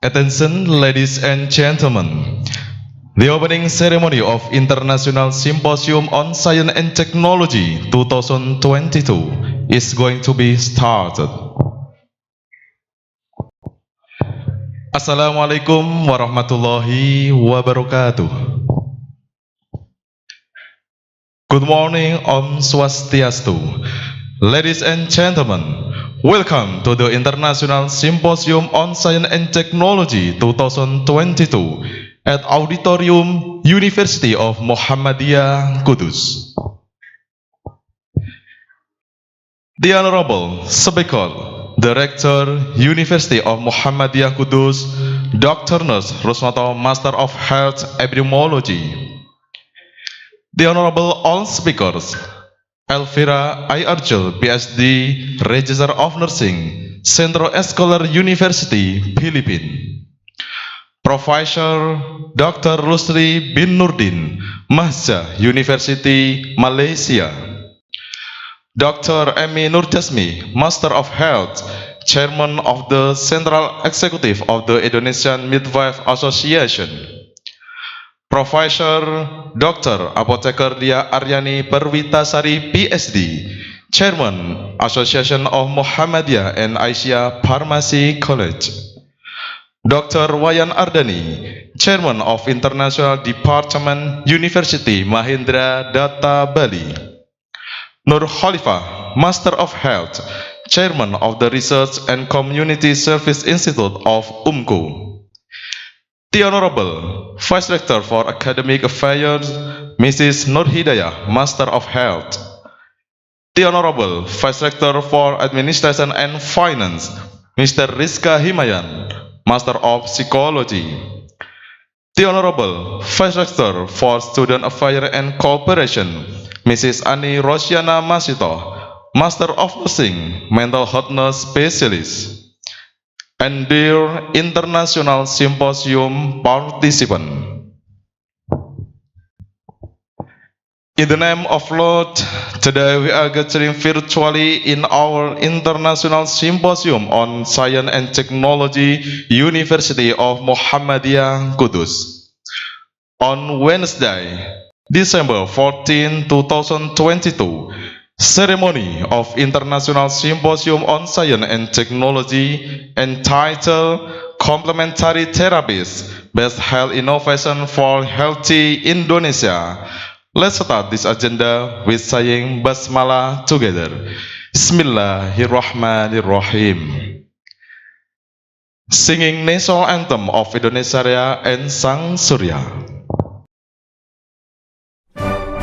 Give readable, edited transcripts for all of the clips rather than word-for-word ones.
Attention, ladies and gentlemen. The opening ceremony of International Symposium on Science and Technology 2022 is going to be started. Assalamualaikum warahmatullahi wabarakatuh. Good morning, Om Swastiastu. Ladies and gentlemen, welcome to the International Symposium on Science and Technology 2022 at Auditorium University of Muhammadiyah, Kudus. The Honorable Speaker, the Rector, University of Muhammadiyah, Kudus, Dr. Nurse Rusnoto, Master of Health Epidemiology. The Honorable all speakers, Elvira, Urgel, Ph.D, Register of Nursing, Centro, Escolar, University, Philippine. Professor Dr. Rusli bin Nordin, MAHSA, University, Malaysia. Dr. Emi Nurjasmi, Master of Health, Chairman of the Central Executive of the Indonesian Midwife Association. Profesor Dr. Apoteker Dyah Aryani Perwilasari Ph.D, Chairman Association of Muhammadiyah and Asia Pharmacy College. Dr. Wayan Ardani, Chairman of International Department, University Mahindra Data Bali. Noor Khalifah, Master of Health, Chairman of the Research and Community Service Institute of UMCO. The Honorable Vice Rector for Academic Affairs, Mrs. Noor Hidayah, Master of Health. The Honorable Vice Rector for Administration and Finance, Mr. Rizka Himayan, Master of Psychology. The Honorable Vice Rector for Student Affairs and Cooperation, Mrs. Ani Rosiana Masito, Master of Nursing, Mental Health Nurse Specialist. And dear International Symposium participant, in the name of Lord, today we are gathering virtually in our International Symposium on Science and Technology, University of Muhammadiyah, Kudus. On Wednesday, December 14, 2022, ceremony of International Symposium on Science and Technology entitled Complementary Therapies, Best Health Innovation for Healthy Indonesia. Let's start this agenda with saying Basmalah together. Bismillahirrahmanirrahim. Singing National Anthem of Indonesia and Sang Surya. Indonesia.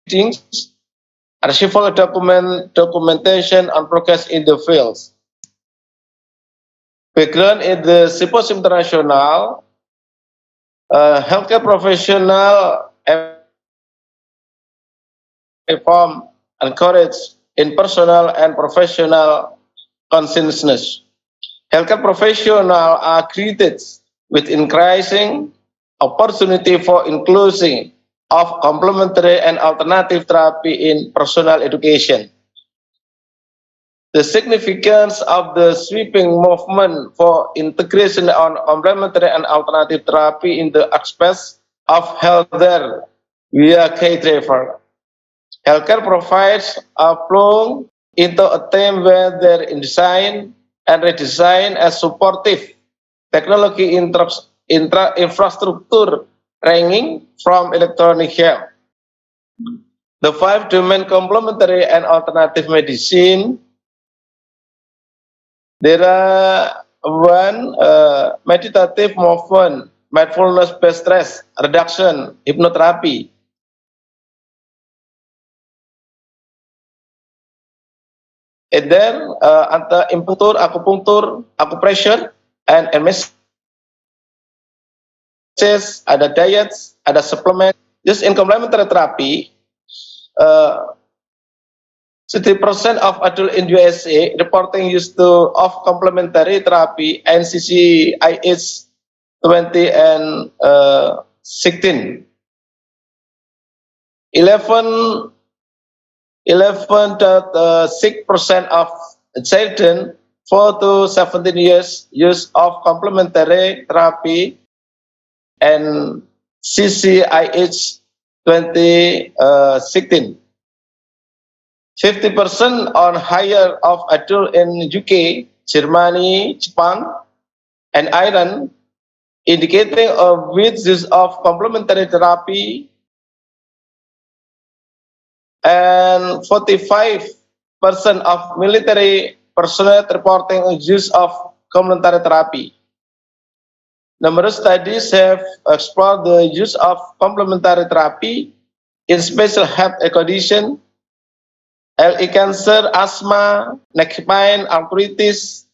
meetings, archival documentation on progress in the fields. Background in the Symposium International, healthcare professional inform, encourage in personal and professional consciousness. Healthcare professionals are created with increasing opportunity for inclusion of complementary and alternative therapy in personal education. The significance of the sweeping movement for integration on complementary and alternative therapy in the aspects of healthcare via K-driver. Healthcare provides a plunge into a theme where their design and redesign as supportive technology infrastructure ranging from electronic health. The 5-domain complementary and alternative medicine. There are meditative movement, mindfulness-based stress reduction, hypnotherapy. And then acupuncture, acupressure, and M.Si, ada diets, ada supplement. Just in complementary therapy, 60% of adults in USA reporting use of complementary therapy NCC IH 20 and 16. 11.6% of children 4 to 17 years use of complementary therapy and CCIH 2016. 50% or higher of adults in UK, Germany, Japan, and Ireland indicating a wide use of complementary therapy, and 45% of military personnel reporting a use of complementary therapy. Numerous studies have explored the use of complementary therapy in special health conditions, LE cancer, asthma, neck pain, arthritis,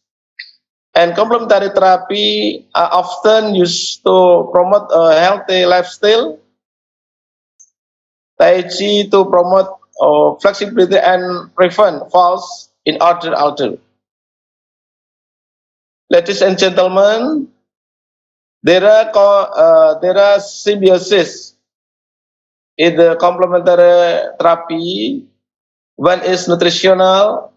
and complementary therapy are often used to promote a healthy lifestyle, Tai Chi to promote flexibility and prevent falls in older adults. Ladies and gentlemen, there are symbiosis in the complementary therapy. One is nutritional,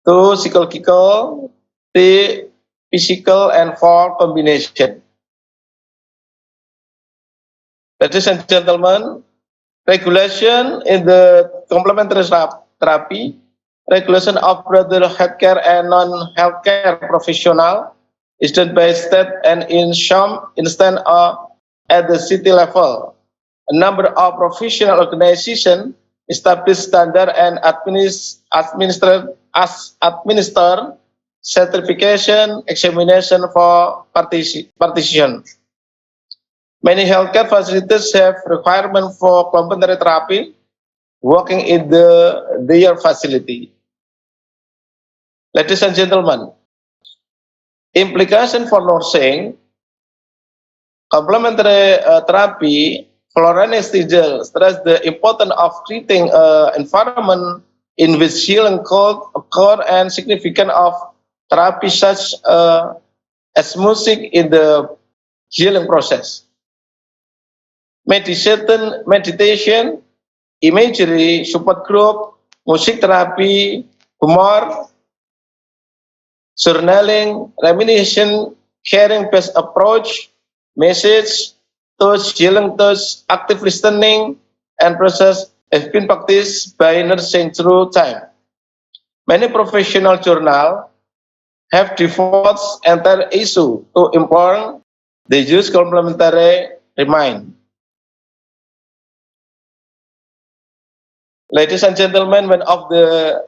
2 psychological, 3 physical, and 4 combination. Ladies and gentlemen, regulation in the complementary therapy, regulation of brother healthcare and non-healthcare professional is done by state and in some instance at the city level. A number of professional organizations establish standard and administer certification examination for participation. Many healthcare facilities have requirement for complementary therapy working in their facility. Ladies and gentlemen, implication for nursing, complementary therapy, for anesthesia stress the importance of treating environment in which healing could occur and significance of therapy such as music in the healing process. Meditation, imagery, support group, music therapy, humor, journaling, rumination, caring-based approach, message, touch, healing touch, active listening, and process have been practiced by nursing through time. Many professional journals have devoted entire issue to important the use complementary remind. Ladies and gentlemen, one of the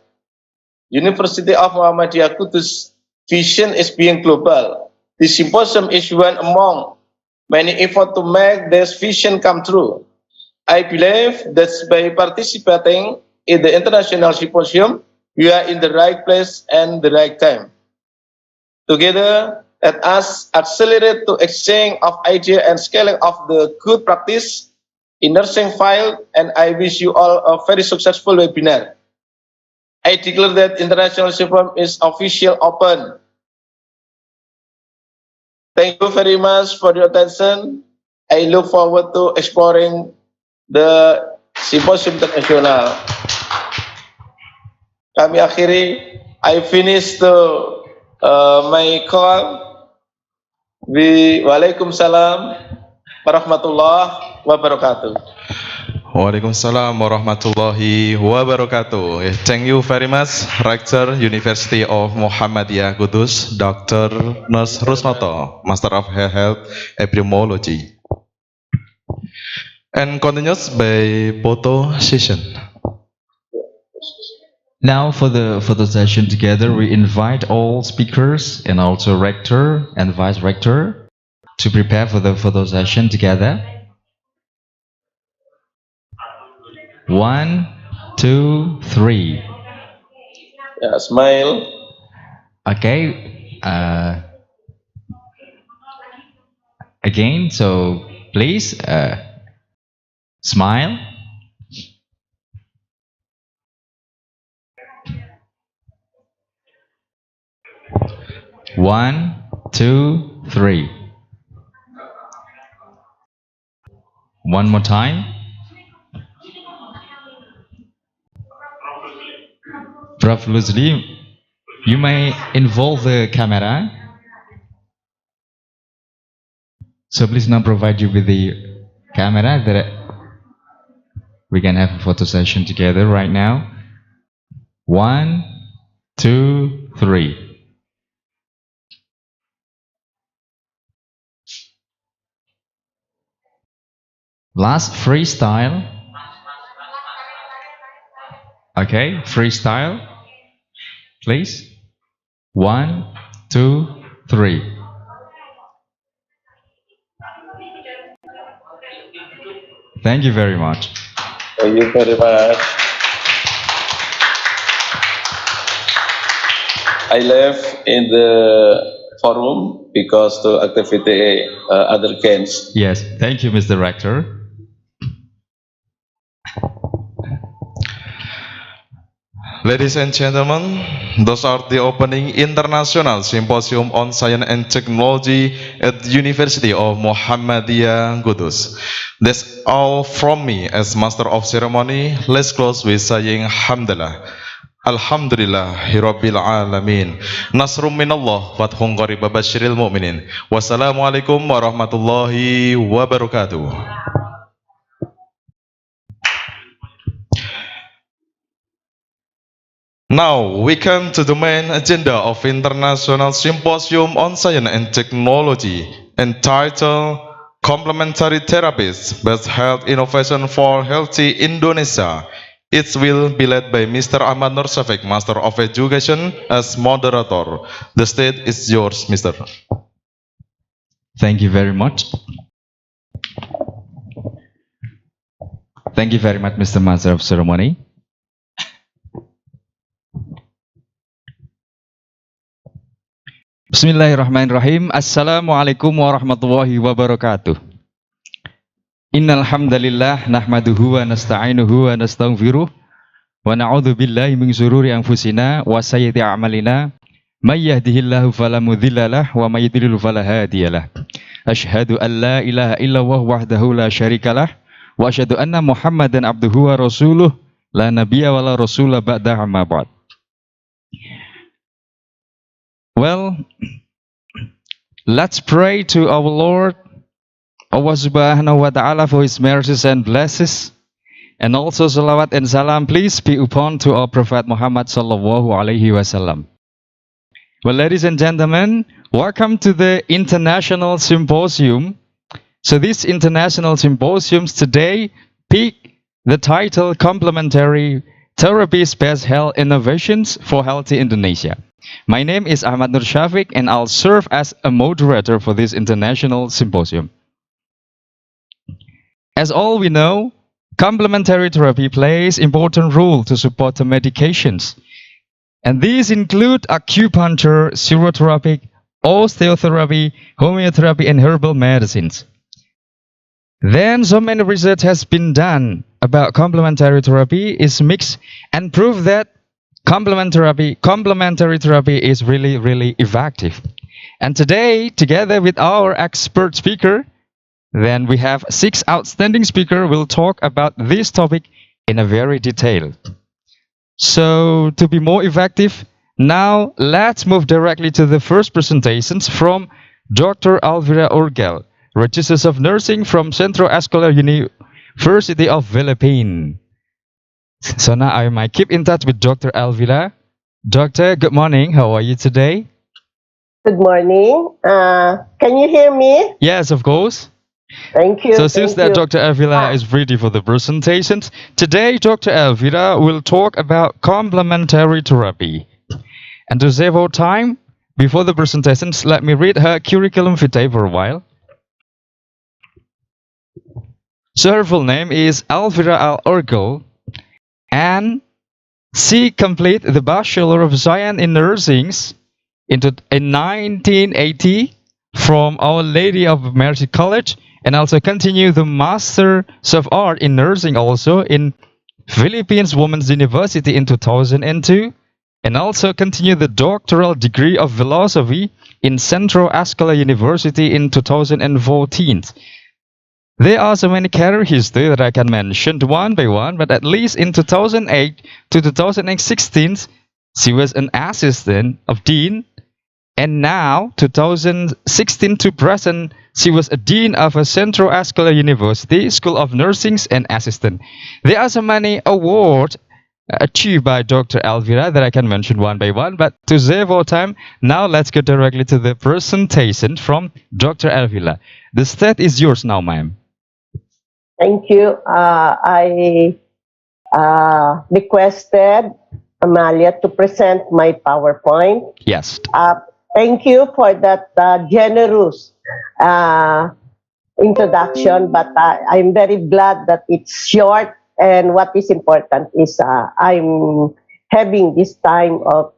University of Muhammadiyah Kudus vision is being global. This symposium is one among many efforts to make this vision come true. I believe that by participating in the international symposium, we are in the right place and the right time. Together, let us accelerate to exchange of ideas and scaling of the good practice in nursing field, and I wish you all a very successful webinar. I declare that international symposium is officially open. Thank you very much for your attention. I look forward to exploring the Symposium Internasional. Kami akhiri, I finished my call. Waalaikumsalam warahmatullahi wabarakatuh. Waalaikumsalam warahmatullahi wabarakatuh. Thank you very much, Rector University of Muhammadiyah Kudus, Dr. Nurse Rusnoto, Master of Health Epidemiology. And continues by photo session. Now for the photo session together, we invite all speakers and also Rector and Vice Rector to prepare for the photo session together. 1, 2, 3. Yeah, smile. Okay. Again, so please smile. One, two, three. One more time. Prof. Rusli, you may involve the camera. So please now provide you with the camera that we can have a photo session together right now. 1, 2, 3. Last freestyle. Okay, freestyle. Please. 1, 2, 3. Thank you very much. Thank you very much. I left in the forum because the activity other games. Yes, thank you, Mr. Rector. Ladies and gentlemen, those are the opening International Symposium on Science and Technology at the University of Muhammadiyah Kudus. That's all from me as Master of Ceremony. Let's close with saying Alhamdulillah. Alhamdulillahirabbil alamin. Nasrum minallah wa fathun qarib basyiril mu'minin. Wassalamualaikum warahmatullahi wabarakatuh. Now we come to the main agenda of International Symposium on Science and Technology, entitled Complementary Therapies, Best Health Innovation for Healthy Indonesia. It will be led by Mr. Emi Nurjasmi, Master of Education, as moderator. The stage is yours, Mr. Thank you very much. Thank you very much, Mr. Master of Ceremony. Bismillahirrahmanirrahim. Assalamualaikum warahmatullahi wabarakatuh. Innal hamdalillah nahmaduhu wa nasta'inuhu wa nastaghfiruh wa na'udzu billahi min shururi anfusina wa sayyiati a'malina may yahdihillahu fala mudhillalah wa may yudhlil fala hadiyalah. Asyhadu an la ilaha illallah wahdahu la syarikalah wa asyhadu anna Muhammadan abduhu wa rasuluh la nabiyya wa la rasula ba'da amma ba'd. Well, let's pray to our Lord, Allah Subhanahu wa Ta'ala, for His mercies and blessings, and also salawat and salam please be upon to our Prophet Muhammad sallallahu alaihi wasallam. Well, ladies and gentlemen, welcome to the International Symposium. So this International Symposiums today pick the title Complementary Therapies, Best Health Innovations for Healthy Indonesia. My name is Emi Nurjasmi and I'll serve as a moderator for this International Symposium. As all we know, complementary therapy plays important role to support the medications. And these include acupuncture, serotherapy, osteotherapy, homeotherapy, and herbal medicines. Then so many research has been done about complementary therapy is mixed and prove that complementary therapy is really effective. And today, together with our expert speaker, then we have 6 outstanding speakers will talk about this topic in a very detailed. So to be more effective, now let's move directly to the first presentations from Dr. Elvira Urgel, Registrar of Nursing from Centro Escolar University of Philippines. So now I might keep in touch with Dr. Elvira. Doctor, good morning. How are you today? Good morning. Can you hear me? Yes, of course. Thank you. So since thank that you. Dr. Elvira is ready for the presentations, today Dr. Elvira will talk about complementary therapy. And to save our time, before the presentations, let me read her curriculum vitae for a while. So her full name is Elvira Al Urgel, and she completed the Bachelor of Science in Nursing in 1980 from Our Lady of Mercy College, and also continued the Master of Art in Nursing also in Philippines Women's University in 2002, and also continued the doctoral degree of philosophy in Centro Escolar University in 2014. There are so many career history that I can mention one by one, but at least in 2008 to 2016, she was an assistant of dean, and now 2016 to present, she was a dean of a Centro Escolar University School of Nursing and assistant. There are so many awards achieved by Dr. Elvira that I can mention one by one, but to save our time, now let's go directly to the presentation from Dr. Elvira. The stage is yours now, ma'am. Thank you. I requested Amalia to present my PowerPoint. Yes. Thank you for that generous introduction, but I'm very glad that it's short, and what is important is I'm having this time of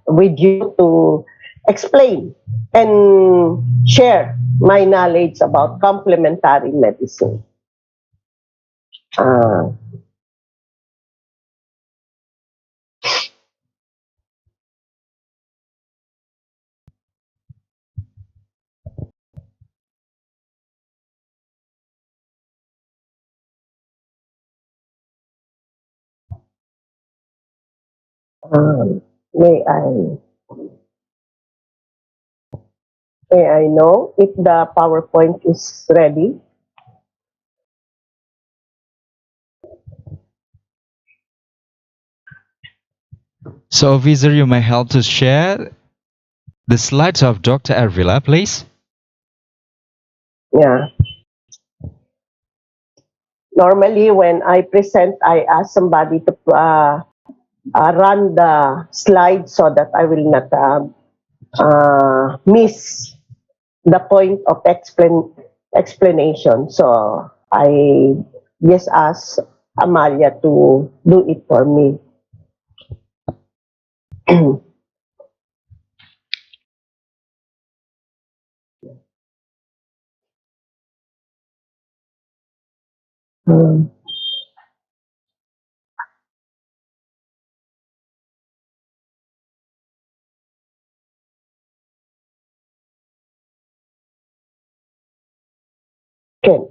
with you to explain and share my knowledge about complementary medicine. May I know if the PowerPoint is ready? So, Officer, you may help to share the slides of Dr. Elvira, please. Yeah. Normally, when I present, I ask somebody to run the slides so that I will not miss the point of explanation. So I just ask Amalia to do it for me. Okay.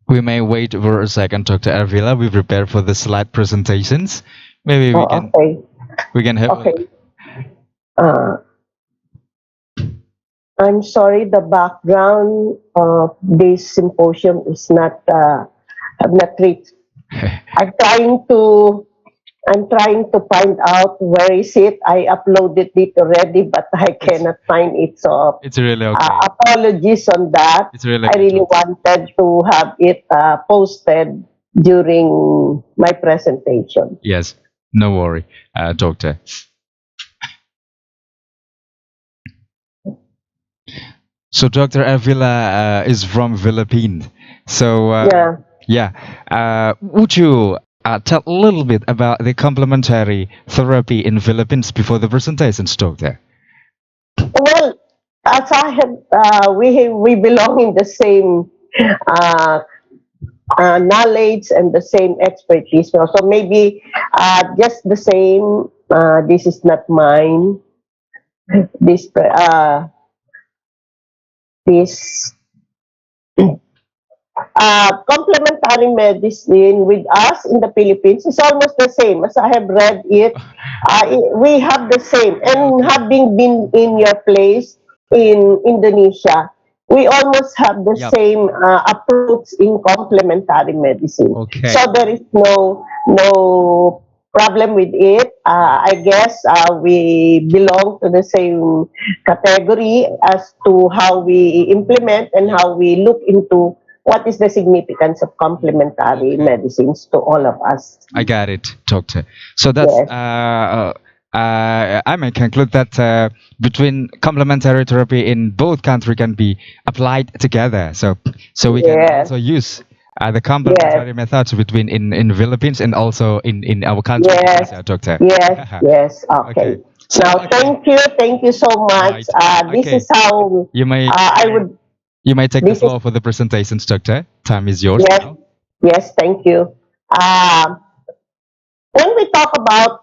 We may wait for a second, Dr. Elvira. We prepare for the slide presentations. Maybe we can. Okay. We can have. Okay. I'm sorry, the background of this symposium is not rich. I'm trying to find out where is it. I uploaded it already, but I cannot find it. So It's really okay. apologies on that. It's really I really okay. wanted to have it posted during my presentation. Yes, no worry, Doctor. So Dr. Elvira is from Philippines. So would you tell a little bit about the complementary therapy in Philippines before the presentations, Doctor? Well, as I have, we belong in the same knowledge and the same expertise. So maybe just the same. This is not mine. This this complementary medicine with us in the Philippines is almost the same as I have read it. We have the same, and having been in your place in Indonesia, we almost have the same approach in complementary medicine. Okay. So there is no problem with it. I guess we belong to the same category as to how we implement and how we look into what is the significance of complementary medicines to all of us. I got it, Doctor. So that's I may conclude that between complementary therapy in both countries can be applied together. So we can also use the complementary methods between in Philippines and also in our country, Doctor. Yes. Okay. So, now, thank you so much. Right. This is how you may I would. You may take the floor for the presentations, Doctor. Time is yours. Yes. Now. Yes. Thank you. When we talk about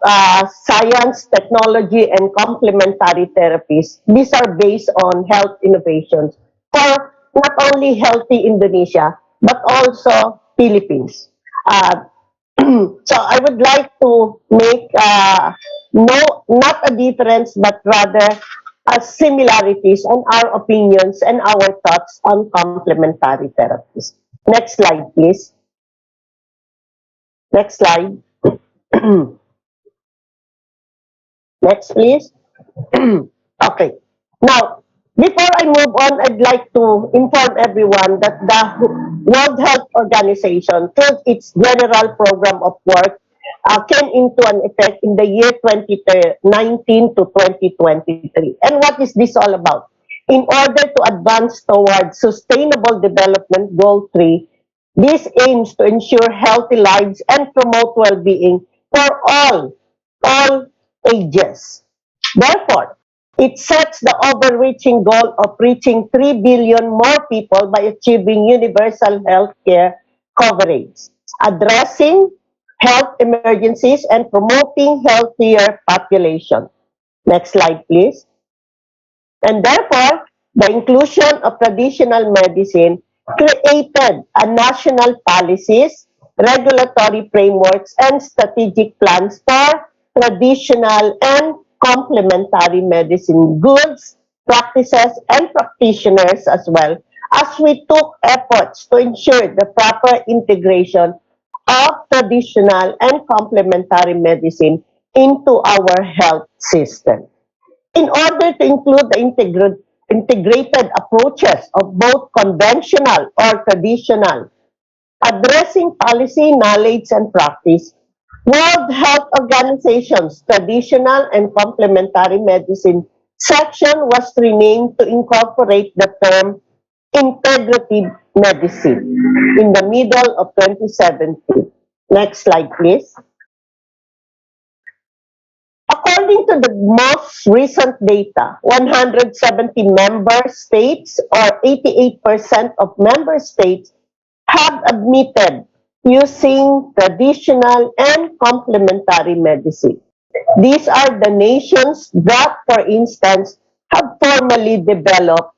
science, technology, and complementary therapies, these are based on health innovations for not only healthy Indonesia, but also Philippines. So I would like to make not a difference, but rather similarities on our opinions and our thoughts on complementary therapies. Next slide, please. Next slide. Next, please. Okay. Now, before I move on, I'd like to inform everyone that the World Health Organization, through its General Program of Work, came into an effect in the year 2019 to 2023. And what is this all about? In order to advance towards Sustainable Development Goal 3, this aims to ensure healthy lives and promote well-being for all ages. Therefore, it sets the overreaching goal of reaching 3 billion more people by achieving universal health care coverage, addressing health emergencies, and promoting healthier population. Next slide, please. And therefore, the inclusion of traditional medicine created a national policies, regulatory frameworks, and strategic plans for traditional and complementary medicine goods, practices, and practitioners, as well as we took efforts to ensure the proper integration of traditional and complementary medicine into our health system. In order to include the integrated approaches of both conventional or traditional, addressing policy, knowledge, and practice, World Health Organization's traditional and complementary medicine section was renamed to incorporate the term integrative medicine in the middle of 2017. Next slide, please. According to the most recent data, 170 member states, or 88% of member states, have admitted using traditional and complementary medicine. These are the nations that, for instance, have formally developed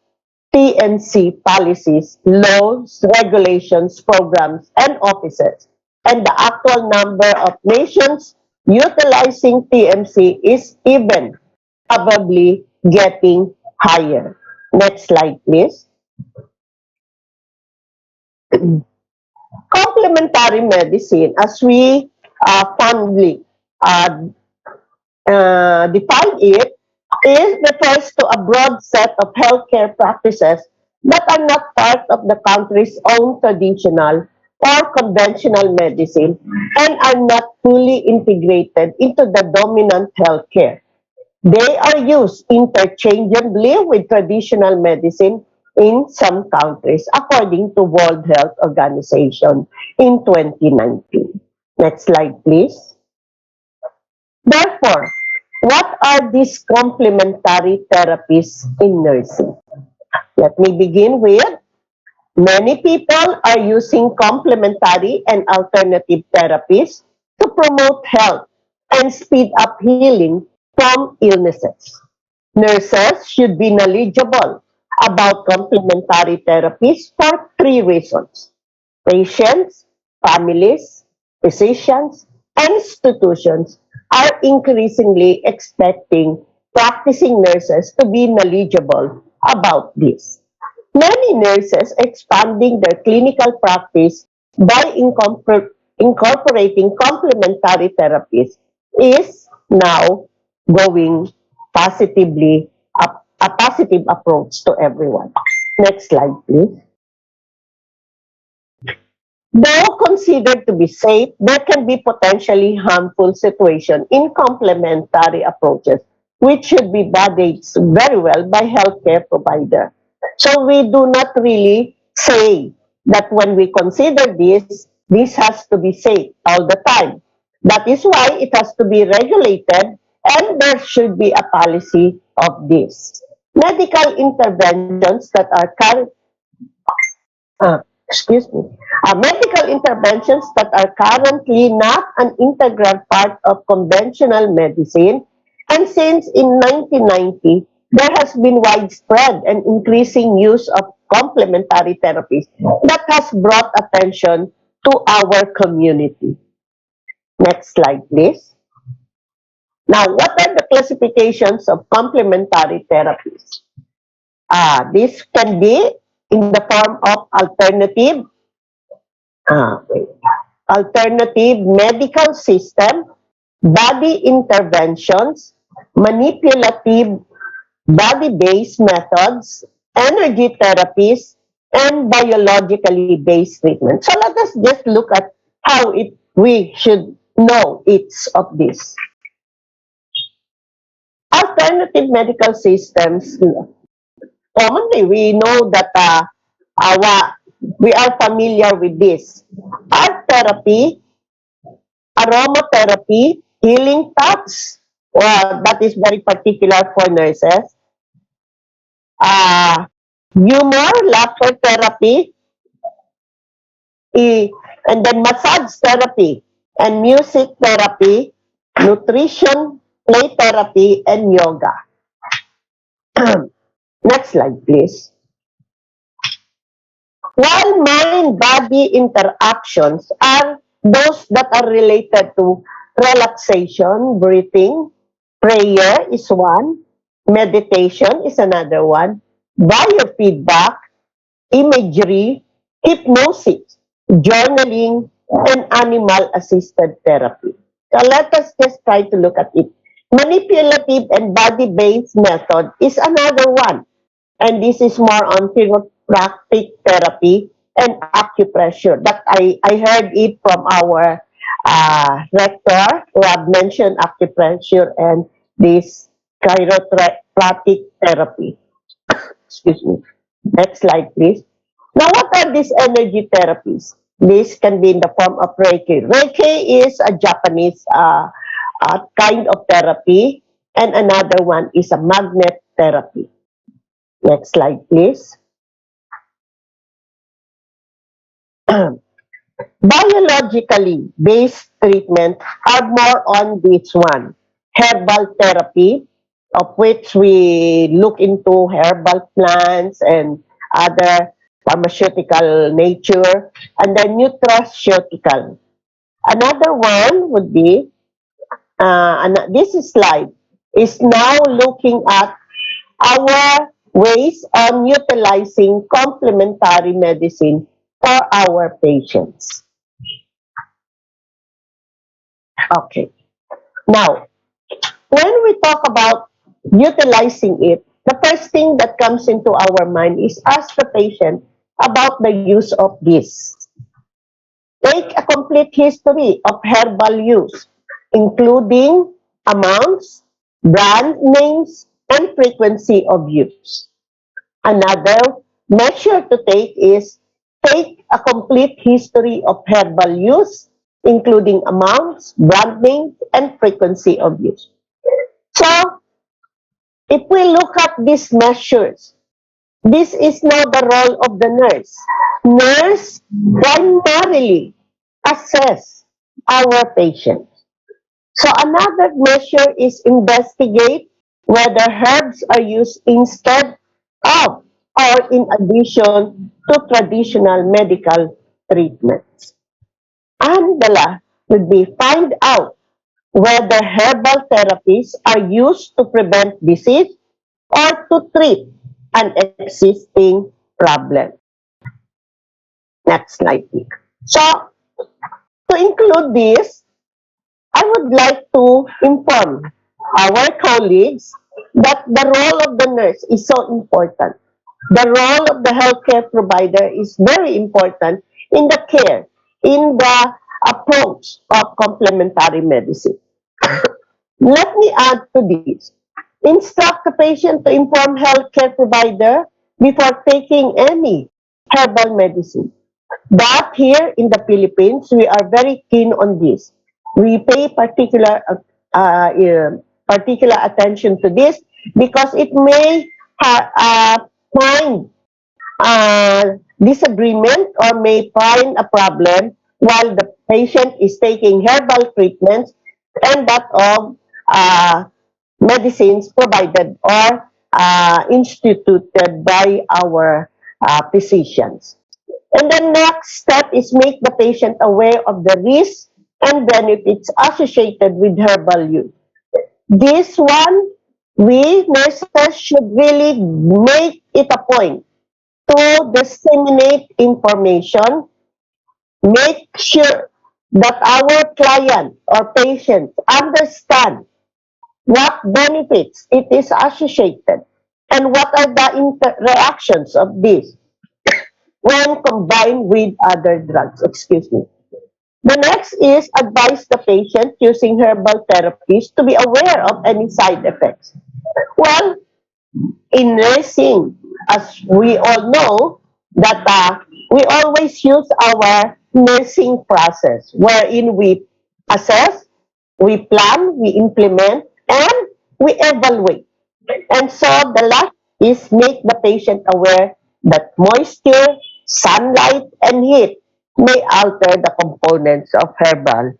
TNC policies, laws, regulations, programs, and offices. And the actual number of nations utilizing TMC is even probably getting higher. Next slide, please. Complementary medicine, as we fondly define it, refers to a broad set of healthcare practices that are not part of the country's own traditional or conventional medicine and are not fully integrated into the dominant healthcare. They are used interchangeably with traditional medicine in some countries, according to World Health Organization in 2019. Next slide, please. Therefore, what are these complementary therapies in nursing? Let me begin with, many people are using complementary and alternative therapies to promote health and speed up healing from illnesses. Nurses should be knowledgeable about complementary therapies for three reasons. Patients, families, physicians, and institutions are increasingly expecting practicing nurses to be knowledgeable about this. Many nurses expanding their clinical practice by incorporating complementary therapies is now going positively, a positive approach to everyone. Next slide, please. Though considered to be safe, there can be potentially harmful situations in complementary approaches, which should be managed very well by healthcare provider. So we do not really say that when we consider this has to be safe all the time. That is why it has to be regulated, and there should be a policy of this. Medical interventions that are medical interventions that are currently not an integral part of conventional medicine, and since in 1990, there has been widespread and increasing use of complementary therapies that has brought attention to our community. Next slide, please. Now, what are the classifications of complementary therapies? This can be in the form of alternative medical system, body interventions, manipulative body-based methods, energy therapies, and biologically based treatment. So let us just look at how we should know each of these. Alternative medical systems, commonly we know that we are familiar with this. Art therapy, aromatherapy, healing touch, that is very particular for nurses. Humor, laughter therapy, and then massage therapy, and music therapy, nutrition, play therapy, and yoga. Next slide, please. While mind-body interactions are those that are related to relaxation, breathing, prayer is one, meditation is another one, biofeedback, imagery, hypnosis, journaling, and animal-assisted therapy. So let us just try to look at it. Manipulative and body-based method is another one. And this is more on chiropractic therapy and acupressure. That I heard it from our rector who have mentioned acupressure and this chiropractic therapy. Excuse me. Next slide, please. Now, what are these energy therapies? This can be in the form of Reiki. Reiki is a Japanese kind of therapy, and another one is a magnet therapy. Next slide, please. Biologically based treatment are more on this one. Herbal therapy, of which we look into herbal plants and other pharmaceutical nature, and then nutraceutical. Another one would be, this slide is now looking at our ways on utilizing complementary medicine for our patients. Okay. Now, when we talk about utilizing it, the first thing that comes into our mind is ask the patient about the use of this. Take a complete history of herbal use, including amounts, brand names, and frequency of use. Another measure to take is take a complete history of herbal use, including amounts, brand names, and frequency of use. So, if we look at these measures, this is now the role of the nurse. Nurse primarily assess our patients. So another measure is investigate whether herbs are used instead of or in addition to traditional medical treatments. And the last would be find out whether herbal therapies are used to prevent disease or to treat an existing problem. Next slide, please. So, to include this, I would like to inform our colleagues that the role of the nurse is so important. The role of the healthcare provider is very important in the care, in the approach of complementary medicine. Let me add to this. Instruct the patient to inform healthcare provider before taking any herbal medicine. But here in the Philippines, we are very keen on this. We pay particular attention to this because it may find disagreement or may find a problem while the patient is taking herbal treatments and that of medicines provided or instituted by our physicians. And the next step is make the patient aware of the risks and benefits associated with herbal use. This one, we nurses should really make it a point to disseminate information, make sure that our client or patients understand what benefits it is associated and what are the reactions of this when combined with other drugs. Excuse me. The next is advise the patient using herbal therapies to be aware of any side effects. Well, in nursing, as we all know, that we always use our nursing process wherein we assess, we plan, we implement, and we evaluate. And so the last is make the patient aware that moisture, sunlight, and heat may alter the components of herbal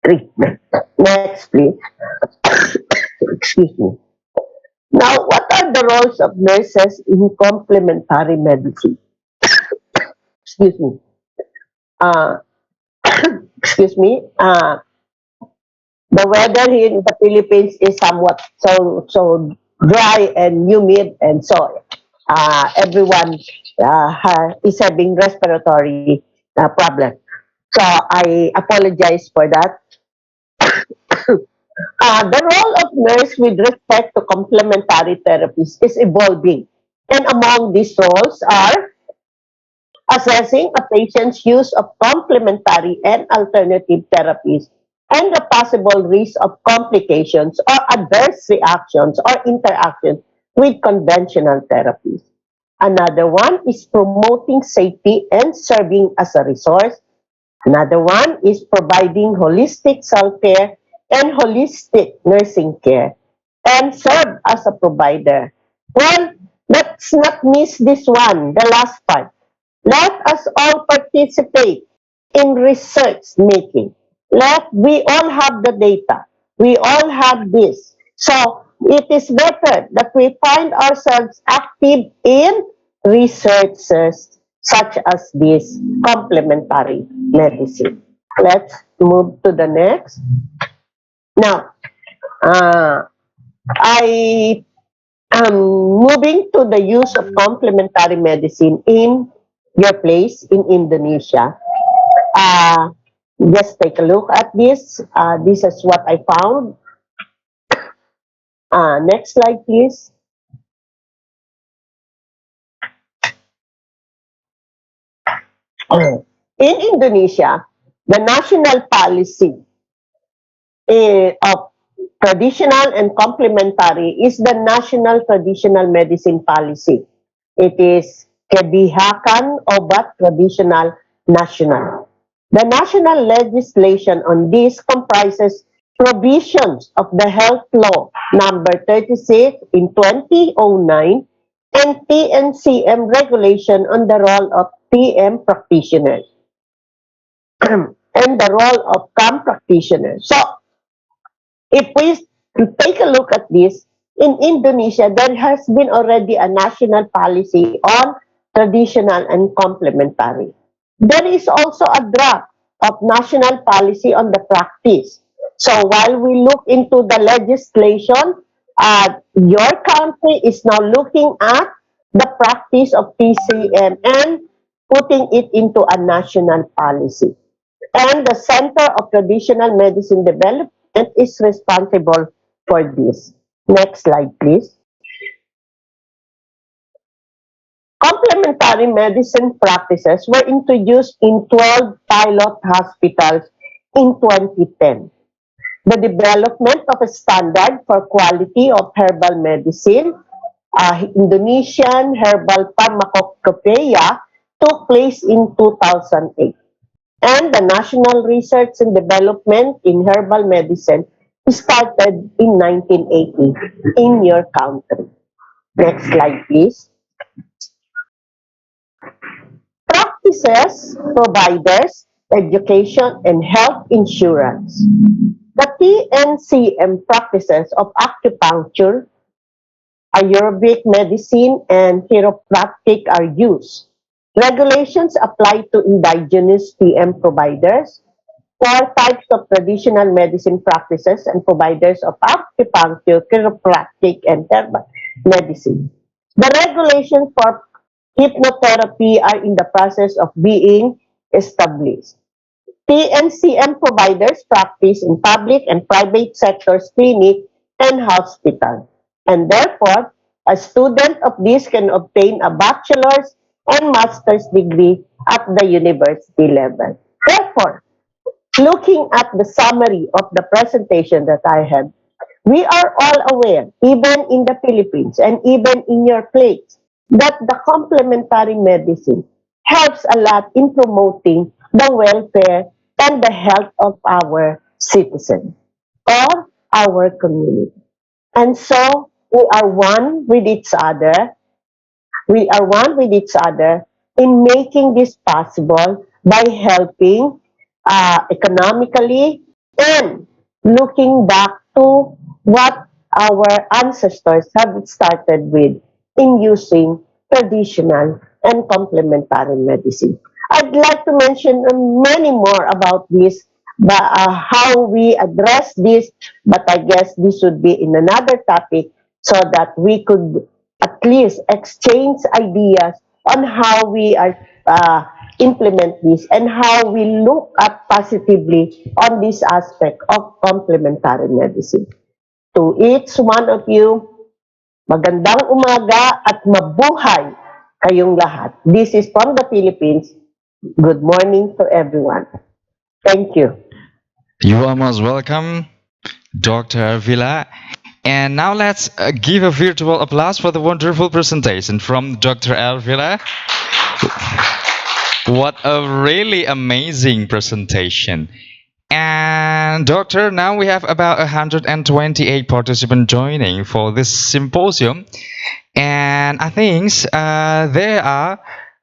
treatment. Next, please. Excuse me. Now, what are the roles of nurses in complementary medicine? Excuse me. Excuse me. The weather here in the Philippines is somewhat so dry and humid, and so everyone is having respiratory problem. So I apologize for that. The role of nurse with respect to complementary therapies is evolving, and among these roles are assessing a patient's use of complementary and alternative therapies and the possible risk of complications or adverse reactions or interactions with conventional therapies. Another one is promoting safety and serving as a resource. Another one is providing holistic self-care and holistic nursing care and serve as a provider. Well, let's not miss this one, the last part. Let us all participate in research making. We all have the data. We all have this. So it is better that we find ourselves active in researches such as this complementary medicine. Let's move to the next. Now, I am moving to the use of complementary medicine in your place in Indonesia. Just take a look at this. This is what I found. Next slide, please. In Indonesia, the national policy of traditional and complementary is the National Traditional Medicine Policy. It is kebijakan obat tradisional nasional. The national legislation on this comprises provisions of the Health Law number 36 in 2009 and TNCM regulation on the role of TM practitioners and the role of CAM practitioners. So, if we take a look at this, in Indonesia, there has been already a national policy on traditional and complementary. There is also a draft of national policy on the practice. So while we look into the legislation, your country is now looking at the practice of TCM and putting it into a national policy. And the Center of Traditional Medicine Development is responsible for this. Next slide, please. Complementary medicine practices were introduced in 12 pilot hospitals in 2010. The development of a standard for quality of herbal medicine, Indonesian Herbal Pharmacopoeia, took place in 2008. And the National Research and Development in Herbal Medicine started in 1980 in your country. Next slide, please. Practices, providers, education, and health insurance. The TNCM practices of acupuncture, Ayurvedic medicine, and chiropractic are used. Regulations apply to indigenous TM providers, 4 types of traditional medicine practices and providers of acupuncture, chiropractic, and herbal medicine. The regulations for hypnotherapy are in the process of being established. TNCM providers practice in public and private sectors, clinic, and hospital. And therefore, a student of this can obtain a bachelor's and master's degree at the university level. Therefore, looking at the summary of the presentation that I have, we are all aware, even in the Philippines and even in your place, that the complementary medicine helps a lot in promoting the welfare and the health of our citizens or our community. And so we are one with each other. We are one with each other in making this possible by helping economically and looking back to what our ancestors have started with in using traditional and complementary medicine. I'd like to mention many more about this, but how we address this, but I guess this would be in another topic so that we could at least exchange ideas on how we are implement this and how we look at positively on this aspect of complementary medicine. To each one of you, magandang umaga at mabuhay kayong lahat. This is from the Philippines. Good morning to everyone. Thank you. You are most welcome, Dr. Elvira. And now let's give a virtual applause for the wonderful presentation from Dr. Elvira. What a really amazing presentation. And Doctor, now we have about 128 participants joining for this symposium. And I think there are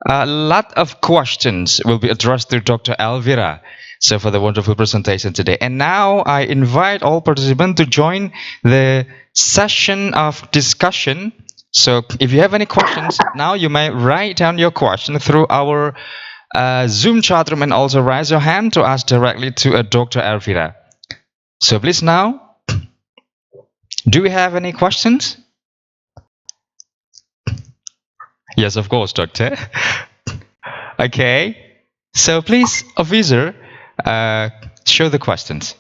a lot of questions will be addressed to Dr. Elvira. So for the wonderful presentation today. And now I invite all participants to join the session of discussion. So if you have any questions, now you may write down your question through our Zoom chat room and also raise your hand to ask directly to Dr. Elvira. So please now, do we have any questions? Yes, of course, Doctor. Okay. So please, officer, show the questions.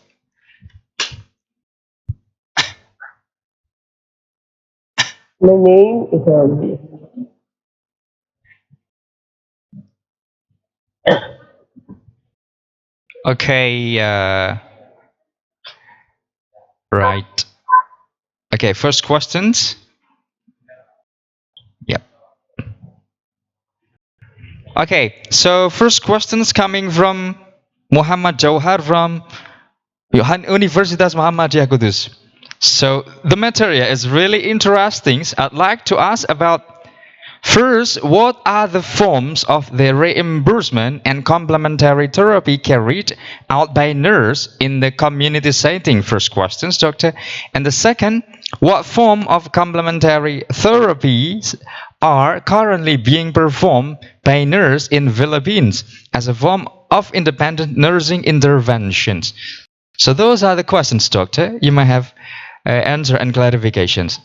My name is Okay, right. Okay, first questions. Yep. Okay, so first questions coming from Muhammad Jauhar from Universitas Muhammadiyah Kudus. So the material is really interesting. I'd like to ask about first, what are the forms of the reimbursement and complementary therapy carried out by nurse in the community setting? First questions, doctor. And the second, what form of complementary therapies are currently being performed by nurse in Philippines as a form of independent nursing interventions? So those are the questions, doctor. You might have answer and clarifications.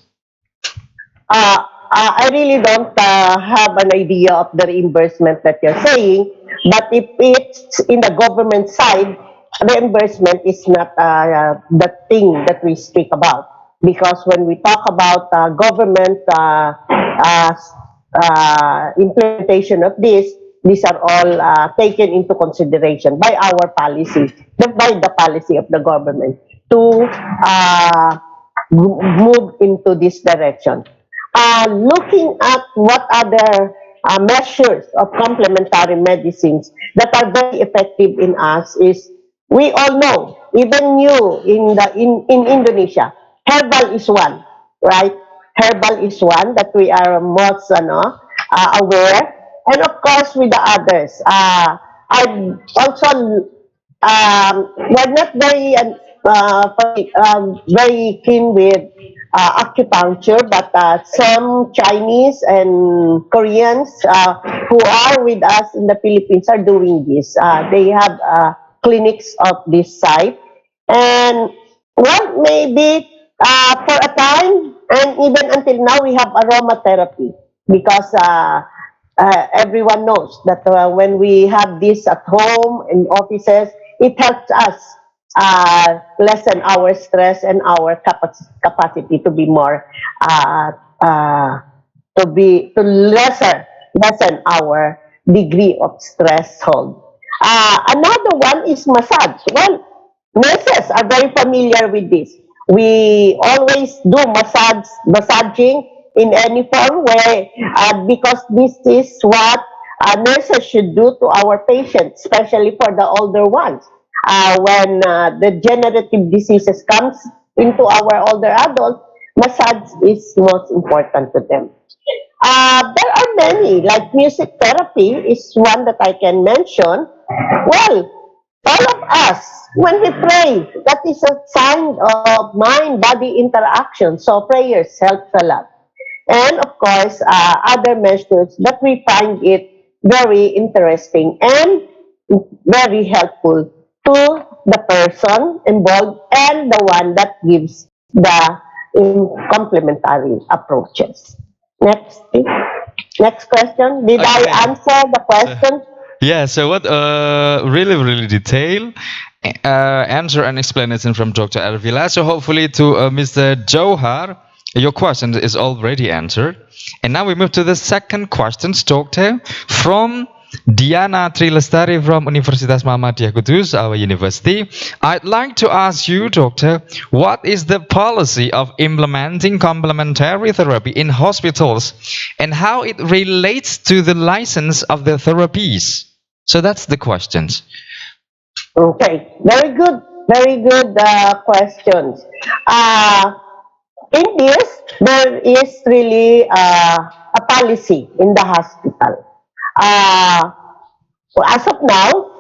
I really don't have an idea of the reimbursement that you're saying, but if it's in the government side, reimbursement is not the thing that we speak about. Because when we talk about government implementation of this, these are all taken into consideration by our policy, by the policy of the government to move into this direction. Looking at what other measures of complementary medicines that are very effective in us is, we all know, even you in Indonesia, herbal is one, right? Herbal is one that we are most aware, and of course with the others. I'm also we're not very keen with acupuncture, but some Chinese and Koreans who are with us in the Philippines are doing this. They have clinics of this site, and well, maybe for a time, and even until now, we have aromatherapy because everyone knows that when we have this at home in offices, it helps us lessen our stress and our capacity to be more to lessen our degree of threshold. Another one is massage. Well, nurses are very familiar with this. We always do massaging in any form where because this is what nurses should do to our patients, especially for the older ones. When the degenerative diseases comes into our older adults, massage is most important to them. There are many, like music therapy is one that I can mention. Well, all of us, when we pray, that is a sign of mind-body interaction. So prayers help a lot. And of course, other measures that we find it very interesting and very helpful to the person involved and the one that gives the complementary approaches. Next, please. Next question. Did I answer the question? Yeah, so what really detailed answer and explanation from Dr. Elvira. So hopefully to Mr. Johar, your question is already answered. And now we move to the second question, Doctor, from Diana Trilestari from Universitas Muhammadiyah Kudus, our university. I'd like to ask you, Doctor, what is the policy of implementing complementary therapy in hospitals and how it relates to the license of the therapies? So that's the questions. Okay, very good questions. In this, there is really a policy in the hospital. As of now,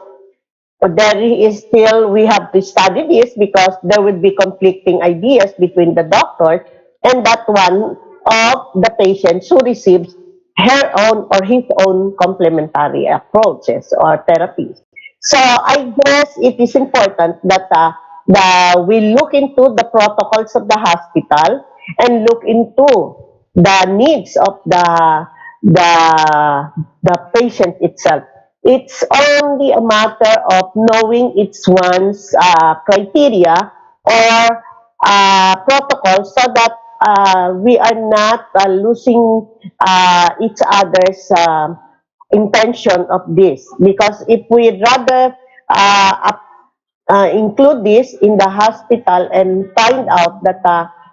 there is still, we have to study this because there would be conflicting ideas between the doctor and that one of the patients who receives her own or his own complementary approaches or therapies. So I guess it is important that we look into the protocols of the hospital and look into the needs of the patient itself. It's only a matter of knowing each one's criteria or protocol so that we are not losing each other's intention of this. Because if we rather include this in the hospital and find out that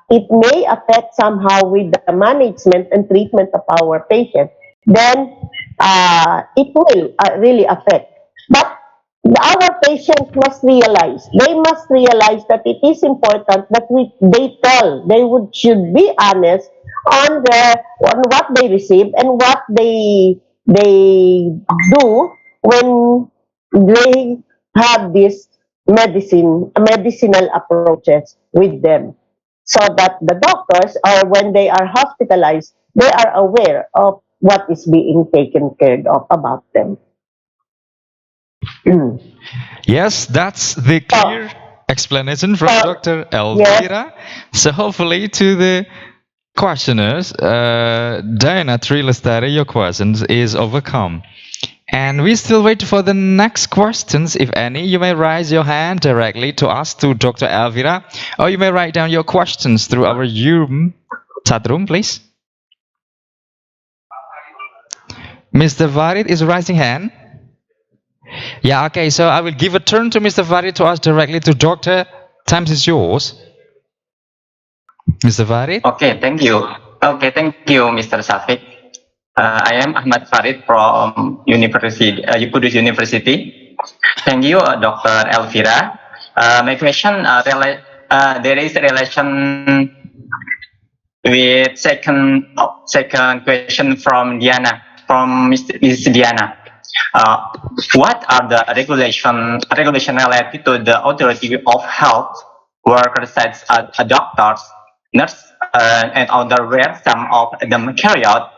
it may affect somehow with the management and treatment of our patient, then it will really affect. But our patients must realize, they must realize that it is important that should be honest on what they receive and what they do when they have this medicinal approaches with them, so that the doctors, or when they are hospitalized, they are aware of what is being taken care of about them. Yes, that's the clear explanation from Dr. Elvira. So hopefully to the questioners, Dyah, Trilestari, your questions is overcome. And we still wait for the next questions, if any. You may raise your hand directly to ask to Dr. Elvira, or you may write down your questions through our chat room, please. Mr. Farid is raising hand. Yeah, okay, so I will give a turn to Mr. Farid to ask directly to Doctor. Time is yours. Mr. Farid? Okay, thank you. Okay, thank you, Mr. Syafiq. I am Ahmad Farid from Kudus University. Thank you, Dr. Elvira. My question, there is a relation with second question from Diana, from Ms. Diana. What are the regulation related to the authority of health workers such as doctors, nurses, and other where some of them carry out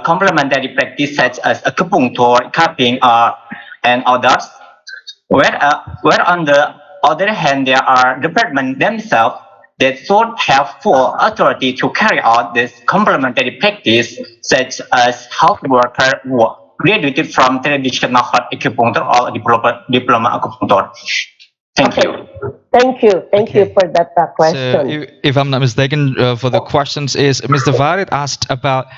complementary practice such as acupuncture, cupping, and others, where on the other hand there are departments themselves that should have full authority to carry out this complementary practice, such as health worker graduated from traditional heart acupuncture or diploma acupuncture. Thank you. Thank you for that question. So if I'm not mistaken, for the questions is Mr. Farid asked about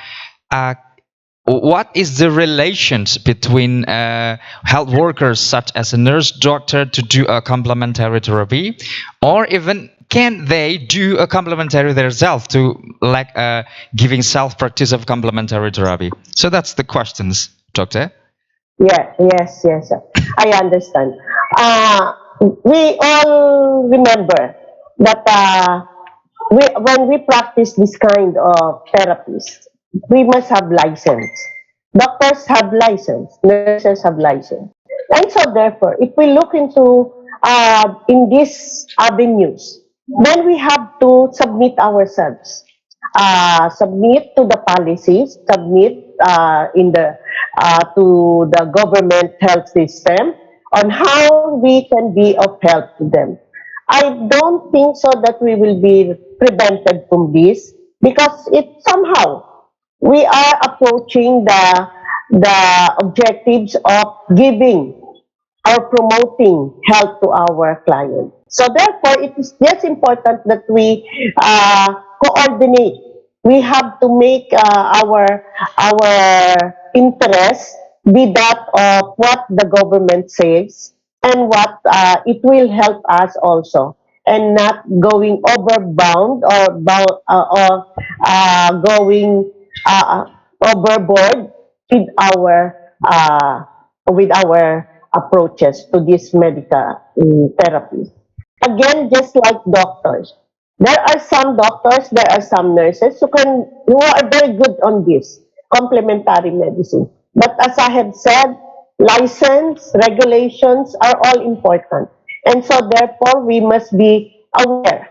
what is the relations between health workers such as a nurse, doctor to do a complementary therapy, or even can they do a complementary themselves to like giving self-practice of complementary therapy? So that's the questions, Doctor. Yeah, yes. I understand. We all remember that when we practice this kind of therapies, we must have license. Doctors have license, nurses have license. And so therefore, if we look into in these avenues, then we have to submit ourselves, submit to the policies, submit to the government health system on how we can be of help to them. I don't think so that we will be prevented from this, because it somehow we are approaching the objectives of giving or promoting health to our client. So therefore, it is just important that we coordinate. We have to make our interest be that of what the government says and what it will help us also, and not going overbound or going overboard with our approaches to this medical therapy. Again, just like doctors, there are some doctors, there are some nurses who are very good on this complementary medicine. But as I have said, license, regulations are all important. And so therefore, we must be aware.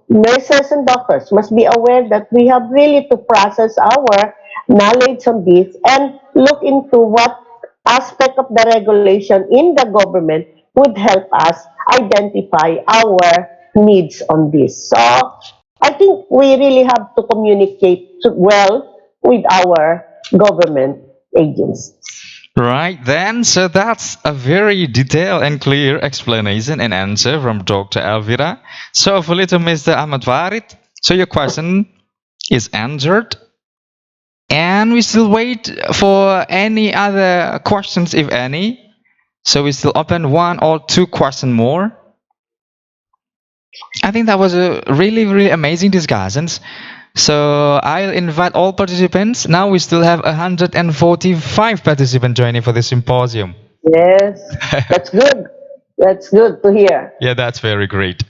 Nurses and doctors must be aware that we have really to process our knowledge on this and look into what aspect of the regulation in the government would help us identify our needs on this. So I think we really have to communicate well with our government agents. Right then, so that's a very detailed and clear explanation and answer from Dr. Elvira. So hopefully to Mr. Ahmad Farid, so your question is answered. And we still wait for any other questions, if any. So we still open one or two questions more. I think that was a really, really amazing discussions. So I'll invite all participants. Now we still have 145 participants joining for the symposium. Yes, that's good. That's good to hear. Yeah, that's very great.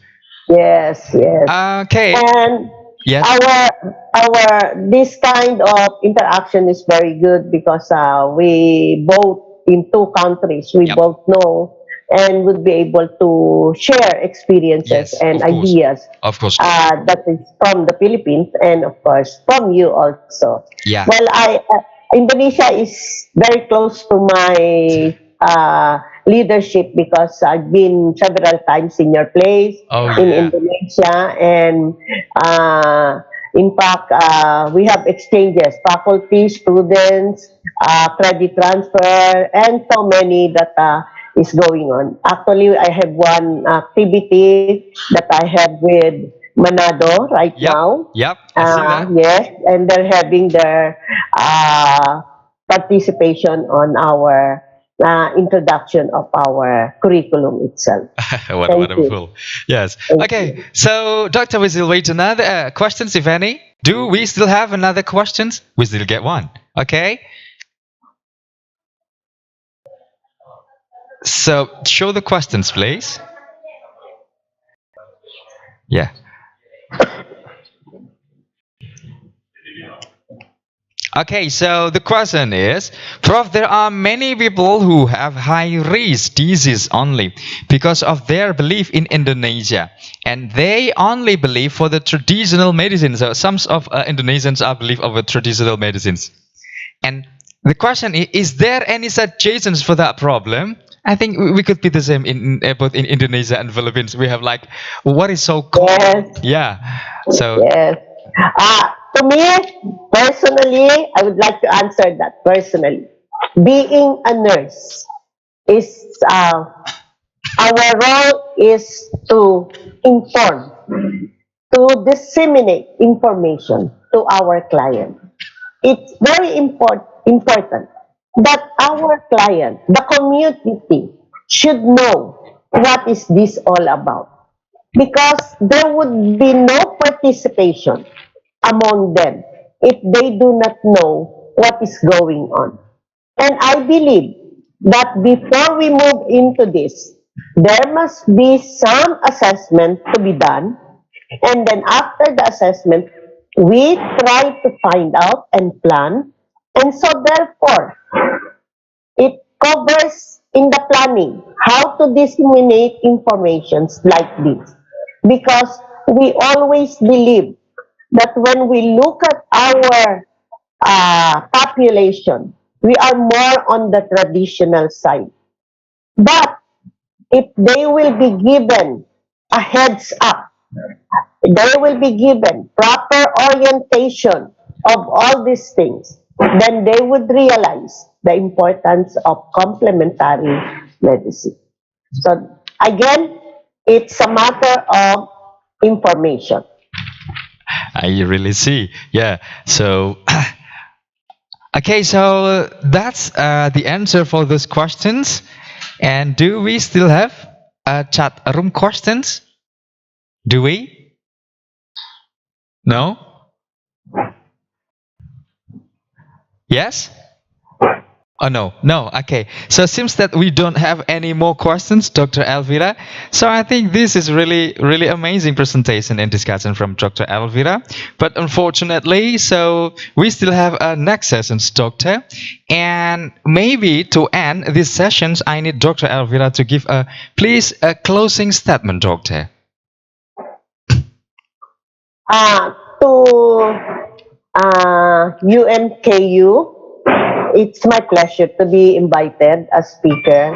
Yes, yes. Okay. And Yes. our this kind of interaction is very good because we both in two countries we Yep. both know and would be able to share experiences Yes, and of course. ideas Of course. that is from the Philippines and of course from you also. Yeah. Well, Indonesia is very close to my leadership because I've been several times in your place Oh, in yeah. Indonesia, and in fact we have exchanges, faculty, students, credit transfer, and so many that is going on. Actually, I have one activity that I have with Manado right Yep. now. Yep. I see that. Yes, and they're having their participation on our introduction of our curriculum itself. What Thank wonderful. Yes. Thank Okay. So, Doctor, we still wait another questions, if any. Do we still have another questions? We still get one. Okay. So, show the questions, please. Yeah. Okay, so the question is, Prof, there are many people who have high-risk disease only because of their belief in Indonesia, and they only believe for the traditional medicine. So some of Indonesians are believe of the traditional medicines. And the question is there any suggestions for that problem? I think we could be the same in both in Indonesia and Philippines. We have like, what is so common? Yes. Yeah. So Yes. To me, personally, I would like to answer that personally. Being a nurse is our role is to inform, to disseminate information to our client. It's very important that our client, the community, should know what is this all about, because there would be no participation among them if they do not know what is going on. And I believe that before we move into this, there must be some assessment to be done. And then after the assessment, we try to find out and plan. And so therefore, it covers in the planning how to disseminate informations like this. Because we always believe that when we look at our population, we are more on the traditional side. But if they will be given a heads up, they will be given proper orientation of all these things, then they would realize the importance of complementary medicine. So again, it's a matter of information. I really see. Yeah. So, okay. So that's the answer for those questions. And do we still have chat room questions? Do we? No? Yes? Oh, no. No. Okay. So it seems that we don't have any more questions, Dr. Elvira. So I think this is really, really amazing presentation and discussion from Dr. Elvira. But unfortunately, so we still have a next sessions, Doctor. And maybe to end these sessions, I need Dr. Elvira to give please a closing statement, Doctor. To UMKU, it's my pleasure to be invited as speaker,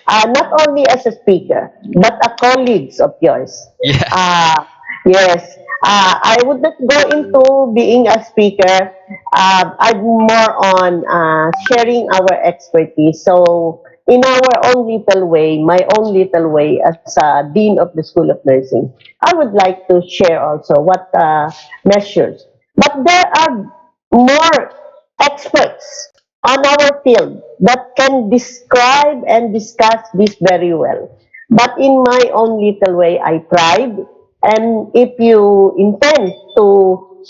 not only as a speaker, but a colleagues of yours. Yeah. Yes, I would not go into being a speaker. I'm more on sharing our expertise. So, in our own little way, my own little way as Dean of the School of Nursing, I would like to share also what measures. But there are more experts on our field that can describe and discuss this very well. But in my own little way, I tried. And if you intend to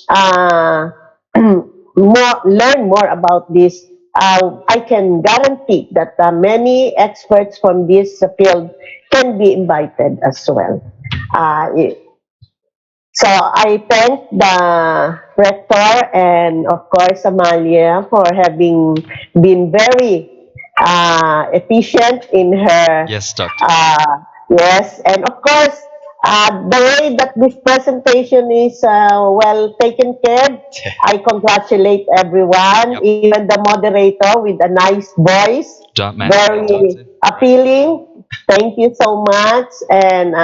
learn more about this, I can guarantee that many experts from this field can be invited as well. So I thank the Rector and of course Amalia for having been very efficient in her. Yes, Doctor. Yes, and of course the way that this presentation is well taken care of, I congratulate everyone, Yep. even the moderator with a nice voice, Job, man. very appealing. Thank you so much. And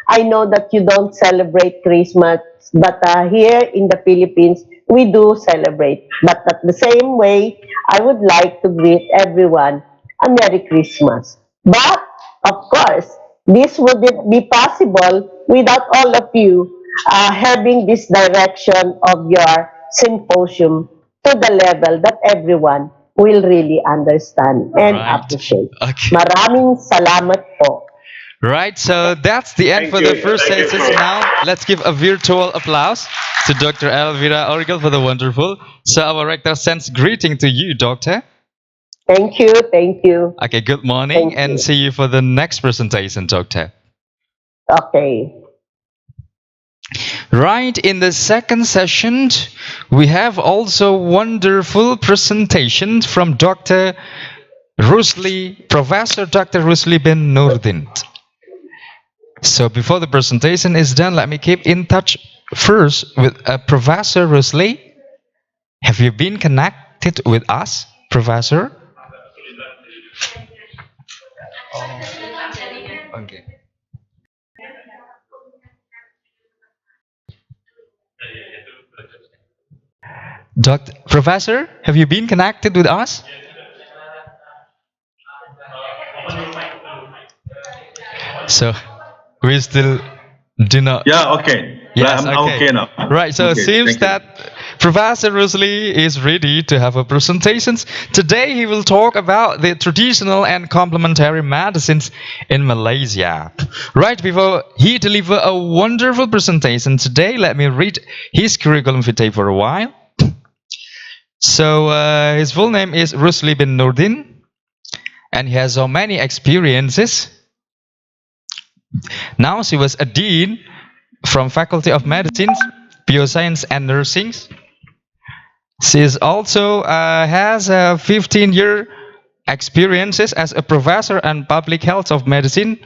I know that you don't celebrate Christmas, but here in the Philippines, we do celebrate. But at the same way, I would like to greet everyone a Merry Christmas. But, of course, this wouldn't be possible without all of you having this direction of your symposium to the level that everyone will really understand and Right. appreciate. Okay. Maraming salamat po. Right, so that's the end for the first session. Now, let's give a virtual applause to Dr. Elvira Urgel for the wonderful. So our rector sends greeting to you, Doctor. Thank you, thank you. Okay, good morning, Thank and you. see you for the next presentation, Doctor. Okay. Right, in the second session, we have also wonderful presentation from Dr. Rusli, Professor Dr. Rusli bin Nordin. So before the presentation is done, let me keep in touch first with Professor Rusli. Have you been connected with us, Professor? Okay. Professor, have you been connected with us? So we still do not. Yeah, okay. Yes, I'm okay now. Right, so it Okay, seems thank you. that Professor Rusli is ready to have a presentation. Today he will talk about the traditional and complementary medicines in Malaysia. Right, before he deliver a wonderful presentation today, let me read his curriculum vitae for a while. So his full name is Rusli bin Nordin, and he has so many experiences. Now she was a dean from Faculty of Medicine, Bioscience and Nursing. She is also has a 15-year experiences as a professor and public health of medicine.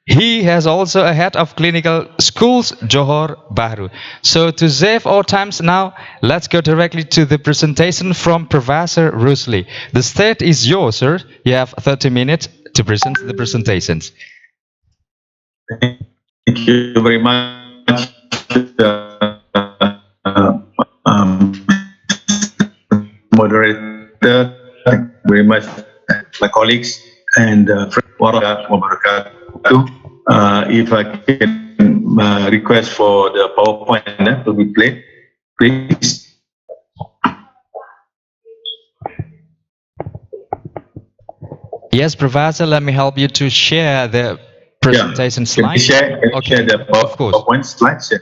He has also a head of clinical schools, Johor Bahru. So to save our times now, let's go directly to the presentation from Professor Rusli. The stage is yours, sir. You have 30 minutes to present the presentations. Thank you very much, moderator. Thank you very much, my colleagues and wabarakatuh. If I can request for the PowerPoint to be played, please. Yes, Professor, let me help you to share the presentation slides. Can you share the of course. PowerPoint slides? Yeah.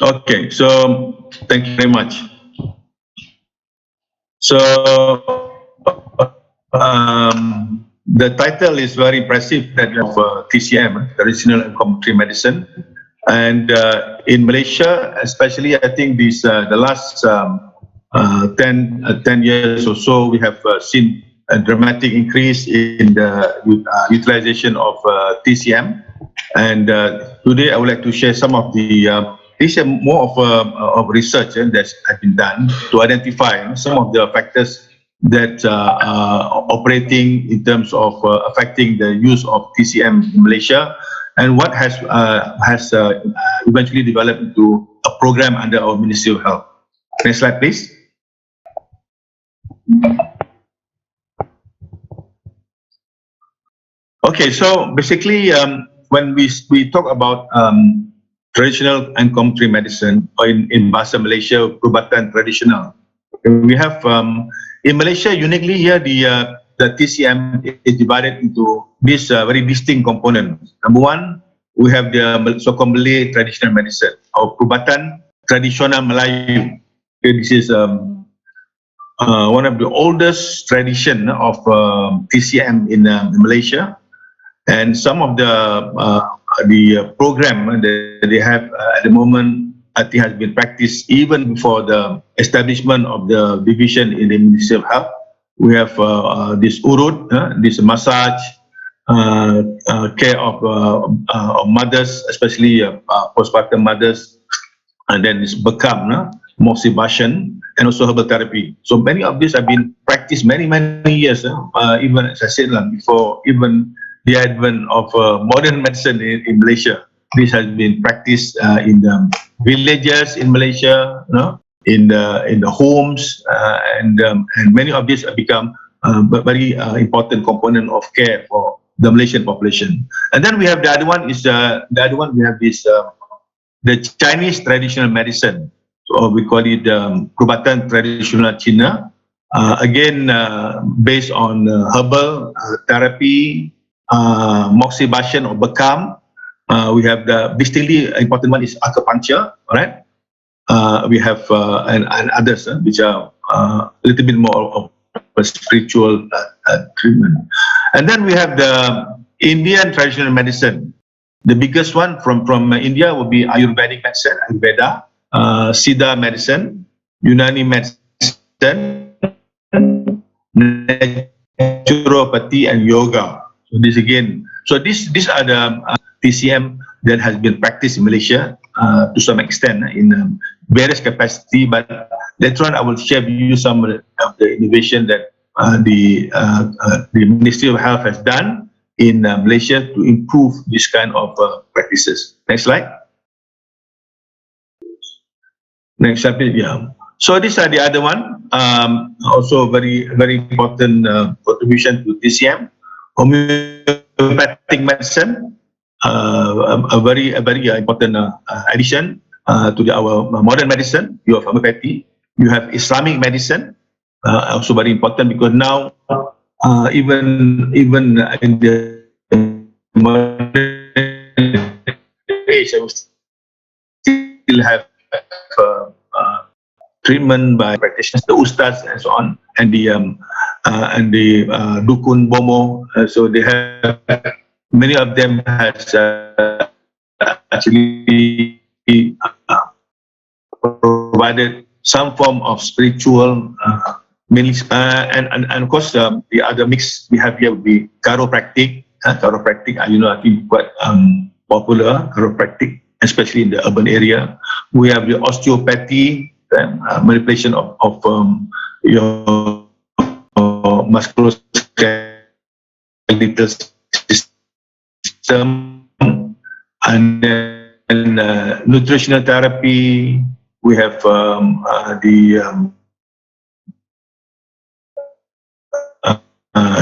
Okay, so thank you very much. So the title is very impressive, that of TCM, Traditional and Complementary Medicine. And in Malaysia, especially, I think this the last 10 years or so, we have seen a dramatic increase in the utilization of TCM. And today I would like to share some of the this is more of research that has been done to identify some of the factors that are operating in terms of affecting the use of TCM in Malaysia, and what has eventually developed into a program under our Ministry of Health. Next slide, please. Okay, so basically, when we talk about traditional and complementary medicine, or in Bahasa Malaysia, perubatan tradisional, we have in Malaysia uniquely here the TCM is divided into these very distinct components. Number one we have the so-called Malay traditional medicine, or Perubatan Tradisional Melayu. Okay, this is one of the oldest tradition of TCM in Malaysia, and some of the program that they have at the moment, I think, has been practiced even before the establishment of the division in the Ministry of Health. We have this urut, this massage, care of mothers, especially postpartum mothers, and then this bekam, moxibustion, and also herbal therapy. So many of these have been practiced many years, even as I said, before even the advent of modern medicine in Malaysia. This has been practiced in the villages in Malaysia, in the homes, and many of these have become very important component of care for the Malaysian population. And then we have the other one is we have this the Chinese traditional medicine. So we call it Perubatan Tradisional Cina. Again, based on herbal therapy, moxibustion or bekam. We have the distinctly important one is acupuncture, right? We have and others which are a little bit more of a spiritual treatment. And then we have the Indian traditional medicine. The biggest one from India will be Ayurvedic medicine, Ayurveda, Siddha medicine, Unani medicine, naturopathy, and yoga. So this again, so these are the TCM that has been practiced in Malaysia to some extent in various capacity. But later on, I will share with you some of the innovation that the Ministry of Health has done in Malaysia to improve this kind of practices. Next slide. Next slide, please. Yeah. So these are the other one. Also very important contribution to TCM. Homeopathic medicine, a very important addition to our modern medicine. You have homeopathy. You have Islamic medicine, also very important because now even in the modern age, we still have treatment by practitioners, the ustads and so on, and the dukun bomo. So they have many of them has actually provided some form of spiritual meanings, and of course the other mix we have here would be chiropractic. Chiropractic, I think quite popular, chiropractic, especially in the urban area. We have the osteopathy, manipulation of your musculoskeletal system, and then nutritional therapy. We have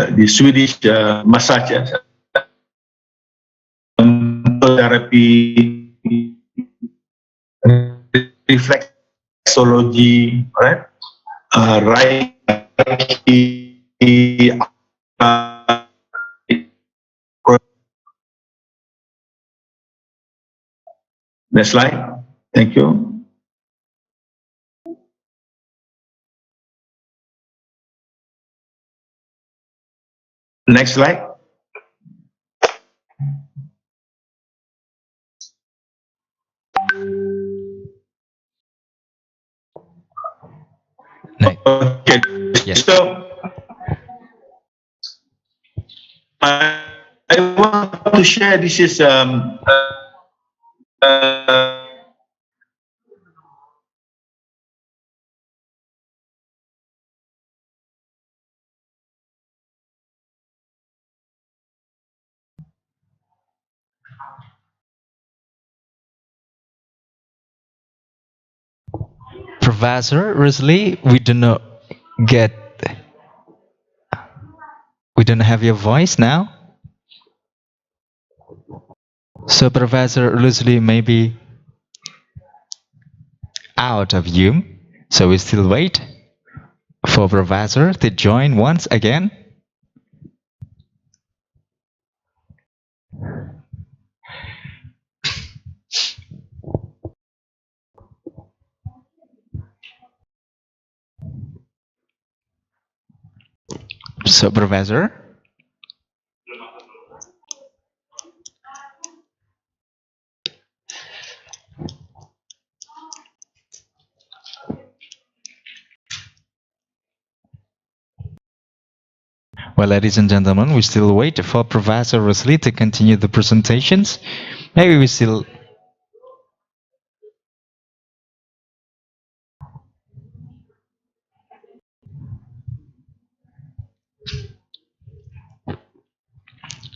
the Swedish massage therapy, reflexology, right? Next slide. Thank you. Next slide. Okay. Yes. So I want to share. This is Professor Rusli, we do not have your voice now. So Professor Rusli may be out of you. So we still wait for Professor to join once again. So, Professor? Well, ladies and gentlemen, we still wait for Professor Rusli to continue the presentations. Maybe we still...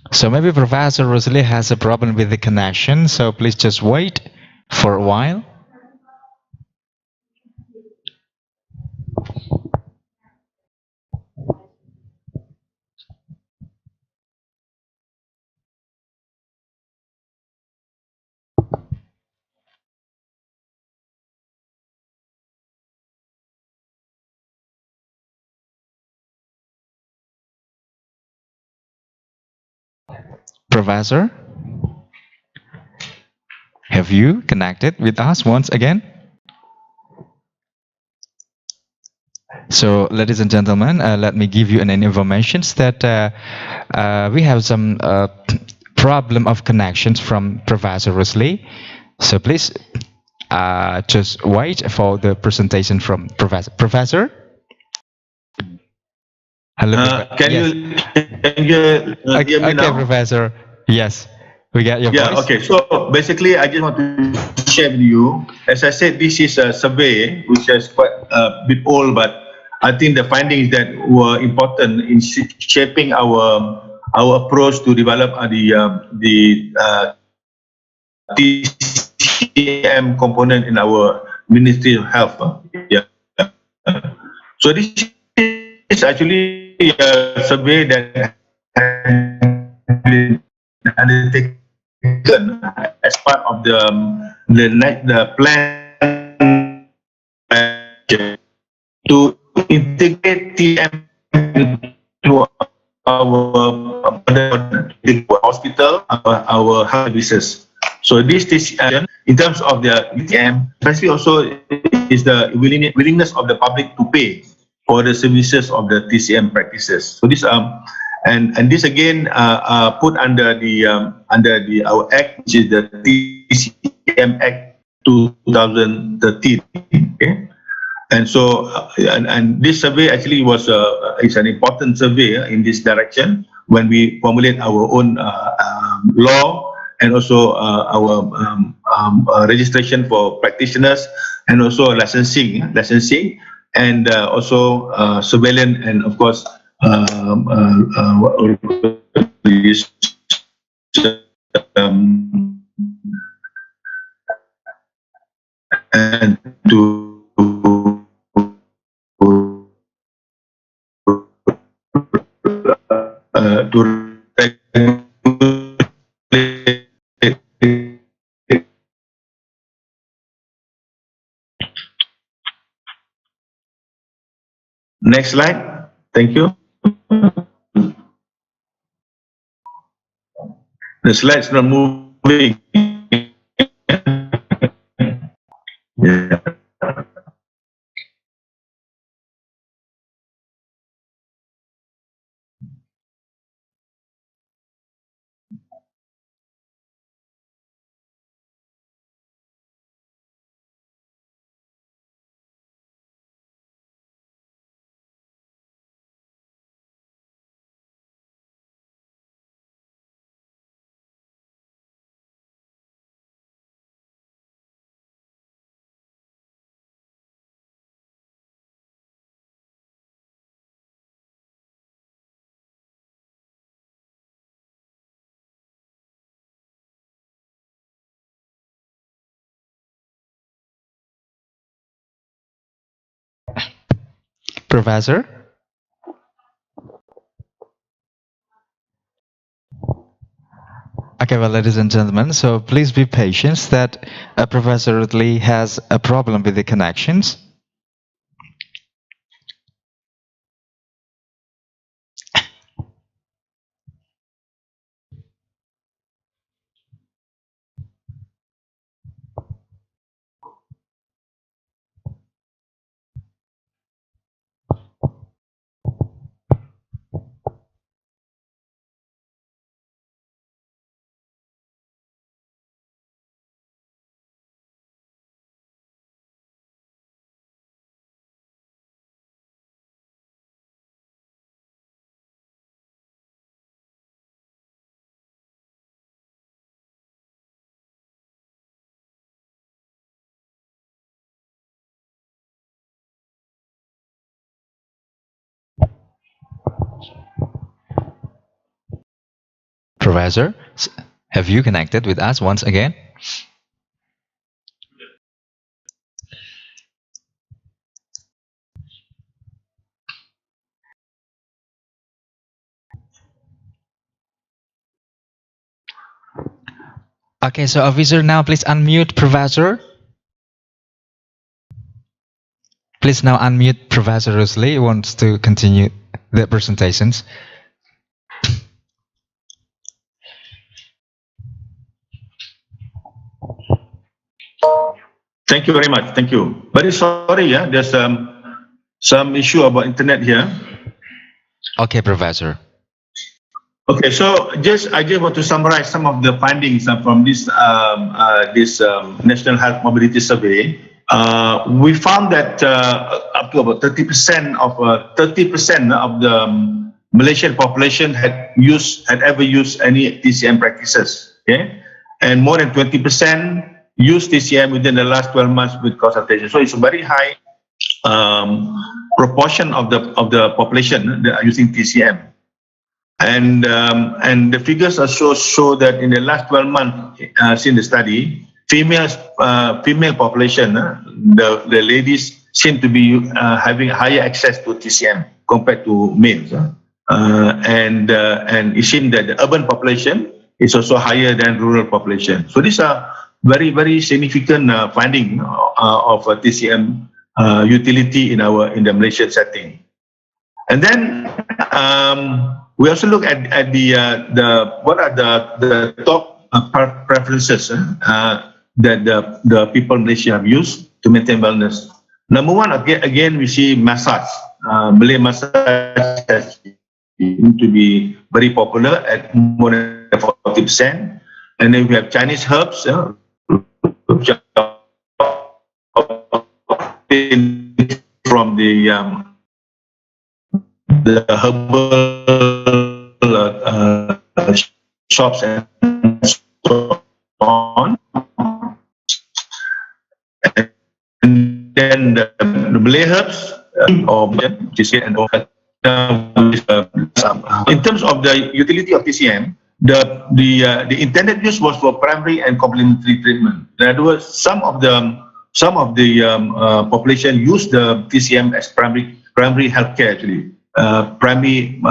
So maybe Professor Rusli has a problem with the connection, so please just wait for a while. Professor, have you connected with us once again? So, ladies and gentlemen, let me give you an information that we have some problem of connections from Professor Rusli. So please just wait for the presentation from Professor. Professor? Hello. Can Yes. you hear me Okay, now? Professor. Yes, we get your Yeah, voice. okay. So basically, I just want to share with you. As I said, this is a survey which is quite a bit old, but I think the findings that were important in shaping our approach to develop the TCM component in our Ministry of Health. Yeah. So this is actually a survey that has been undertaken as part of the plan to integrate TM into our hospital, our health services. So this in terms of the TM, especially also is the willingness of the public to pay for the services of the TCM practices. So this and this again put under our act, which is the TCM Act 2013. Okay. And so, and this survey actually is an important survey in this direction when we formulate our own law and also our registration for practitioners and also licensing, and also surveillance and of course and to next slide. Thank you. The slide's not moving. Yeah. Professor? Okay, well, ladies and gentlemen, so please be patient that Professor Rusli has a problem with the connections. Professor, have you connected with us once again? Okay, so officer, now please unmute Professor. Please now unmute Professor Rusli, who wants to continue the presentations. Thank you very much. Thank you. Very sorry, yeah, there's some issue about internet here. Okay, Professor. Okay, so I just want to summarize some of the findings from this National Health Mobility Survey. We found that up to about 30% of the Malaysian population had ever used any TCM practices. Okay, and more than 20% used TCM within the last 12 months with consultation. So it's a very high proportion of the population that are using TCM. And the figures also show that in the last 12 months since the study, female population, the ladies seem to be having higher access to TCM compared to males. And it seems that the urban population is also higher than rural population. So these are very, very significant finding of TCM utility in the Malaysian setting. And then we also look at what are the top preferences that the people in Malaysia have used to maintain wellness. Number one, again we see massage. Malay massage has seemed to be very popular at more than 40%. And then we have Chinese herbs, which are from the herbal shops and so on. And then the Malay herbs, in terms of the utility of TCM, the intended use was for primary and complementary treatment. In other words, some of the population use the TCM as primary healthcare actually. Primary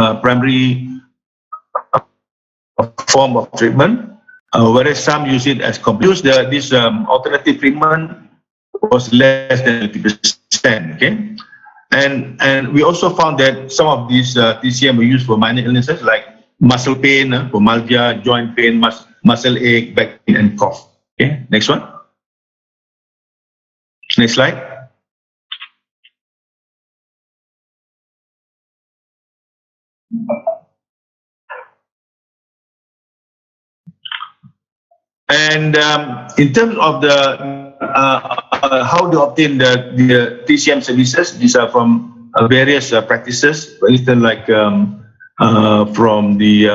form of treatment, whereas some use it as complete. This alternative treatment was less than 50%. Okay, and we also found that some of these TCM were used for minor illnesses like muscle pain, pubalgia, joint pain, muscle ache, back pain, and cough. Okay, next one. Next slide. And in terms of the how to obtain the TCM services, these are from various practices. For instance, like from the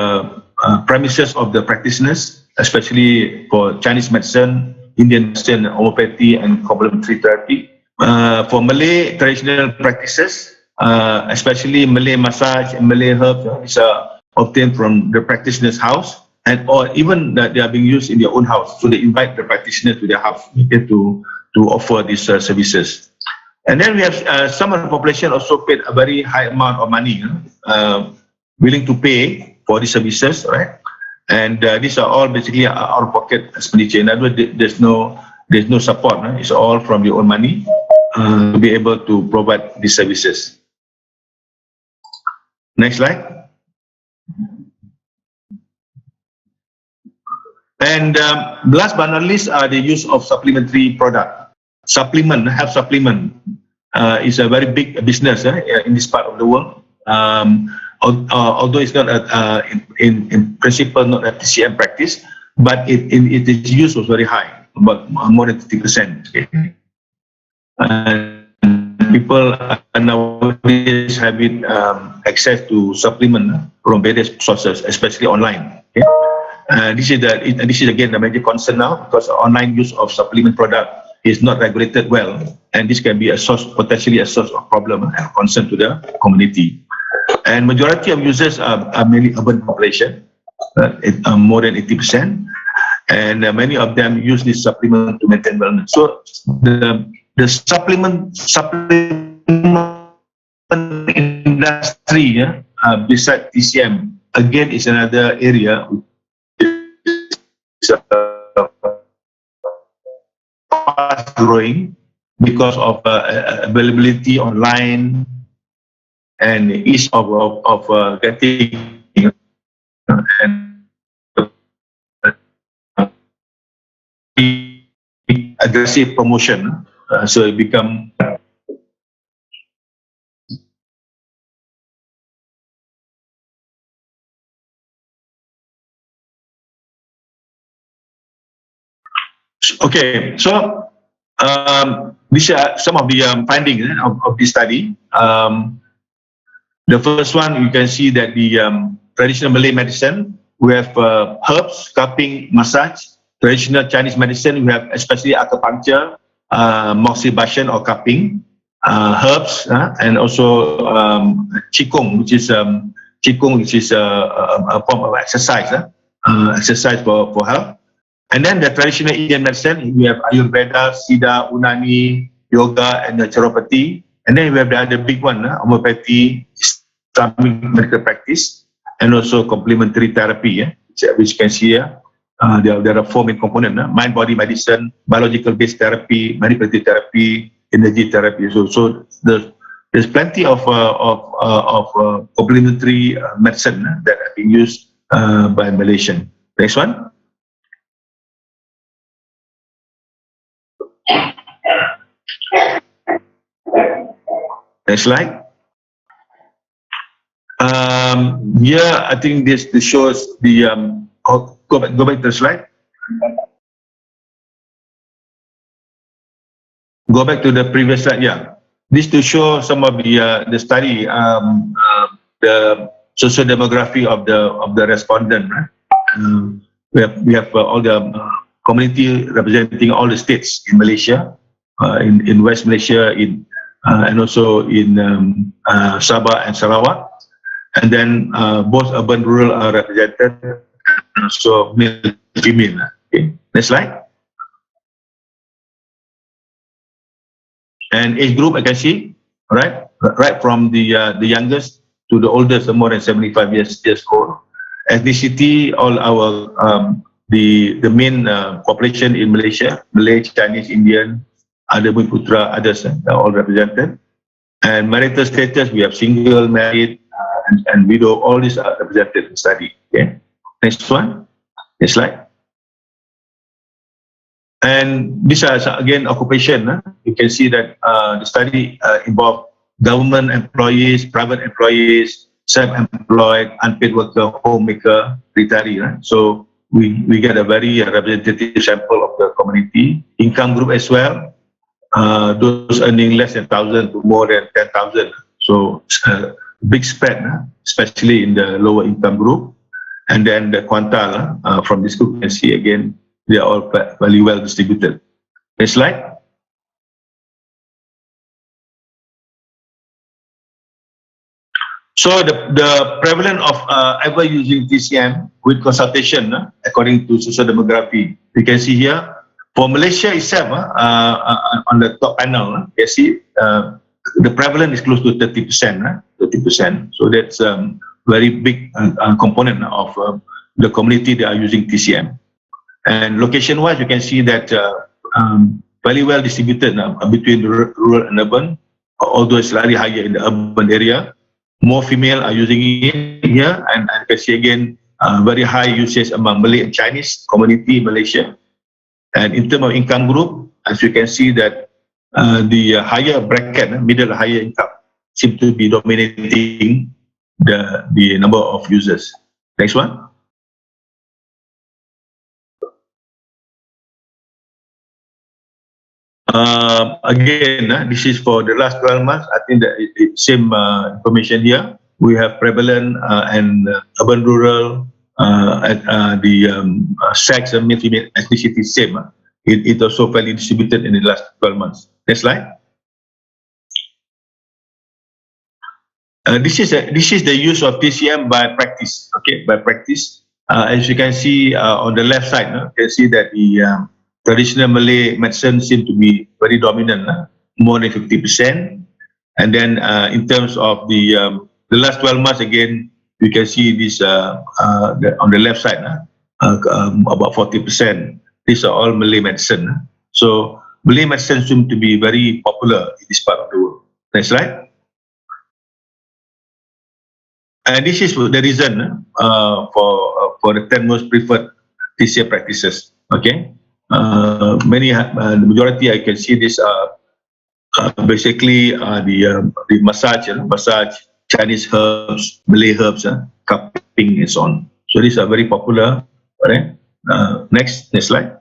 premises of the practitioners, especially for Chinese medicine, Indian medicine, homeopathy, and complementary therapy. For Malay traditional practices, especially Malay massage and Malay herbs, these are obtained from the practitioner's house, and or even that they are being used in their own house. So they invite the practitioner to their house to offer these services. And then we have some of the population also paid a very high amount of money, willing to pay for these services, right? And these are all basically out-of-pocket expenditure. In other words, there's no support. It's all from your own money to be able to provide these services. Next slide. And last but not least, the use of supplementary product. Health supplement is a very big business in this part of the world. Although it's not in principle not a TCM practice, but its use was very high, about more than 50%. Okay. And people nowadays having access to supplement from various sources, especially online. Okay. This is again the major concern now, because online use of supplement product is not regulated well, and this can be potentially a source of problem and concern to the community. and majority of users are mainly urban population, more than 80%, and many of them use this supplement to maintain wellness. So the supplement industry, besides TCM, again is another area fast growing because of availability online and ease of getting and aggressive promotion. So it become okay. So these are some of the findings of this study. The first one, you can see that the traditional Malay medicine, we have herbs, cupping, massage. Traditional Chinese medicine, we have especially acupuncture, moxibustion or cupping, herbs, and also qigong, which is a form of exercise, exercise for health. And then the traditional Indian medicine, we have Ayurveda, Siddha, Unani, yoga, and naturopathy. And then we have the other big one, homeopathy, Islamic medical practice, and also complementary therapy, which you can see here. There are four main components: mind-body medicine, biological-based therapy, manipulative therapy, energy therapy. So there's plenty of complementary medicine that are being used by Malaysian. Next one. Next slide. Here, I think this shows the. Go back to the slide. Go back to the previous slide. Yeah, this to show some of the study, the social demography of the respondent. Right? We have all the community representing all the states in Malaysia, in West Malaysia, and also in Sabah and Sarawak, and then both urban rural are represented, and also male female. Okay. Next slide. And age group, I can see, right from the youngest to the oldest, more than 75 years old. Ethnicity, all our the main population in Malaysia, Malay, Chinese, Indian, other Putra, others are all represented. And marital status, we have single, married, and widow. All these are represented in study. Okay. Next one. Next slide. And these are again occupation. You can see that the study involved government employees, private employees, self-employed, unpaid worker, homemaker, retiree. So we get a very representative sample of the community. Income group as well. Those earning less than 1,000 to more than 10,000. So big spread, especially in the lower income group. And then the quantile from this group, you can see again, they are all very well distributed. Next slide. So the prevalence of ever using TCM with consultation, according to social demography, you can see here for Malaysia itself, on the top panel, you see the prevalence is close to 30%. 30%. So that's very big component of the community that are using TCM. And location-wise, you can see that very well distributed between rural and urban, although it's slightly higher in the urban area. More female are using it here, and you can see again very high usage among Malay and Chinese community in Malaysia. And in terms of income group, as you can see that the higher bracket, middle higher income, seem to be dominating the number of users. Next one. Again, this is for the last 12 months. I think that it's same information here. We have prevalent and urban, rural, sex and male-female ethnicity same. It also fairly distributed in the last 12 months. Next slide. This is the use of TCM by practice. Okay, by practice. As you can see on the left side, you can see that the traditional Malay medicine seem to be very dominant, more than 50%. And then in terms of the last 12 months, again, you can see this on the left side, about 40%. These are all Malay medicine. So Malay medicine seem to be very popular in this part of the world. Next slide. And this is the reason for the 10 most preferred TCM practices. Okay, the majority I can see this basically the massage, Chinese herbs, Malay herbs, cupping and so on. So these are very popular. Right? Next slide.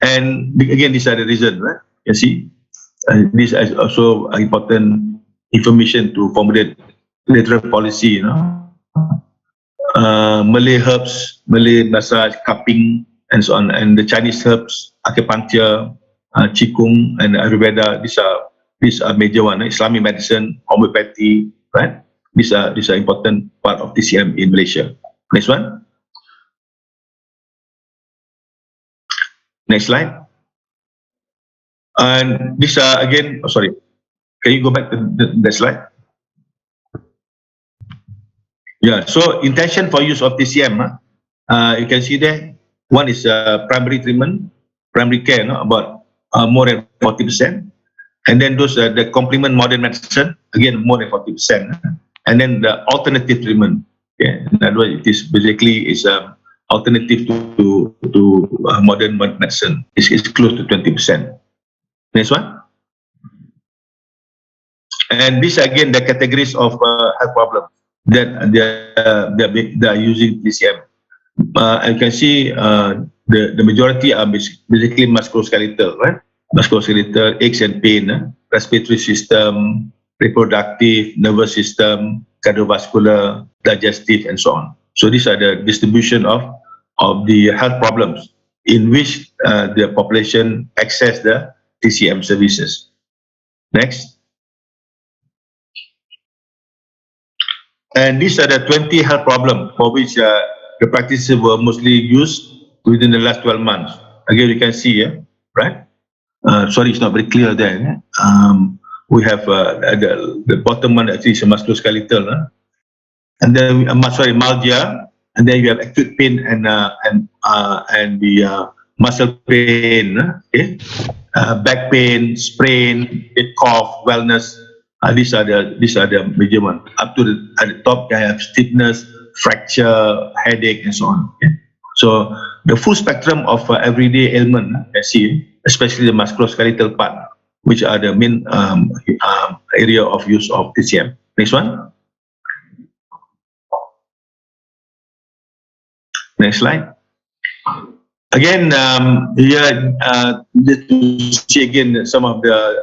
And again, these are the reasons. Right? You see, this is also important information to formulate lateral policy. Malay herbs, Malay massage, cupping, and so on, and the Chinese herbs, acupuncture, qigong, and Ayurveda. These are major one. Islamic medicine, homeopathy, right? These are important part of TCM in Malaysia. Next one. Next slide. And these are again. Oh, sorry. Can you go back to the slide? Yeah. So intention for use of TCM. You can see there. One is primary treatment, primary care, about more than 40%. And then those the complement modern medicine, again more than 40%. And then the alternative treatment. Okay. In other words, it is basically alternative to modern medicine. It's close to 20%. Next one. And these again the categories of health problems that they are using TCM. You can see the majority are basically musculoskeletal, right? Musculoskeletal, aches and pain, respiratory system, reproductive, nervous system, cardiovascular, digestive, and so on. So these are the distribution of the health problems in which the population access the TCM services. Next. And these are the 20 health problems for which the practices were mostly used within the last 12 months. Again, you can see here, right? Sorry, it's not very clear there. We have the bottom one actually is musculoskeletal, and then myalgia, and then you have acute pain and the muscle pain, okay? Back pain, sprain, cough, wellness. These are the major ones. Up to at the top, I have stiffness, fracture, headache, and so on. Okay? So the full spectrum of everyday ailment, I see, especially the musculoskeletal part, which are the main area of use of TCM. Next one. Next slide. Again, here just to see again some of the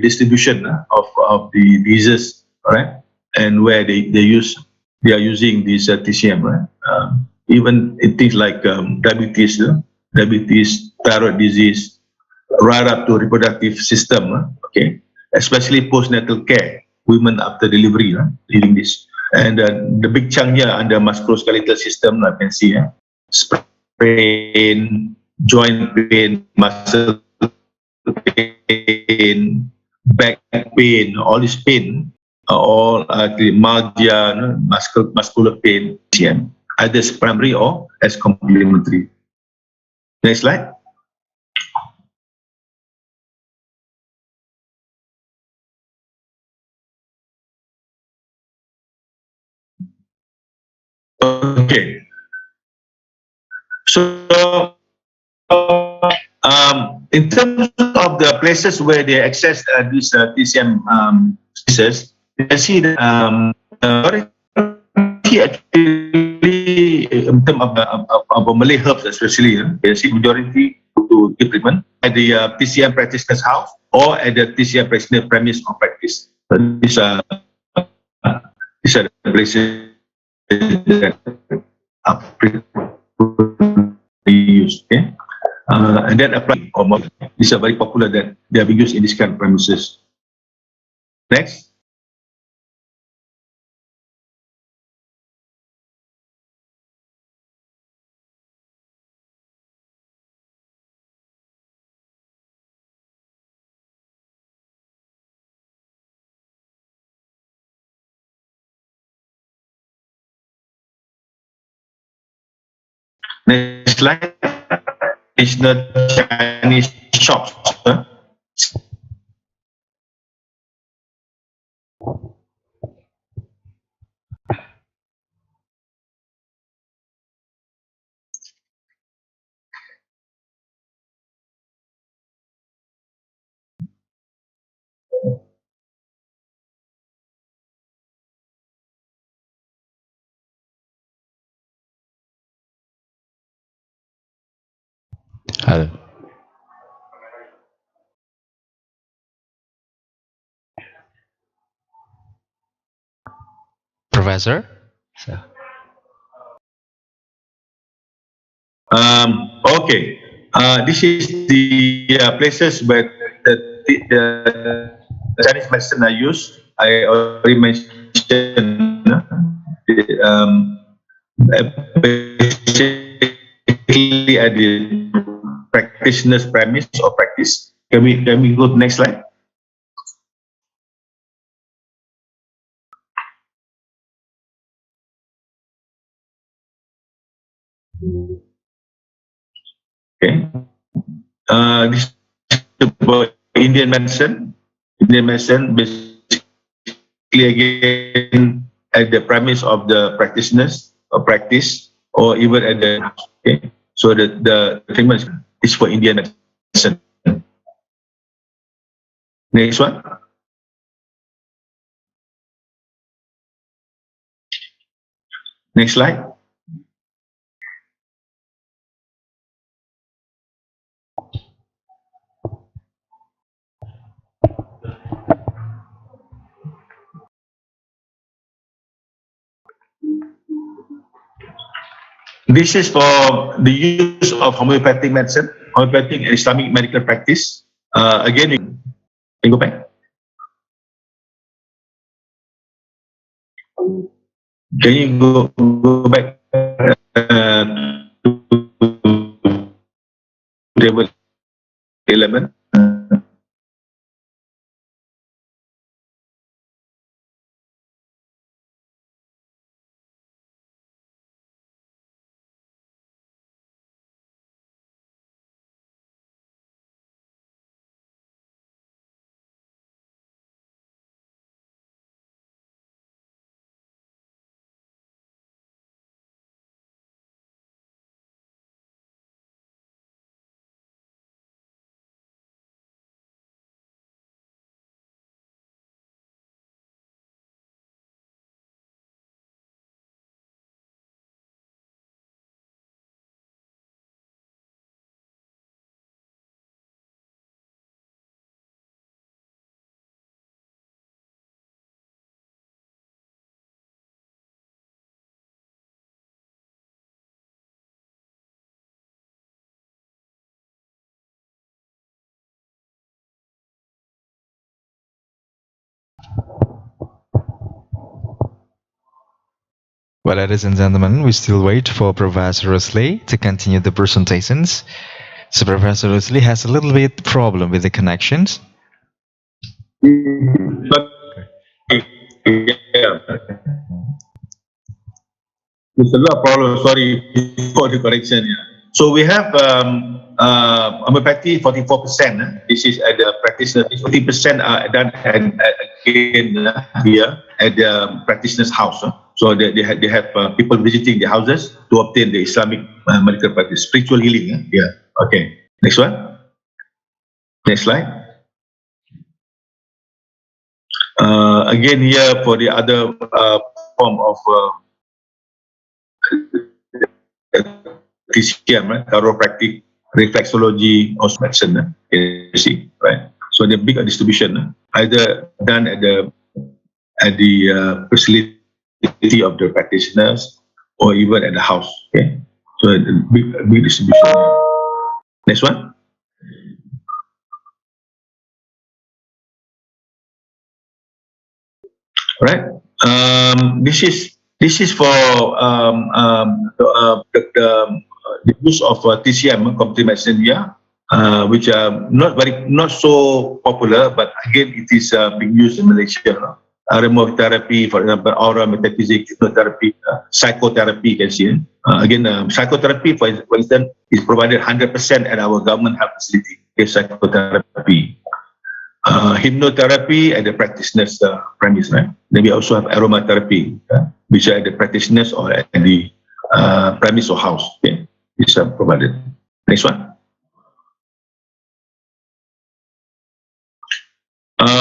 distribution of the diseases, right? And where they are using this TCM, right? Even in things like diabetes, thyroid disease, right up to reproductive system, okay? Especially postnatal care, women after delivery, using this. And the big chunk here under musculoskeletal system, I can see, pain, joint pain, muscle pain, back pain, all this pain, all the myalgia, muscular pain, TCM, either as primary or as complementary. Next slide. Okay. So, in terms of the places where they access these TCM services, you can see that actually, in terms of Malay herbs especially, you can see majority to give treatment at the TCM practitioner's house or at the TCM practitioner premise of practice. These are the places that are used, okay? And then apply or these are very popular that they are being used in this kind of premises. Next. Next slide is the Chinese shops. Hello. Professor? Okay. This is the places where the Chinese medicine are used. I already mentioned basically at the practitioner's premise or practice. Can we go to the next slide? Okay. This is about Indian medicine. Indian medicine basically again at the premise of the practitioners or practice, or even at the okay. So the treatment is for Indian medicine. Next one. Next slide. This is for the use of homeopathic medicine, homeopathic and Islamic medical practice. Again, you can go back. Can you go back to table 11? Well, ladies and gentlemen, we still wait for Professor Rusli to continue the presentations. So Professor Rusli has a little bit problem with the connections. Yeah. There's a lot of problems. Sorry for the correction. Yeah. So we have homeopathy 44%. This is at the practitioner. 40% are done again here at the practitioner's house. So they have people visiting the houses to obtain the Islamic medical practice, spiritual healing. Yeah. Okay. Next one. Next slide. Again here for the other form of TCM, right? Chiropractic, reflexology, or medicine. You see, right? So the big distribution either done at the facility of the practitioners or even at the house. Okay, so the big distribution. Next one. right? This is for the use of TCM, complementary medicine here, which are not so popular, but again it is being used in Malaysia. Aromatherapy, for example, aura, metaphysics, hypnotherapy, psychotherapy, you can see. Again, psychotherapy, for instance, is provided 100% at our government health facility. Okay, psychotherapy. Hypnotherapy at the practitioner's premise, right? Then we also have aromatherapy, which are at the practitioner's or at the premise or house. Okay, these are provided. Next one.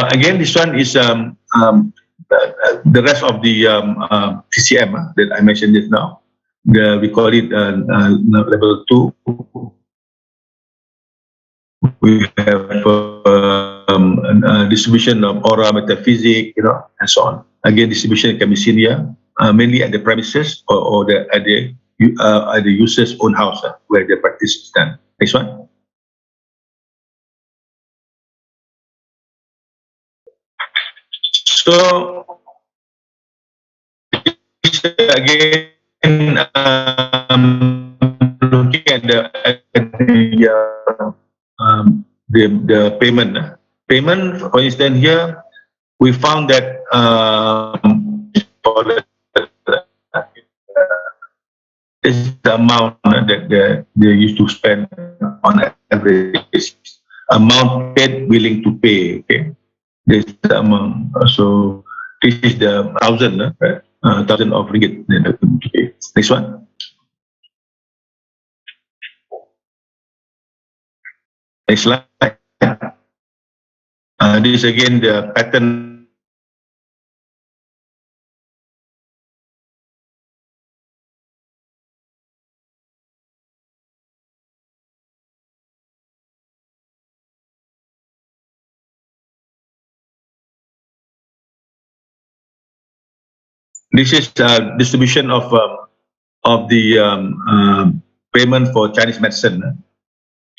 Again, this one is the rest of the TCM that I mentioned just now. We call it level 2. We have distribution of aura, metaphysics, and so on. Again, distribution can be seen here, mainly at the premises or at the user's own house where the practice is done. Next one. So again, looking at the payment, for instance, here we found that for this is the amount that they used to spend on average, amount paid, willing to pay. Okay, this is the amount. So this is the 1,000, right? 1,000 of ringgit. Okay. Next one. Next slide. This is again the pattern. This is distribution of the payment for Chinese medicine.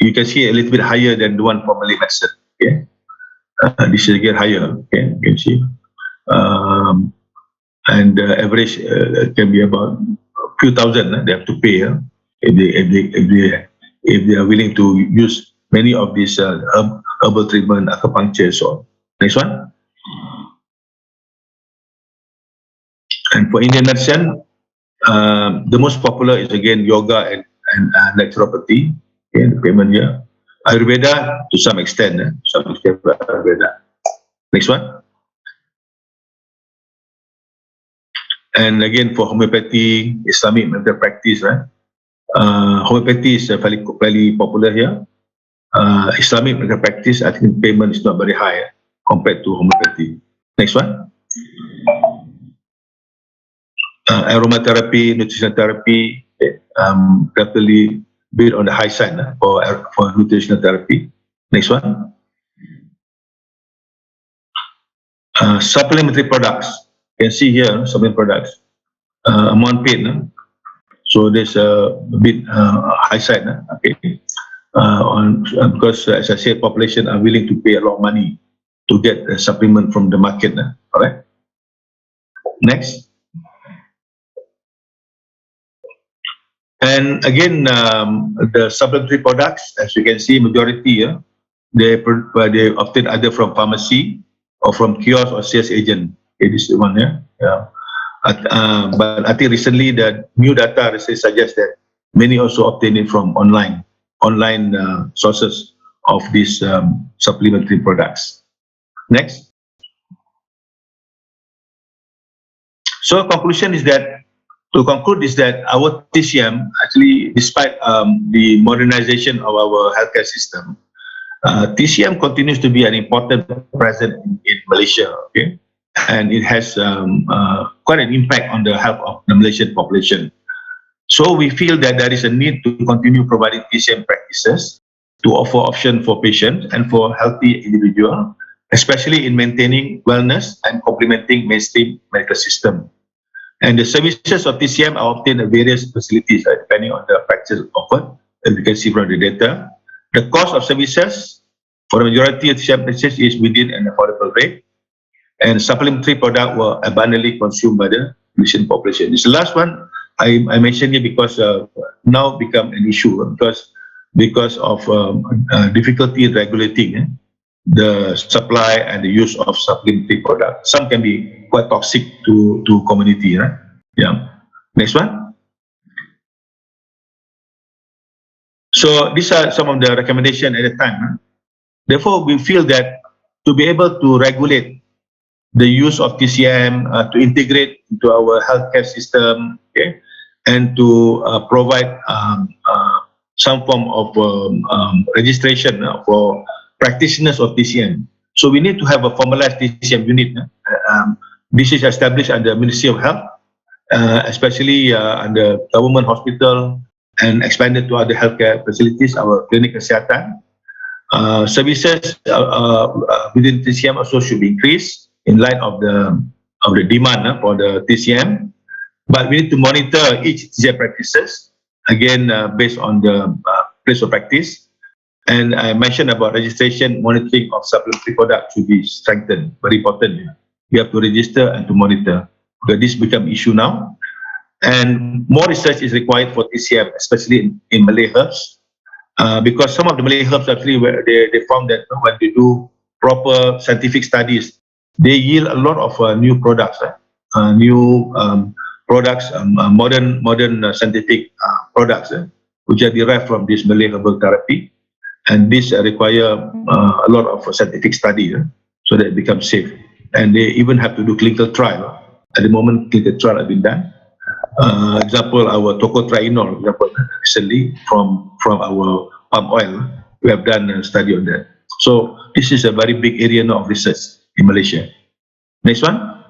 You can see a little bit higher than the one for Malay medicine. Okay, this is again higher. Okay, you can see, and average can be about a few thousand. They have to pay if they are willing to use many of these herbal treatment, acupuncture, so on. Next one. And for Indian medicine, the most popular is again yoga and naturopathy. Okay, the payment here. Ayurveda to some extent, Ayurveda. Next one. And again for homeopathy, Islamic medical practice, right? Homeopathy is fairly popular here. Islamic medical practice, I think payment is not very high compared to homeopathy. Next one. Aromatherapy, nutritional therapy, definitely bit on the high side for nutritional therapy. Next one. Supplementary products. You can see here supplementary products. Amount paid. So there's a bit high side. Okay. Because as I said, population are willing to pay a lot of money to get a supplement from the market. All right. Next. And again, the supplementary products, as you can see, majority they obtain either from pharmacy or from kiosk or sales agent. Okay, this is one here. Yeah. But I think recently the new data suggests that many also obtain it from online sources of these supplementary products. Next. So conclusion is that, to conclude, is that our TCM actually, despite the modernization of our healthcare system, TCM continues to be an important presence in Malaysia. Okay, and it has quite an impact on the health of the Malaysian population. So we feel that there is a need to continue providing TCM practices to offer option for patients and for healthy individuals, especially in maintaining wellness and complementing mainstream medical system. And the services of TCM are obtained at various facilities depending on the practice offered, as you can see from the data. The cost of services for the majority of TCM practices is within an affordable rate. and supplementary products were abundantly consumed by the Malaysian population. This last one I mentioned here because now become an issue because of difficulty regulating the supply and the use of supplementary products. Some can be quite toxic to community. Yeah. Next one. So these are some of the recommendations at the time. Therefore, we feel that to be able to regulate the use of TCM, to integrate into our healthcare system, okay, and to provide some form of registration for practitioners of TCM. So we need to have a formalized TCM unit. This is established under Ministry of Health, especially under government hospital, and expanded to other healthcare facilities, our clinic kesihatan. Services within TCM also should be increased in light of the demand for the TCM. But we need to monitor each TCM practices, again, based on the place of practice. And I mentioned about registration, monitoring of supplementary products should be strengthened. Very important. You have to register and to monitor, because this become issue now. And more research is required for TCM, especially in Malay herbs, because some of the Malay herbs actually, they found that when they do proper scientific studies, they yield a lot of new products, modern scientific products, which are derived from this Malay herbal therapy, and this require a lot of scientific study, so that it becomes safe. And they even have to do clinical trial. At the moment, clinical trial have been done. Example, our tocotrienol, recently from our palm oil, we have done a study on that. So this is a very big area of research in Malaysia. Next one.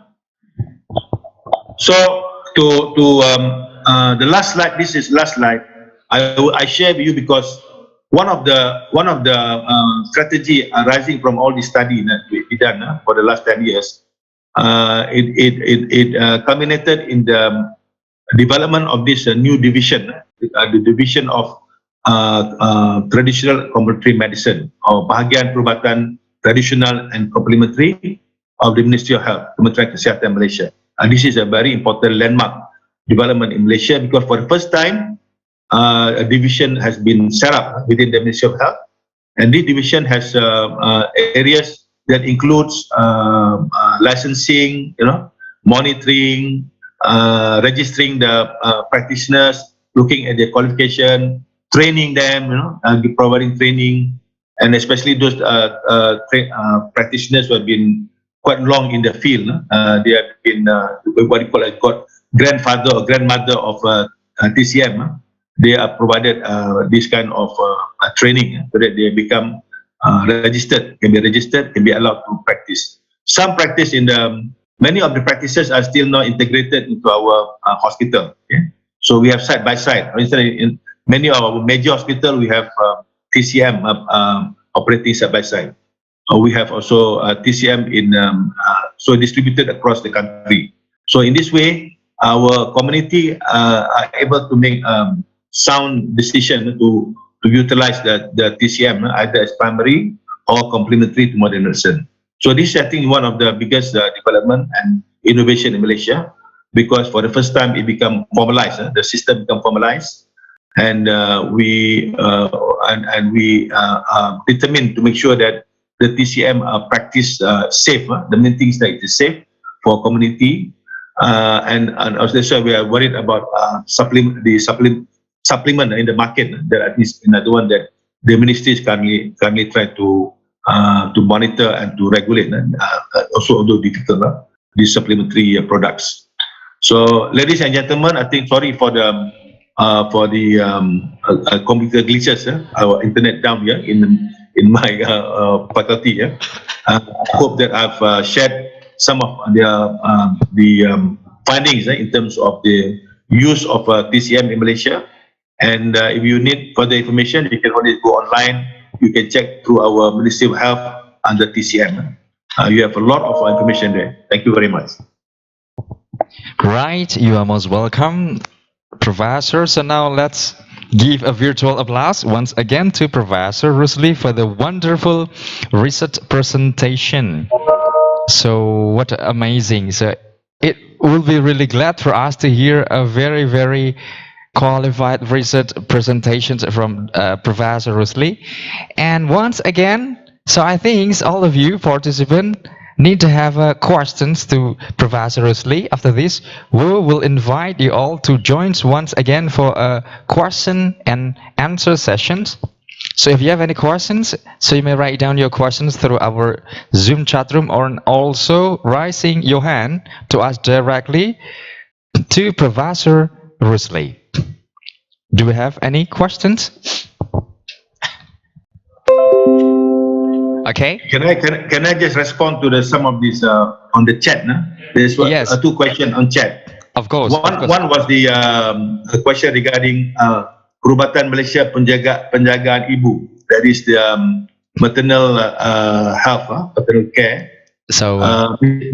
So to the last slide. This is last slide. I share with you because one of the strategy arising from all this study that we done for the last 10 years, it culminated in the development of this new division, the division of traditional complementary medicine, or bahagian perubatan tradisional and complementary of the Ministry of Health, Kementerian Kesihatan Malaysia. This is a very important landmark development in Malaysia, because for the first time, a division has been set up within the Ministry of Health, and this division has areas that includes licensing, monitoring, registering the practitioners, looking at their qualification, training them, providing training, and especially those practitioners who have been quite long in the field. They have been what you call grandfather or grandmother of TCM. They are provided this kind of training, so that they become registered, can be allowed to practice. Some practice many of the practices are still not integrated into our hospital. Okay? So we have side by side. For instance, in many of our major hospitals, we have TCM operating side by side. We have also TCM so distributed across the country. So in this way, our community are able to make sound decision to utilize the TCM either as primary or complementary to modern medicine. So this is, I think, one of the biggest development and innovation in Malaysia, because for the first time it become formalized. The system become formalized, and we determined to make sure that the TCM practice safe. The main thing is that it is safe for community, and also we are worried about supplement in the market. That at least another one that the ministry is currently trying to monitor and to regulate, and also although difficult, these supplementary products. So, ladies and gentlemen, I think sorry for the computer glitches, our internet down here in my faculty. I hope that I've shared some of the findings in terms of the use of TCM in Malaysia. And if you need further information, you can always go online. You can check through our Ministry of Health under TCM. You have a lot of information there. Thank you very much. Right, you are most welcome, Professor. So now let's give a virtual applause once again to Professor Rusli for the wonderful research presentation. So what amazing. So it will be really glad for us to hear a very, very qualified research presentations from Professor Rusli. And once again, so I think all of you participants need to have questions to Professor Rusli. After this, we will invite you all to join once again for a question and answer sessions. So if you have any questions, so you may write down your questions through our Zoom chat room or also raising your hand to ask directly to Professor Rusli. Do we have any questions? Okay. Can I just respond to some of these on the chat? No? There's Yes. two questions on chat. Of course. One was the question regarding Perubatan Malaysia Penjagaan Ibu. That is the maternal health, maternal care. So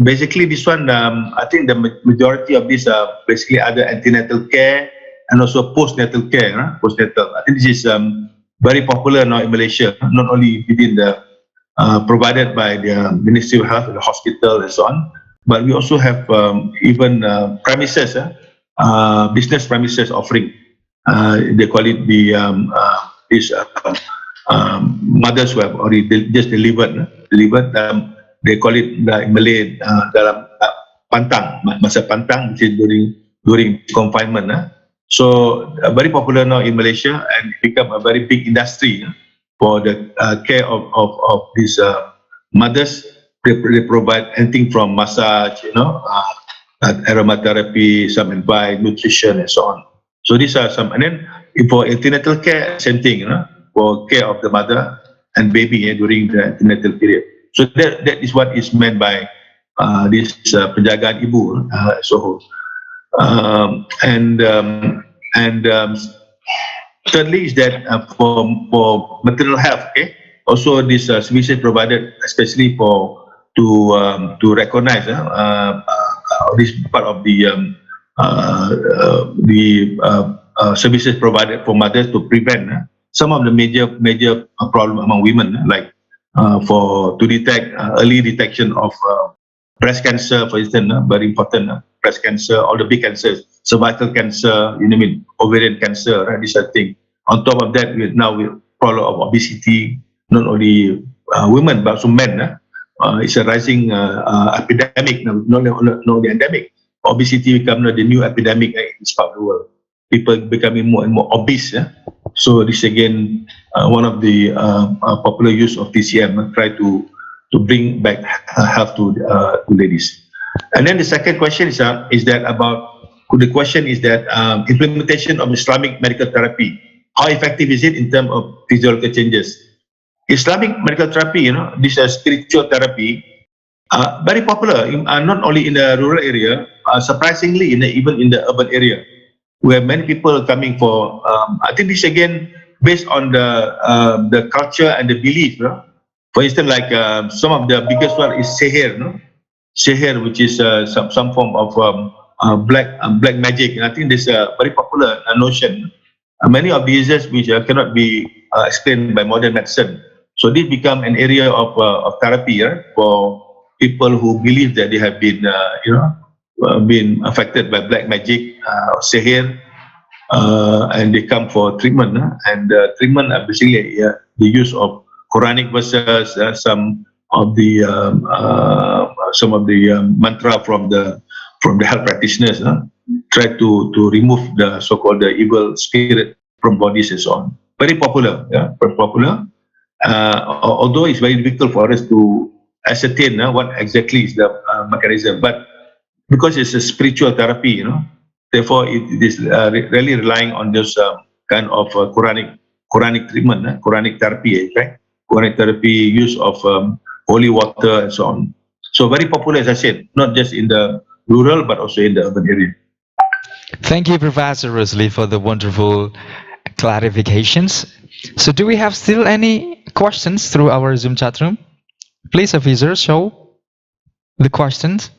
basically, this one, I think the majority of these are basically other antenatal care and also postnatal care. Postnatal. I think this is very popular now in Malaysia, not only within the provided by the Ministry of Health, the hospital, and so on, but we also have even premises, business premises offering. They call it the these mothers who have already just delivered. They call it in Malay dalam pantang, masa pantang, which is during confinement. So very popular now in Malaysia and become a very big industry for the care of these mothers. They provide anything from massage, aromatherapy, some advice, nutrition, and so on. So these are some, and then for antenatal care, same thing, for care of the mother and baby during the antenatal period. So that is what is meant by this penjagaan ibu as a whole. Thirdly is that for maternal health, also this services provided especially to recognize this part of the services provided for mothers to prevent some of the major problem among women, like to detect early detection of breast cancer, for instance, very important. Breast cancer, all the big cancers, cervical cancer, ovarian cancer, right? These are things. On top of that, we problem of obesity, not only women but also men. It's a rising epidemic, not only endemic. Obesity become the new epidemic in this part of the world. People becoming more and more obese. So this again one of the popular use of TCM, try to bring back health to ladies. And then the second question is that about implementation of Islamic medical therapy. How effective is it in terms of physiological changes? Islamic medical therapy, this is spiritual therapy, very popular, not only in the rural area, surprisingly even in the urban area, where many people are coming for. I think this again based on the culture and the belief. For instance, like some of the biggest one is seher, seher, which is some form of black magic. And I think this is a very popular notion. Many of these which cannot be explained by modern medicine. So this become an area of therapy for people who believe that they have been, been affected by black magic or seher, and they come for treatment. And treatment are basically the use of Quranic verses, some of the mantra from the health practitioners, try to remove the so-called evil spirit from bodies and so on. Very popular, very popular. Although it's very difficult for us to ascertain what exactly is the mechanism, but because it's a spiritual therapy, therefore it is really relying on this kind of Quranic treatment, Quranic therapy, right? Quranic therapy, use of holy water and so on. So very popular, as I said, not just in the rural but also in the urban area. Thank you, Professor Rusli, for the wonderful clarifications. So do we have still any questions through our Zoom chat room? Please, officers, show the questions.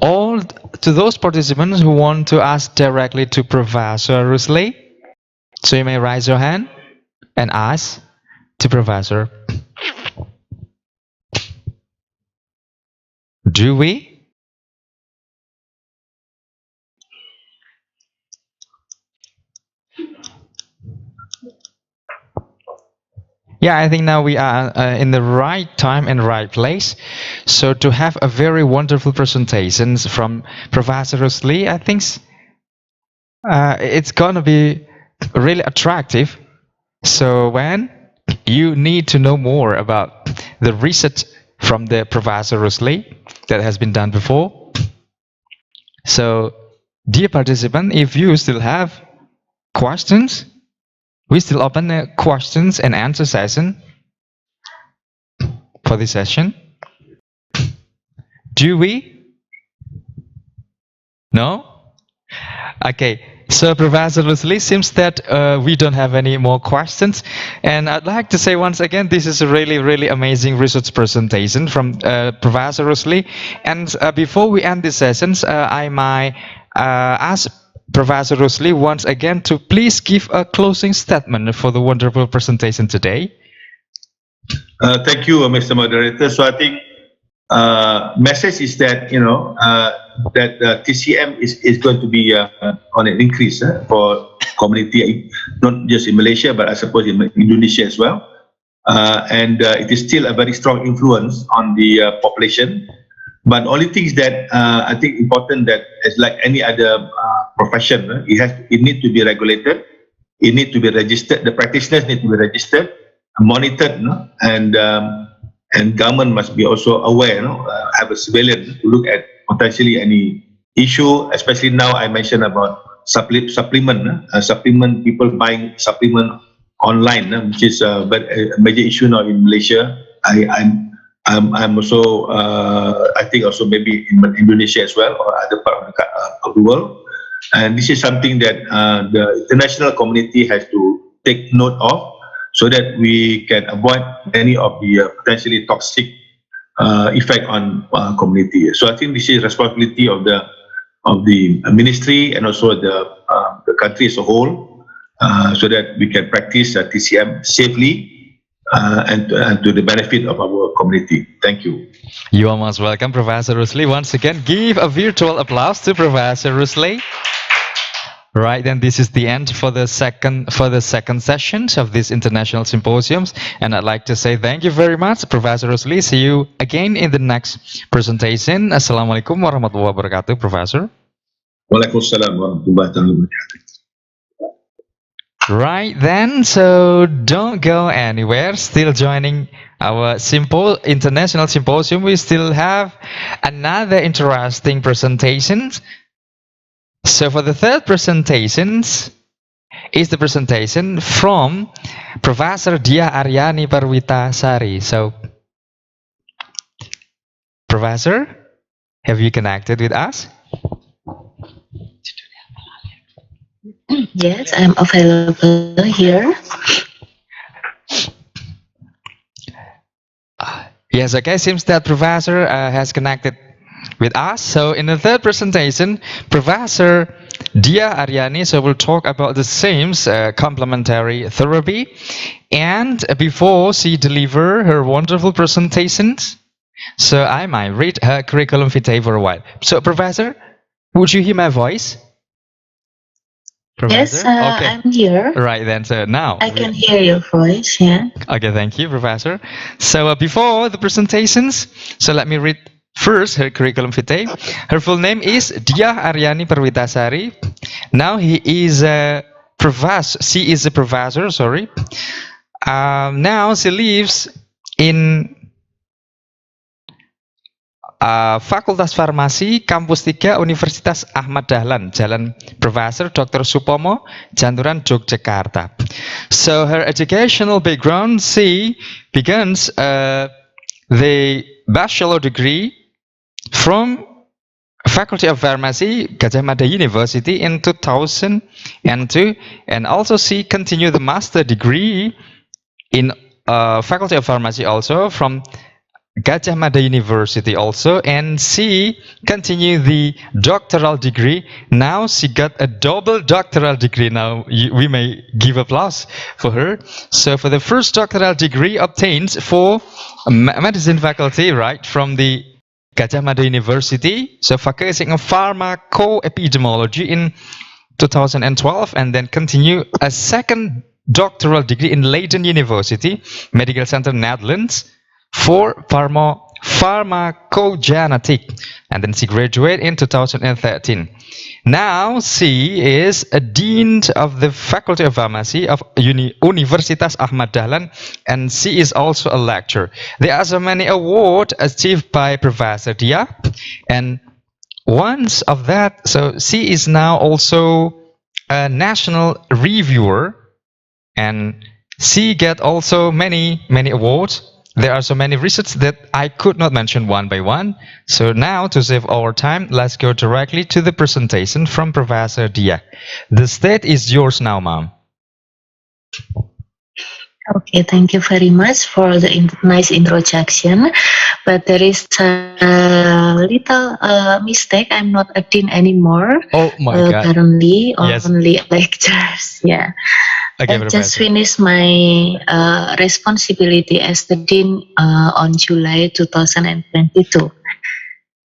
All to those participants who want to ask directly to Professor Rusli, so you may raise your hand and ask to Professor. Do we? Yeah, I think now we are in the right time and right place. So to have a very wonderful presentations from Professor Rusli, I think it's gonna be really attractive. So when you need to know more about the research from the Professor Rusli that has been done before. So dear participant, if you still have questions, we still open a questions and answer session for this session. Do we? No? Okay, so Professor Rusli, seems that we don't have any more questions. And I'd like to say once again, this is a really, really amazing research presentation from Professor Rusli. And before we end this sessions, I might ask Professor Rusli once again to please give a closing statement for the wonderful presentation today. Thank you, Mr. Moderator. So I think message is that that TCM is going to be on an increase for community, not just in Malaysia but I suppose in Indonesia as well, and it is still a very strong influence on the population. But only things that I think important that as like any other profession, it need to be regulated, it need to be registered, the practitioners need to be registered, monitored, and government must be also aware, have a surveillance to look at potentially any issue, especially now I mentioned about supplement, people buying supplement online, which is a major issue now in Malaysia. I'm also, I think also maybe in Indonesia as well, or other part of the world. And this is something that the international community has to take note of, so that we can avoid any of the potentially toxic effect on community. So I think this is responsibility of the ministry and also the country as a whole, so that we can practice TCM safely. And to the benefit of our community. Thank you. You are most welcome, Professor Rusli. Once again, give a virtual applause to Professor Rusli. Right, then this is the end for the second session of this international symposiums, and I'd like to say thank you very much, Professor Rusli. See you again in the next presentation. Assalamualaikum warahmatullahi wabarakatuh, Professor. Waalaikumsalam warahmatullahi wabarakatuh. Right then, so don't go anywhere. Still joining our international symposium. We still have another interesting presentations. So for the third presentations is the presentation from Professor Dyah Aryani Perwilasari. So, Professor, have you connected with us? Yes, I'm available here. Yes, okay, seems that Professor has connected with us. So in the third presentation, Professor Dyah Aryani will talk about the same complementary therapy. And before she deliver her wonderful presentations, so I might read her curriculum vitae for a while. So Professor, would you hear my voice? Yes, Professor? Okay. I'm here. Right then, so now I can hear your voice, yeah. Okay, thank you, Professor. So before the presentations, so let me read first her curriculum vitae. Her full name is Dyah Aryani Perwilasari. Now she is a professor, sorry. Now she lives in Fakultas Farmasi, Kampus 3, Universitas Ahmad Dahlan, Jalan Profesor Dr. Supomo, Janturan, Yogyakarta. So her educational background, she begins the bachelor degree from Faculty of Pharmacy, Gadjah Mada University in 2002, and also she continued the master degree in Faculty of Pharmacy also from Gadjah Mada University also, and she continued the doctoral degree. Now she got a double doctoral degree. Now we may give applause for her. So for the first doctoral degree obtained for medicine faculty, right, from the Gajah Mada University, so focusing on pharmacoepidemiology in 2012, and then continue a second doctoral degree in Leiden University, Medical Center, Netherlands, for pharmacogenetic, and then she graduated in 2013. Now she is a dean of the Faculty of Pharmacy of Universitas Ahmad Dahlan, and she is also a lecturer. There are so many awards achieved by Professor Dyah, and once of that, so she is now also a national reviewer, and she get also many awards. There are so many research that I could not mention one by one. So now, to save our time, let's go directly to the presentation from Professor Dyah. The stage is yours now, ma'am. Okay, thank you very much for the nice introduction. But there is a little mistake. I'm not a dean anymore. Oh my God. Currently, Yes. only lectures. Yeah. Okay, I just Professor. finished my responsibility as the dean on July 2022.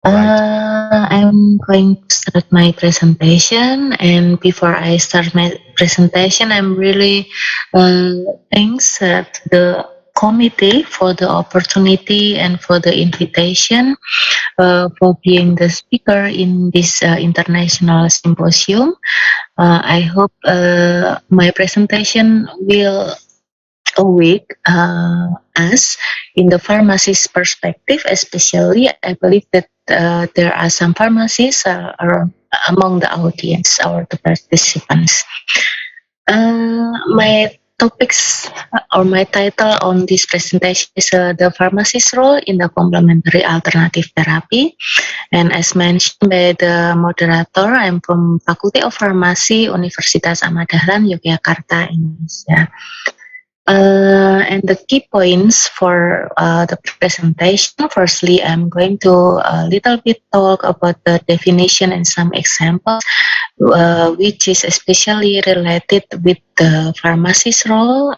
I'm going to start my presentation, and before I start my presentation, I'm really thanks to the committee for the opportunity and for the invitation for being the speaker in this international symposium. I hope my presentation will awake us in the pharmacist perspective. Especially, I believe that there are some pharmacists among the audience or the participants. My topics or my title on this presentation is the pharmacist role in the complementary alternative therapy. And as mentioned by the moderator, I'm from Faculty of Pharmacy, Universitas Ahmad Dahlan, Yogyakarta, Indonesia. And the key points for the presentation, firstly, I'm going to a little bit talk about the definition and some examples, which is especially related with the pharmacist role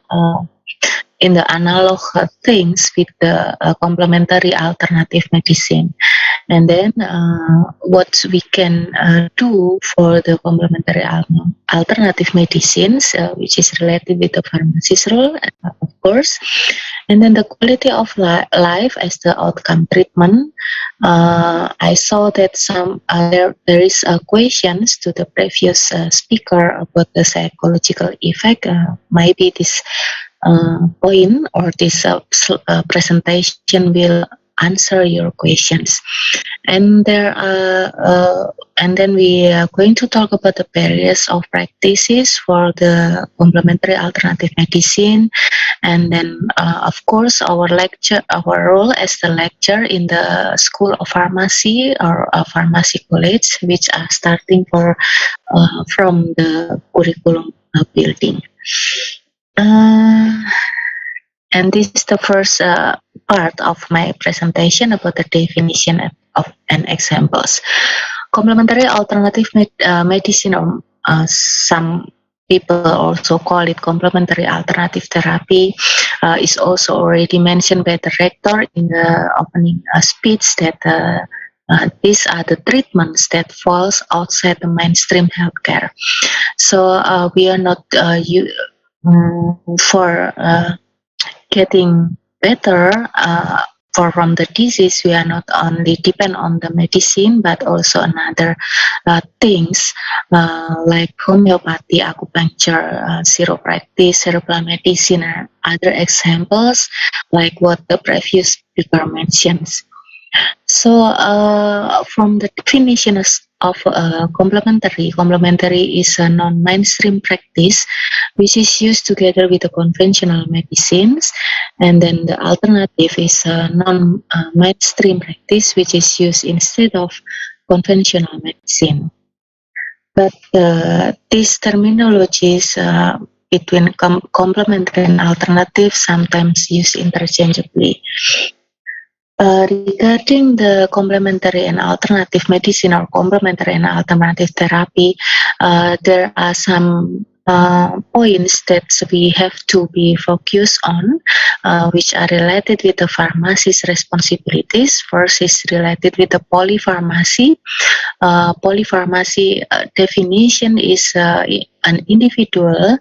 in the analog things with the complementary alternative medicine. And then what we can do for the complementary alternative medicines, which is related with the pharmacist role, of course. And then the quality of life as the outcome treatment. I saw that some there is questions to the previous speaker about the psychological effect. Maybe this point or this presentation will answer your questions. And there are, and then we are going to talk about the barriers of practices for the complementary alternative medicine, and then of course our role as the lecturer in the School of Pharmacy or Pharmacy College, which are starting from the curriculum building. And this is the first part of my presentation about the definition of and examples. Complementary alternative medicine, or some people also call it complementary alternative therapy, is also already mentioned by the rector in the opening speech that these are the treatments that falls outside the mainstream healthcare. So we are not for getting better from the disease, we are not only depend on the medicine, but also another things like homeopathy, acupuncture, chiropractic, cerebral medicine, and other examples like what the previous speaker mentions. So from the definition of complementary is a non-mainstream practice which is used together with the conventional medicines, and then the alternative is a non-mainstream practice which is used instead of conventional medicine. But these terminologies between complementary and alternative sometimes used interchangeably. Regarding the complementary and alternative medicine or complementary and alternative therapy, there are some points that we have to be focused on, which are related with the pharmacy's responsibilities. First is related with the polypharmacy. Polypharmacy definition is an individual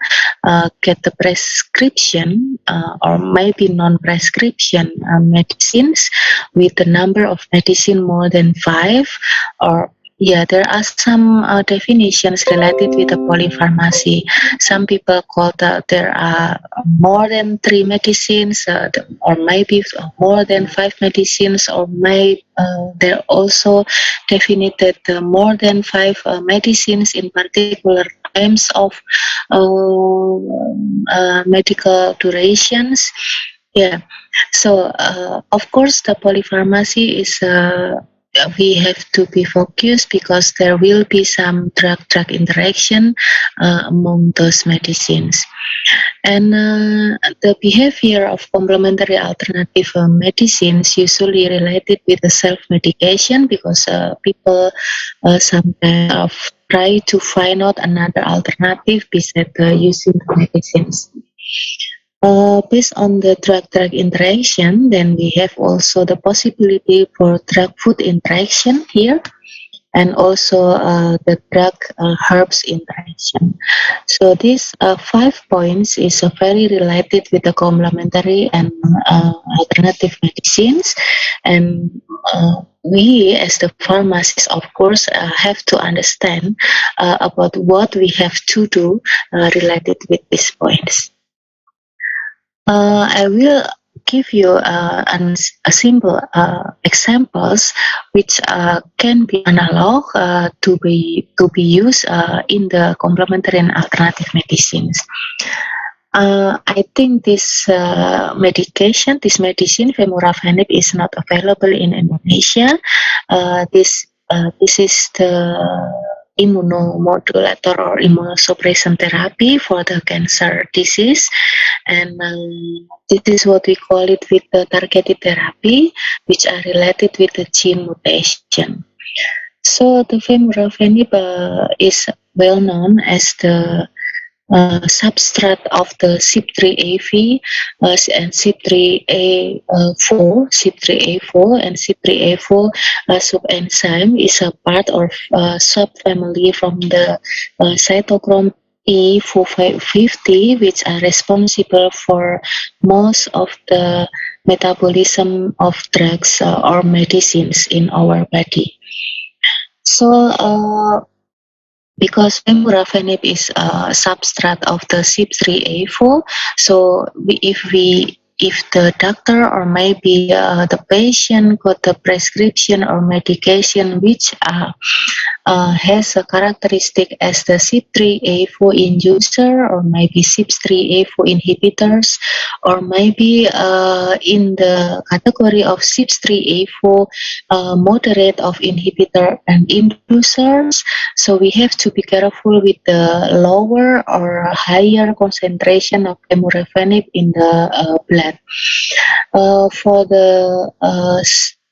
get the prescription or maybe non-prescription medicines with the number of medicine more than 5, or there are some definitions related with the polypharmacy. Some people call that there are more than 3 medicines, or maybe more than 5 medicines, or there also definited more than 5 medicines in particular times of medical durations. So of course the polypharmacy is we have to be focused because there will be some drug-drug interaction among those medicines. And the behavior of complementary alternative medicines usually related with the self-medication, because people sometimes try to find out another alternative besides using the medicines. Based on the drug-drug interaction, then we have also the possibility for drug-food interaction here, and also the drug-herbs interaction. So these 5 points is very related with the complementary and alternative medicines, and we as the pharmacists, of course, have to understand about what we have to do related with these points. I will give you a simple examples which can be analog to be used in the complementary and alternative medicines. I think this medicine, femurafenib, is not available in Indonesia. This is the immunomodulator or immunosuppression therapy for the cancer disease, and this is what we call it with the targeted therapy, which are related with the gene mutation. So the femurafenib is well known as the substrate of the CYP3A4 and CYP3A4, and CYP3A4 subenzyme is a part of subfamily from the cytochrome E450, which are responsible for most of the metabolism of drugs or medicines in our body. So because femurafenib is a substrate of the CYP3A4, so if the doctor or maybe the patient got the prescription or medication which has a characteristic as the CYP3A4 inducer, or maybe CYP3A4 inhibitors, or maybe in the category of CYP3A4 moderate of inhibitor and inducers, so we have to be careful with the lower or higher concentration of femurafenib in the blood. For the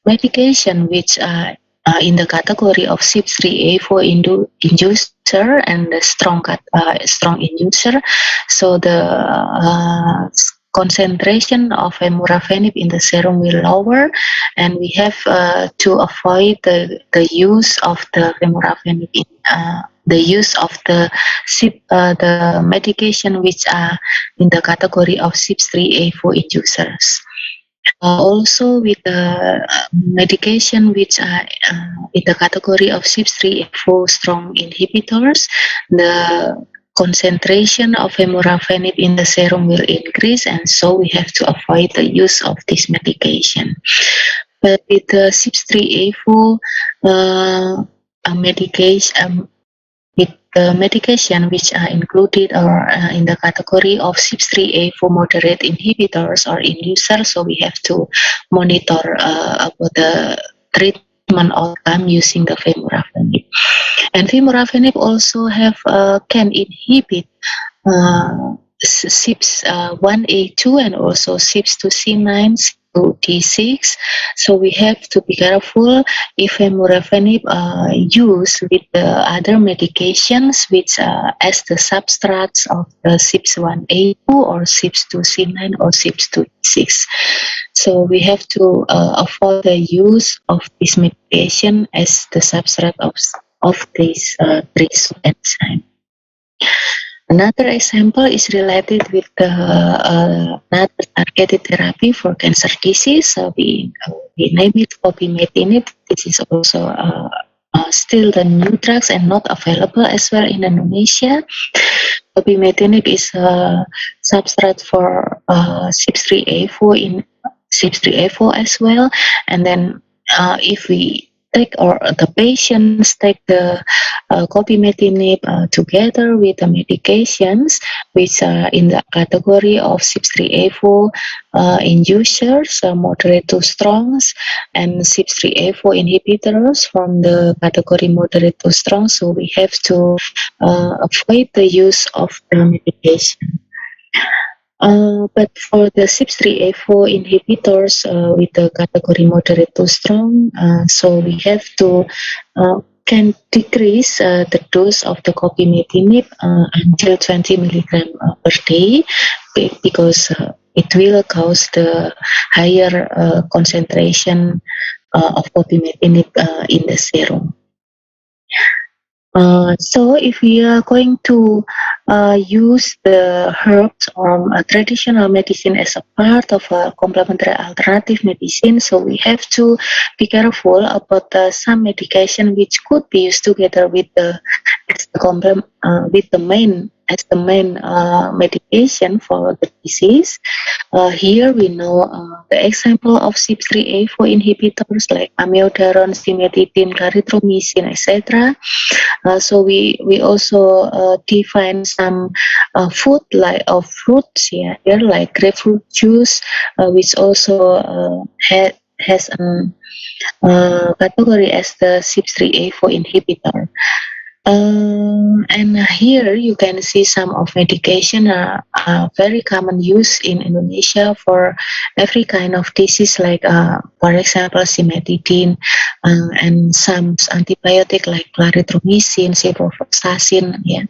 medication which are in the category of CYP3A4 inducer and the strong inducer, so the concentration of femurafenib in the serum will lower, and we have to avoid the use of the femurafenib in the use of the medication which are in the category of CYP3A4 inducers. Also with the medication which are in the category of CYP3A4 strong inhibitors, the concentration of femurafenib in the serum will increase, and so we have to avoid the use of this medication. But with the CYP3A4 medication, with the medication which are included or in the category of CYP3A4 moderate inhibitors or inducers, so we have to monitor about the treatment outcome using the femurafenib. And femurafenib also can inhibit CYP1A2 and also CYP2C9, to D6. So we have to be careful if Vemurafenib used with the other medications which as the substrates of the CYP1A2 or CYP2C9 or CYP2D6. So we have to avoid the use of this medication as the substrate of these three enzymes. Another example is related with the another targeted therapy for cancer disease. So we name it Cobimetinib. This is also still the new drugs and not available as well in Indonesia. Cobimetinib is a substrate for CYP3A4 in CYP3A4 as well. And then if we take or the patients take the Cobimetinib together with the medications which are in the category of CYP3A4 inducers, moderate to strongs, and CYP3A4 inhibitors from the category moderate to strong. So we have to avoid the use of the medication. But for the CYP3A4 inhibitors with the category moderate to strong, so we have to can decrease the dose of the Cobimetinib until 20 milligram per day because it will cause the higher concentration of Cobimetinib in the serum. So if we are going to use the herbs or traditional medicine as a part of a complementary alternative medicine, so we have to be careful about some medication which could be used together with the main medication for the disease. Here we know the example of CYP3A4 inhibitors like amiodarone, cimetidine, clarithromycin, etc. So we also define some food like fruits here like grapefruit juice, which also has a category as the CYP3A4 inhibitor. And here you can see some of medication are very common use in Indonesia for every kind of disease, like for example cimetidine, and some antibiotic like clarithromycin, ciprofloxacin, yeah.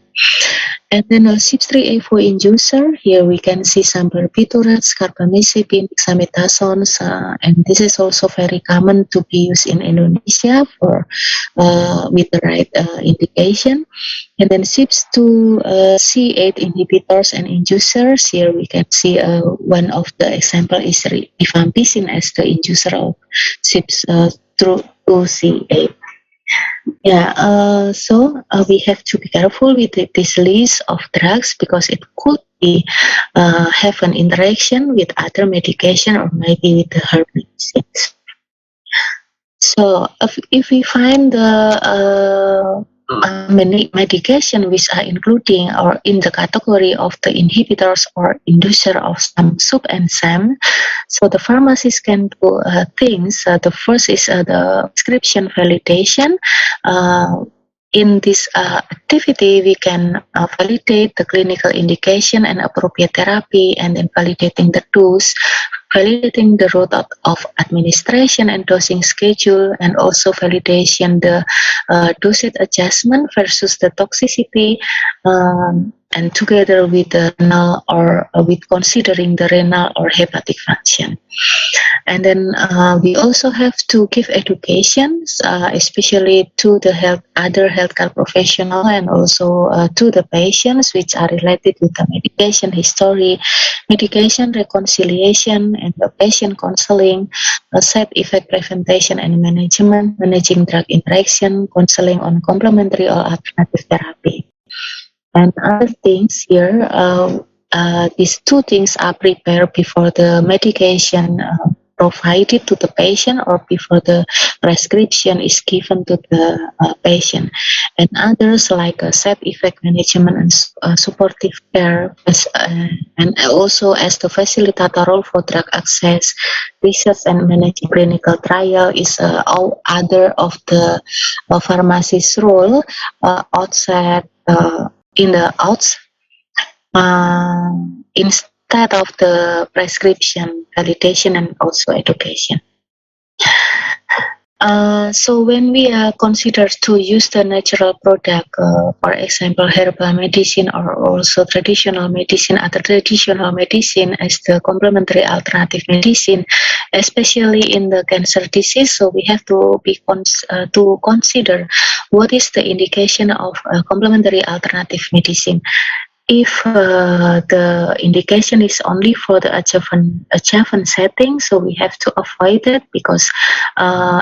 And then a CYP3A4 inducer, here we can see some barbiturates, carbamazepine, dexamethasone, and this is also very common to be used in Indonesia for with the right indication. And then CYP2C8 inhibitors and inducers, here we can see one of the example is rifampicin as the inducer of CYP2C8. Yeah, so we have to be careful with this list of drugs because it could be have an interaction with other medication or maybe with the herb medicines. So if we find the many medication which are including or in the category of the inhibitors or inducer of some subenzyme, so the pharmacist can do things. The first is the prescription validation. In this activity, we can validate the clinical indication and appropriate therapy, and then validating the dose, validating the route of administration and dosing schedule, and also validation the dosage adjustment versus the toxicity, and together with the renal or with considering the renal or hepatic function. And then we also have to give education, especially to the other healthcare professional and also to the patients, which are related with the medication history, medication reconciliation, and the patient counseling, side effect prevention and management, managing drug interaction, counseling on complementary or alternative therapy. And other things here, these two things are prepared before the medication provided to the patient or before the prescription is given to the patient. And others like side effect management and supportive care, and also as the facilitator role for drug access, research and managing clinical trial is all other of the pharmacist role outside in the instead of the prescription, validation, and also education. So when we consider to use the natural product, for example, herbal medicine or also traditional medicine, other traditional medicine as the complementary alternative medicine, especially in the cancer disease, so we have to be to consider what is the indication of complementary alternative medicine. If the indication is only for the adjuvant setting, so we have to avoid it, because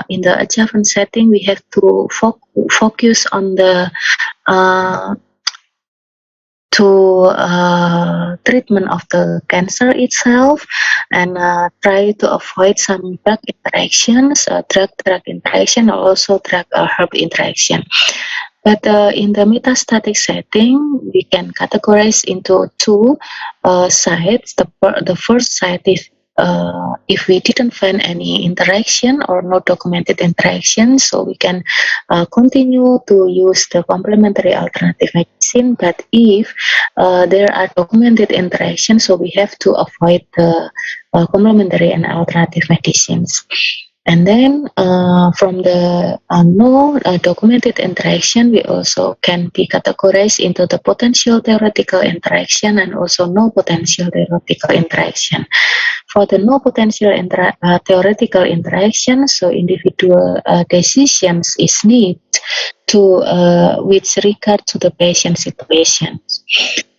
in the adjuvant setting we have to focus on the treatment of the cancer itself, and try to avoid some drug interactions, drug interaction, or also drug herb interaction. But in the metastatic setting, we can categorize into two sites. The first site is if we didn't find any interaction or no documented interaction, so we can continue to use the complementary alternative medicine. But if there are documented interactions, so we have to avoid the complementary and alternative medicines. And then from the no documented interaction, we also can be categorized into the potential theoretical interaction and also no potential theoretical interaction. For the no potential theoretical interaction, so individual decisions is needed to with regard to the patient situations.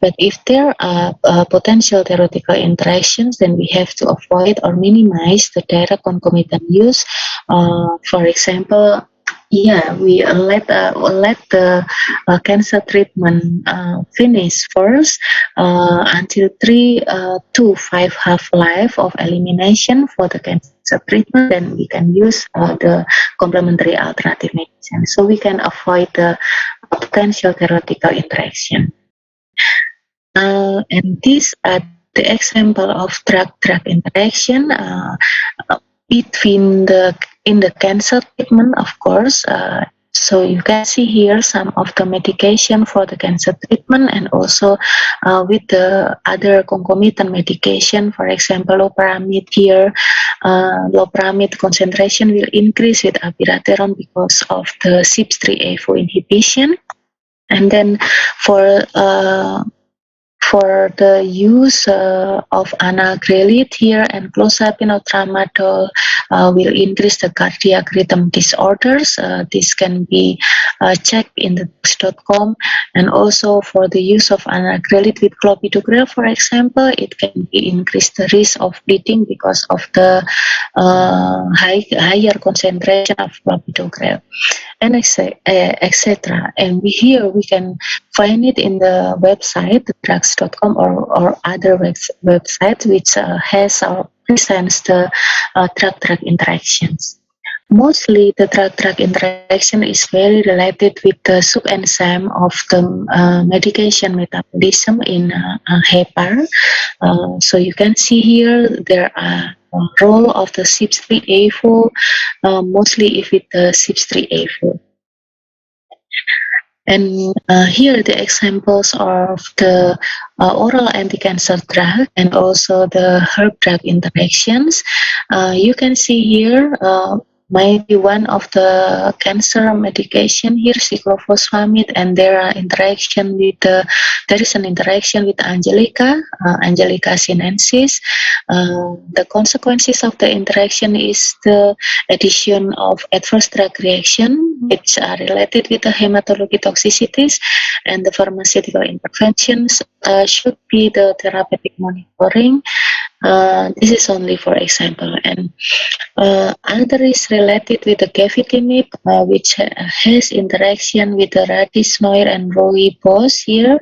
But if there are potential theoretical interactions, then we have to avoid or minimize the direct concomitant use. For example, we let the cancer treatment finish first until 3 to 5 half-life of elimination for the cancer treatment. Then we can use the complementary alternative medicine, so we can avoid the potential theoretical interaction. And these are the example of drug-drug interaction between in the cancer treatment, of course. So you can see here some of the medication for the cancer treatment, and also with the other concomitant medication. For example, loperamide here. Loperamide concentration will increase with abiraterone because of the CYP3A4 inhibition. And then for the use of anagrelide here and clozapine or tramadol will increase the cardiac rhythm disorders. This can be checked in the books.com. And also for the use of anagrelide with clopidogrel, for example, it can be increase the risk of bleeding because of the higher concentration of clopidogrel, and etc. And here we can find it in the website, drugs.com, or other websites which has or presents the drug-drug interactions. Mostly the drug-drug interaction is very related with the subenzyme of the medication metabolism in heparin. So you can see here there are role of the CYP3A4, mostly if it's the CYP3A4. And here the examples of the oral anti-cancer drug and also the herb drug interactions. You can see here maybe one of the cancer medication here, cyclophosphamide, and there is an interaction with Angelica sinensis. The consequences of the interaction is the addition of adverse drug reaction, which are related with the hematology toxicities, and the pharmaceutical interventions should be the therapeutic monitoring. This is only for example. And other is related with the gavitimib, which has interaction with the radicinoid and rooibos here,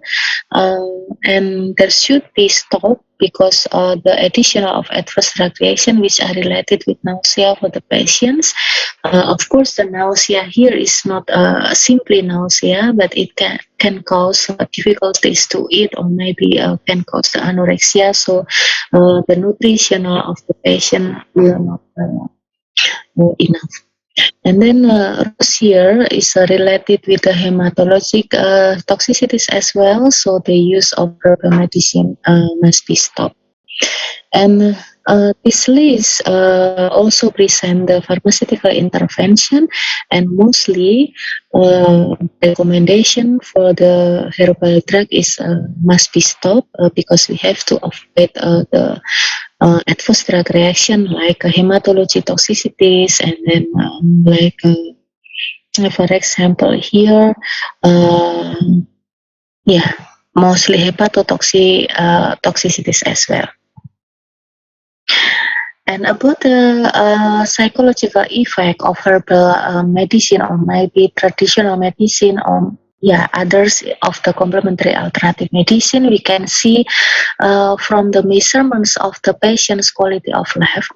and there should be stopped because the addition of adverse drug reaction which are related with nausea for the patients. Of course, the nausea here is not simply nausea, but it can cause difficulties to eat, or maybe can cause the anorexia. So the nutritional of the patient will not enough. And then rose here is related with the hematologic toxicities as well. So the use of herbal medicine must be stopped. And this list also present the pharmaceutical intervention, and mostly recommendation for the herbal drug is must be stopped because we have to avoid the adverse drug reaction like hematology toxicities, and then for example here, yeah, mostly hepatotoxicities as well. And about the psychological effect of herbal medicine, or maybe traditional medicine, or others of the complementary alternative medicine, we can see from the measurements of the patient's quality of life.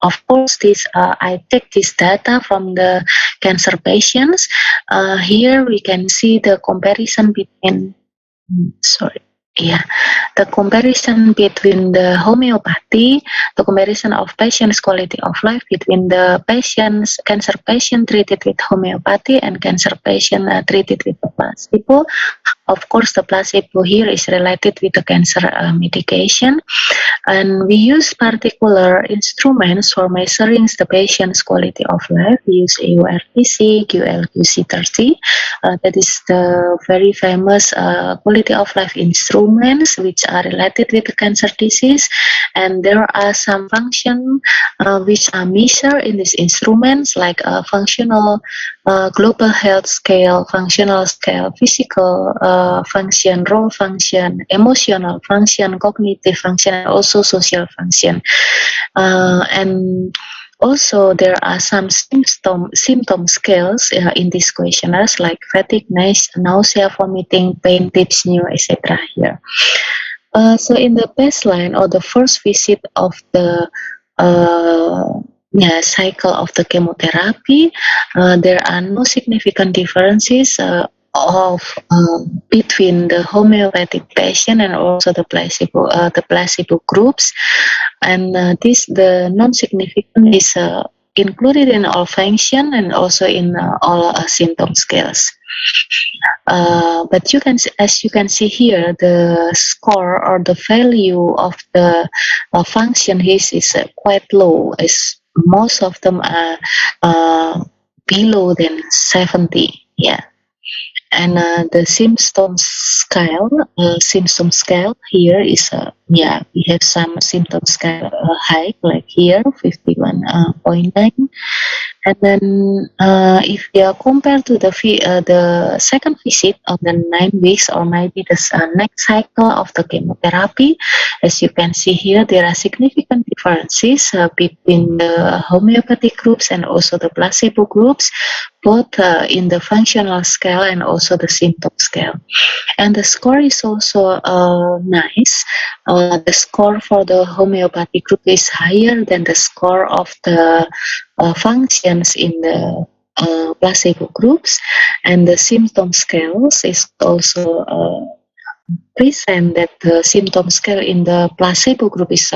Of course, this I take this data from the cancer patients. Here we can see the comparison between. The comparison between the homeopathy, the comparison of patients' quality of life between the cancer patient treated with homeopathy and cancer patient treated with the placebo. Of course, the placebo here is related with the cancer medication, and we use particular instruments for measuring the patient's quality of life. We use AURTC, QLQC30. That is the very famous quality of life instruments which are related with the cancer disease, and there are some functions which are measured in these instruments, like functional global health scale, functional scale, physical function, role function, emotional function, cognitive function, and also social function. And also, there are some symptom scales in these questionnaires, like fatigue, nausea, vomiting, pain, dyspnea, etc. here. So in the baseline, or the first visit of the cycle of the chemotherapy, there are no significant differences between the homeopathic patient and also the placebo groups, and the non-significant is included in all function and also in all symptom scales. But as you can see here, the score or the value of the function is quite low, as most of them are below than 70. And the symptom scale here is we have some symptom scale high, like here 51.9, and then if we are compared to the second visit of the 9 weeks, or maybe the next cycle of the chemotherapy, as you can see here, there are significant differences between the homeopathic groups and also the placebo groups, both in the functional scale and also the symptom scale. And the score is also nice. The score for the homeopathic group is higher than the score of the functions in the placebo groups, and the symptom scales is also present that the symptom scale in the placebo group is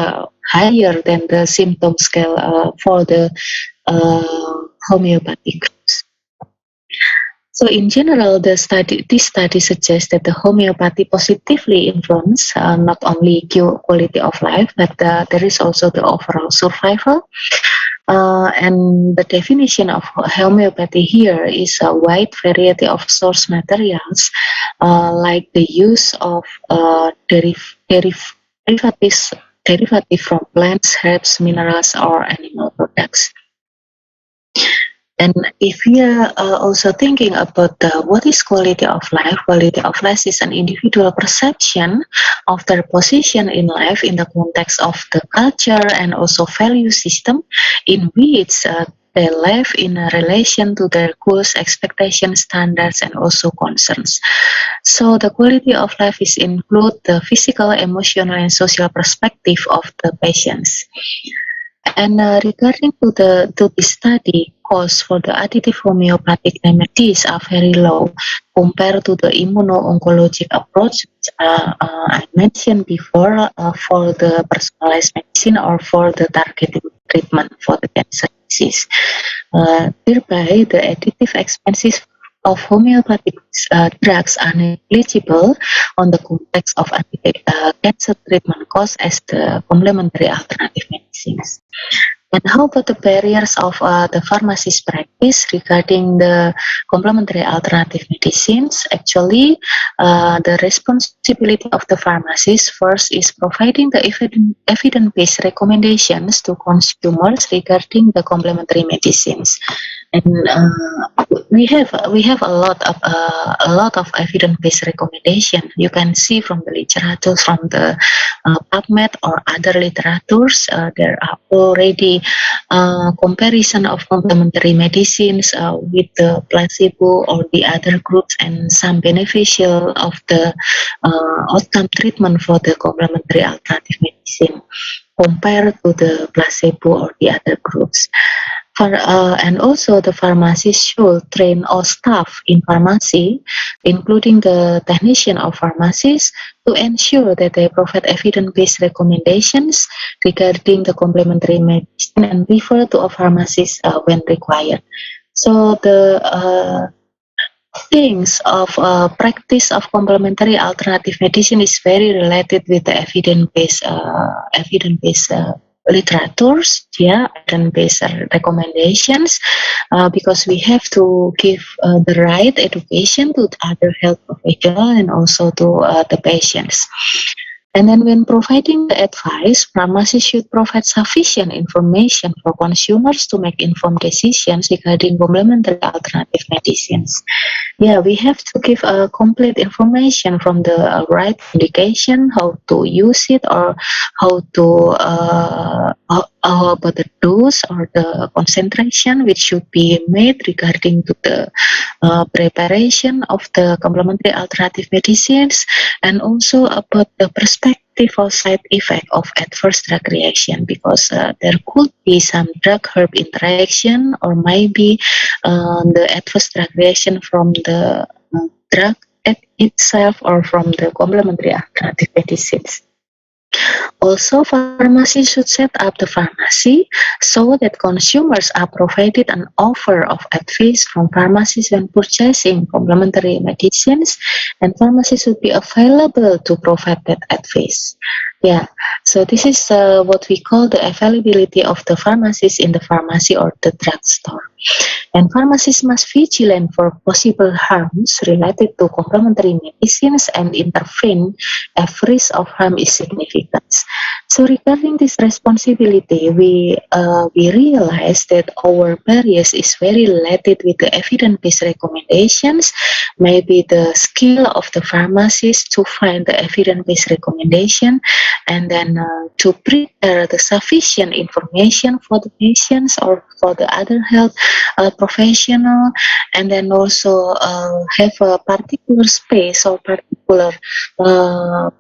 higher than the symptom scale for the homeopathic groups. So in general, this study suggests that the homeopathy positively influence not only quality of life, but there is also the overall survival. And the definition of homeopathy here is a wide variety of source materials, like the use of derivatives from plants, herbs, minerals, or animal products. And if we are also thinking about what is quality of life is an individual perception of their position in life in the context of the culture and also value system in which they live in relation to their goals, expectations, standards, and also concerns. So the quality of life is include the physical, emotional, and social perspective of the patients. And regarding to this study, costs for the additive homeopathic remedies are very low compared to the immuno-oncologic approach which I mentioned before for the personalized medicine or for the targeted treatment for the cancer disease. Thereby, the additive expenses of homeopathic drugs are negligible on the context of cancer treatment costs as the complementary alternative medicines. And how about the barriers of the pharmacist practice regarding the complementary alternative medicines? Actually, the responsibility of the pharmacist first is providing the evidence-based recommendations to consumers regarding the complementary medicines. And we have a lot of evidence-based recommendation. You can see from the literature, from the PubMed or other literatures, there are already comparison of complementary medicines with the placebo or the other groups, and some beneficial of the outcome treatment for the complementary alternative medicine compared to the placebo or the other groups. And also the pharmacist should train all staff in pharmacy, including the technician of pharmacies, to ensure that they provide evidence-based recommendations regarding the complementary medicine and refer to a pharmacist when required. So the things of practice of complementary alternative medicine is very related with the evidence-based literatures, and based recommendations, because we have to give the right education to other health professionals and also to the patients. And then when providing the advice, pharmacists should provide sufficient information for consumers to make informed decisions regarding complementary alternative medicines. Yeah, we have to give complete information from the right indication, how to use it, or how about the dose or the concentration which should be made regarding to the preparation of the complementary alternative medicines, and also about the perspective or side effect of adverse drug reaction, because there could be some drug herb interaction or maybe the adverse drug reaction from the drug itself or from the complementary alternative medicines. Also, pharmacy should set up the pharmacy so that consumers are provided an offer of advice from pharmacies when purchasing complementary medicines, and pharmacy should be available to provide that advice. Yeah, so this is what we call the availability of the pharmacist in the pharmacy or the drugstore. And pharmacists must vigilant for possible harms related to complementary medicines and intervene if risk of harm is significant. So regarding this responsibility, we realize that our barriers is very related with the evidence-based recommendations, maybe the skill of the pharmacist to find the evidence-based recommendation, and then to prepare the sufficient information for the patients or for the other health professional, and then also have a particular space or particular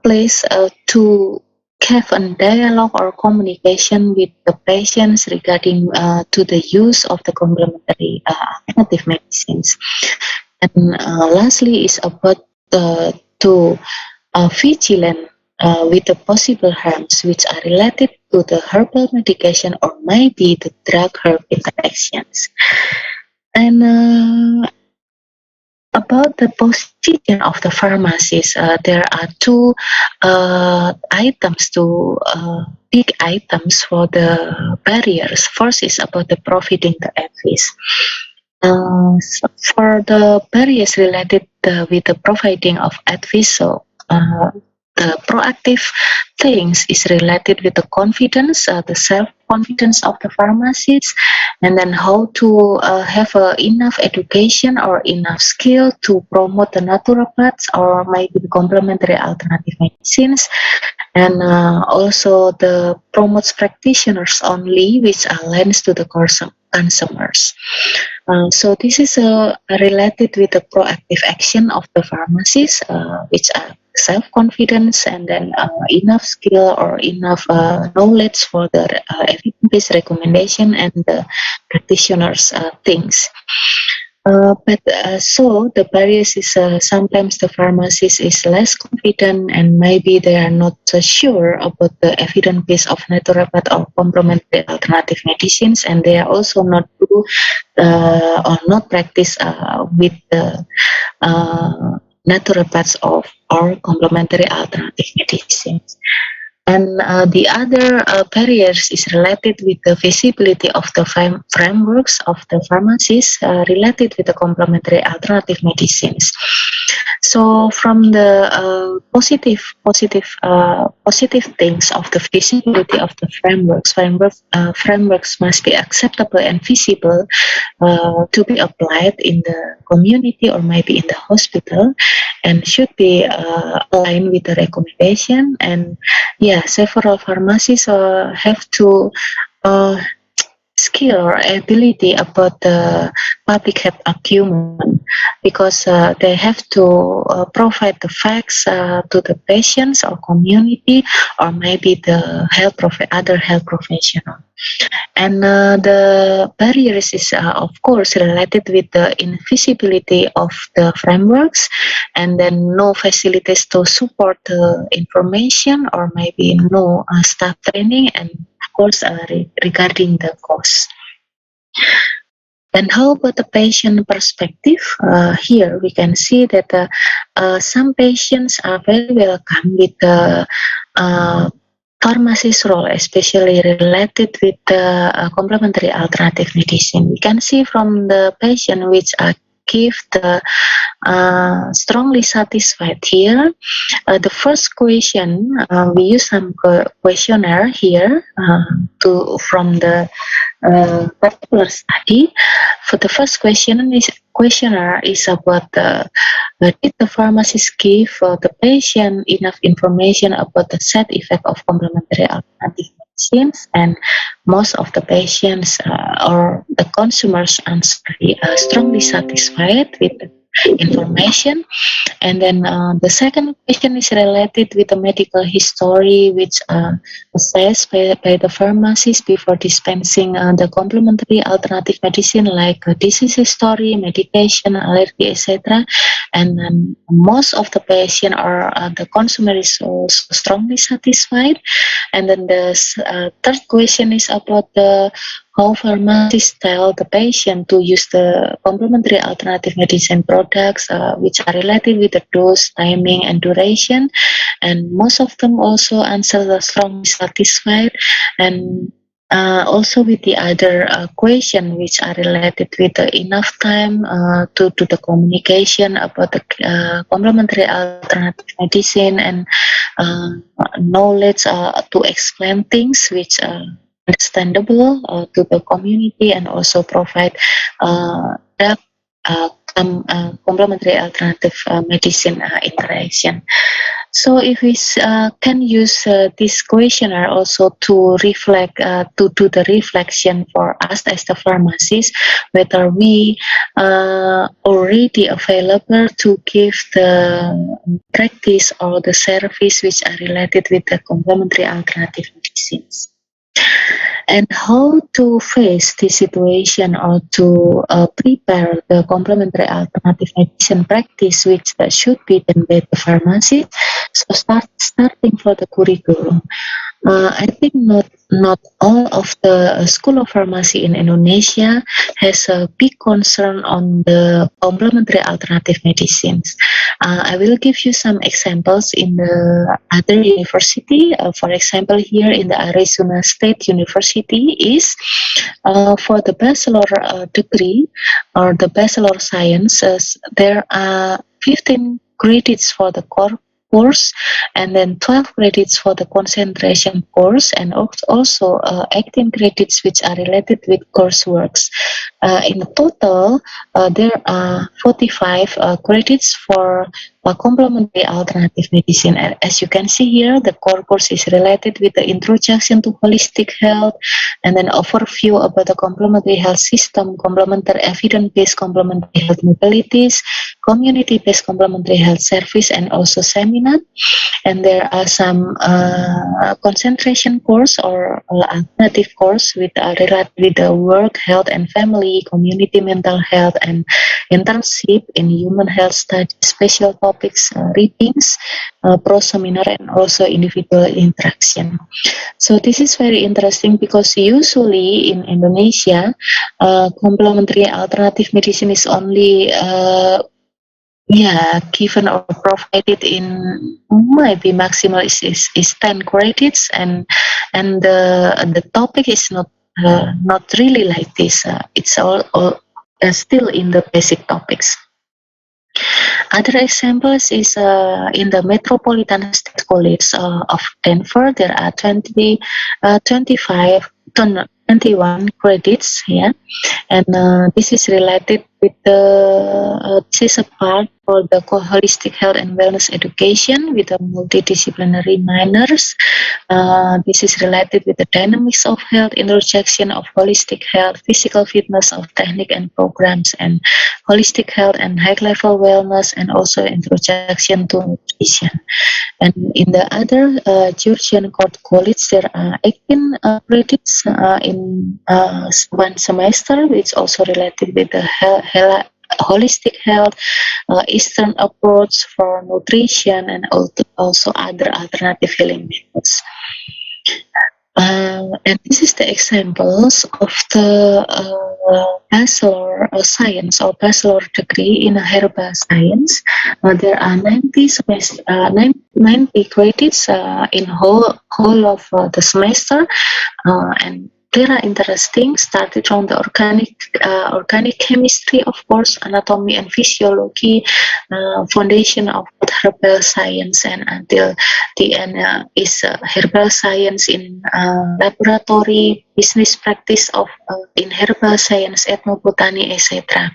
place to have a dialogue or communication with the patients regarding to the use of the complementary alternative medicines. And lastly is about to vigilant with the possible harms which are related to the herbal medication or maybe the drug herb interactions. And about the position of the pharmacist, there are two items, big items for the barriers. First is about the providing the advice. So for the barriers related with the providing of advice, so the proactive things is related with the confidence, the self-confidence of the pharmacist, and then how to have enough education or enough skill to promote the naturopaths or maybe the complementary alternative medicines, and also the promotes practitioners only, which aligns to the consumers. So this is related with the proactive action of the pharmacists, which are self-confidence and then enough skill or enough knowledge for the evidence-based recommendation and the practitioners' things. So the barriers is sometimes the pharmacist is less confident and maybe they are not sure about the evidence base of naturopath or complementary alternative medicines, and they are also not do or not practice with the naturopaths of or complementary alternative medicines. And the other barriers is related with the visibility of the frameworks of the pharmacies related with the complementary alternative medicines. So from the positive things of the visibility of the frameworks must be acceptable and visible to be applied in the community or maybe in the hospital, and should be aligned with the recommendation. And yeah, several pharmacies have to skill or ability about the public health acumen, because they have to provide the facts to the patients or community or maybe the other health professional. And the barriers is of course related with the invisibility of the frameworks, and then no facilities to support the information or maybe no staff training, and of course regarding the cost. And how about the patient perspective? Here we can see that some patients are very welcome with the pharmacist role, especially related with the complementary alternative medicine. We can see from the patient which give the strongly satisfied here. The first question, we use some questionnaire here from the particular study. For the first questionnaire is about did the pharmacist give the patient enough information about the side effect of complementary alternative medicines, and most of the patients or the consumers answer strongly satisfied with the information. And then the second question is related with the medical history, which assessed by the pharmacist before dispensing the complementary alternative medicine, like disease history, medication, allergy, etc. And then most of the patient or the consumer is also strongly satisfied. And then the third question is about the how pharmacists tell the patient to use the complementary alternative medicine products, which are related with the dose, timing, and duration. And most of them also answer the strongly satisfied, and also with the other question which are related with enough time to do the communication about the complementary alternative medicine, and knowledge to explain things which understandable to the community, and also provide that complementary alternative medicine interaction. So if we can use this questionnaire also to reflect, to do the reflection for us as the pharmacists, whether we already available to give the practice or the service which are related with the complementary alternative medicines. And how to face this situation or to prepare the complementary alternative medicine practice, which should be done by the pharmacy. So starting for the curriculum. I think not all of the School of Pharmacy in Indonesia has a big concern on the complementary alternative medicines. I will give you some examples in the other university. For example, here in the Arizona State University is for the bachelor degree or the bachelor sciences, there are 15 credits for the core course, and then 12 credits for the concentration course, and also 18 credits which are related with courseworks. In total, there are 45 credits for complementary alternative medicine. As you can see here, the core course is related with the introduction to holistic health, and then overview about the complementary health system, complementary evidence-based complementary health modalities, community-based complementary health service, and also seminar. And there are some concentration course or alternative course with related with the work, health and family, community mental health, and internship in human health studies, special topics, readings, pro seminar, and also individual interaction. So this is very interesting because usually in Indonesia, complementary alternative medicine is only given or provided in maybe maximal is 10 credits, and the topic is not really like this. It's all still in the basic topics. Other examples is in the Metropolitan State College of Denver. There are 21 credits here, and this is related with the this is a part for the holistic health and wellness education with the multidisciplinary minors. This is related with the dynamics of health, interjection of holistic health, physical fitness of technique and programs, and holistic health and high level wellness, and also introduction to nutrition. And in the other Georgian Court College, there are 18 credits in one semester, which also related with the holistic health, Eastern approach for nutrition, and also other alternative healing methods. And this is the examples of the bachelor science or bachelor degree in herbal science. There are 90 credits in whole of the semester, and they are interesting, started from the organic chemistry, of course, anatomy and physiology, foundation of herbal science, and until the end is herbal science in laboratory, business practice of in herbal science, ethnobotany, etc.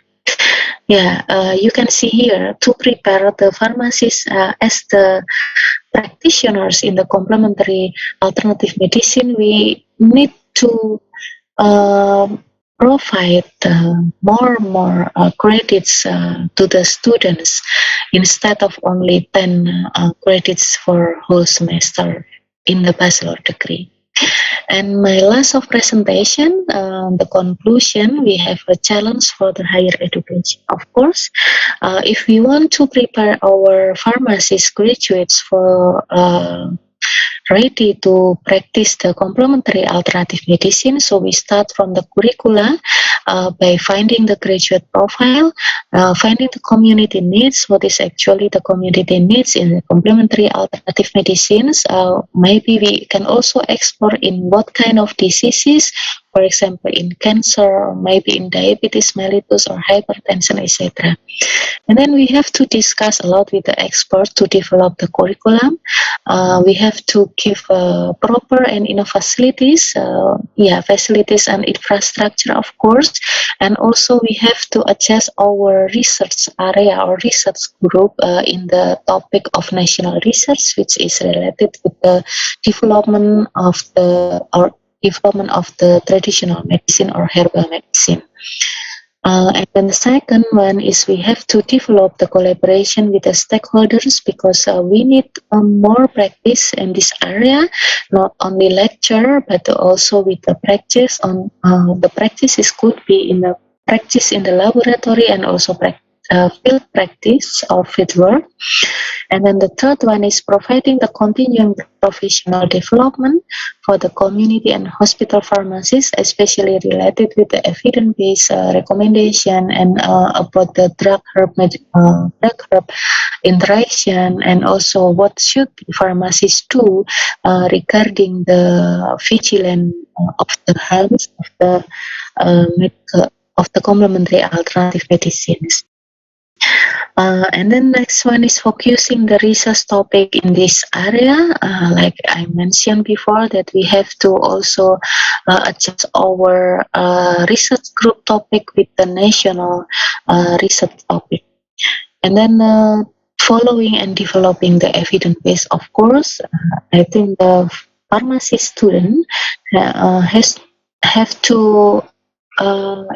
You can see here, to prepare the pharmacists as the practitioners in the complementary alternative medicine, we need to provide more credits to the students instead of only 10 credits for whole semester in the bachelor degree. And my last of presentation, the conclusion, we have a challenge for the higher education. Of course, if we want to prepare our pharmacist graduates for ready to practice the complementary alternative medicine, so we start from the curricula by finding the graduate profile, finding the community needs, what is actually the community needs in the complementary alternative medicines. Maybe we can also explore in what kind of diseases, for example in cancer, or maybe in diabetes mellitus or hypertension, etc. And then we have to discuss a lot with the experts to develop the curriculum. We have to give proper and enough facilities, facilities and infrastructure, of course, and also we have to adjust our research area or research group in the topic of national research, which is related with the development of the traditional medicine or herbal medicine. And then the second one is we have to develop the collaboration with the stakeholders, because we need more practice in this area, not only lecture, but also with the practice. The practices could be in the practice in the laboratory and also field practice or field work. And then the third one is providing the continuing professional development for the community and hospital pharmacists, especially related with the evidence-based recommendation and about the drug-herb interaction, and also what should pharmacists do regarding the vigilance of the harms of the complementary alternative medicines. And then next one is focusing the research topic in this area. Like I mentioned before, that we have to also adjust our research group topic with the national research topic. And then following and developing the evidence base, of course, I think the pharmacy student have to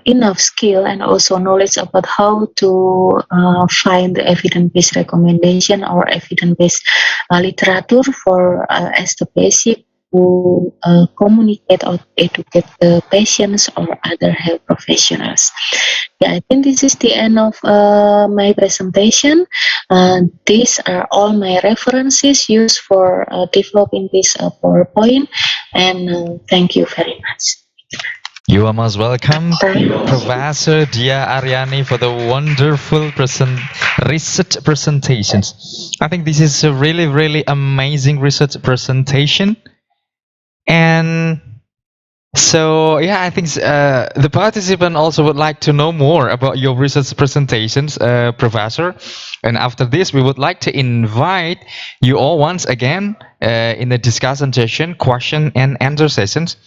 enough skill and also knowledge about how to find the evidence-based recommendation or evidence-based literature for as the basic to communicate or educate the patients or other health professionals. Yeah, I think this is the end of my presentation. These are all my references used for developing this PowerPoint, and thank you very much. You are most welcome, Professor Dyah Aryani, for the wonderful research presentations. I think this is a really, really amazing research presentation. And so, yeah, I think the participant also would like to know more about your research presentations, Professor. And after this, we would like to invite you all once again in the discussion session, question and answer sessions.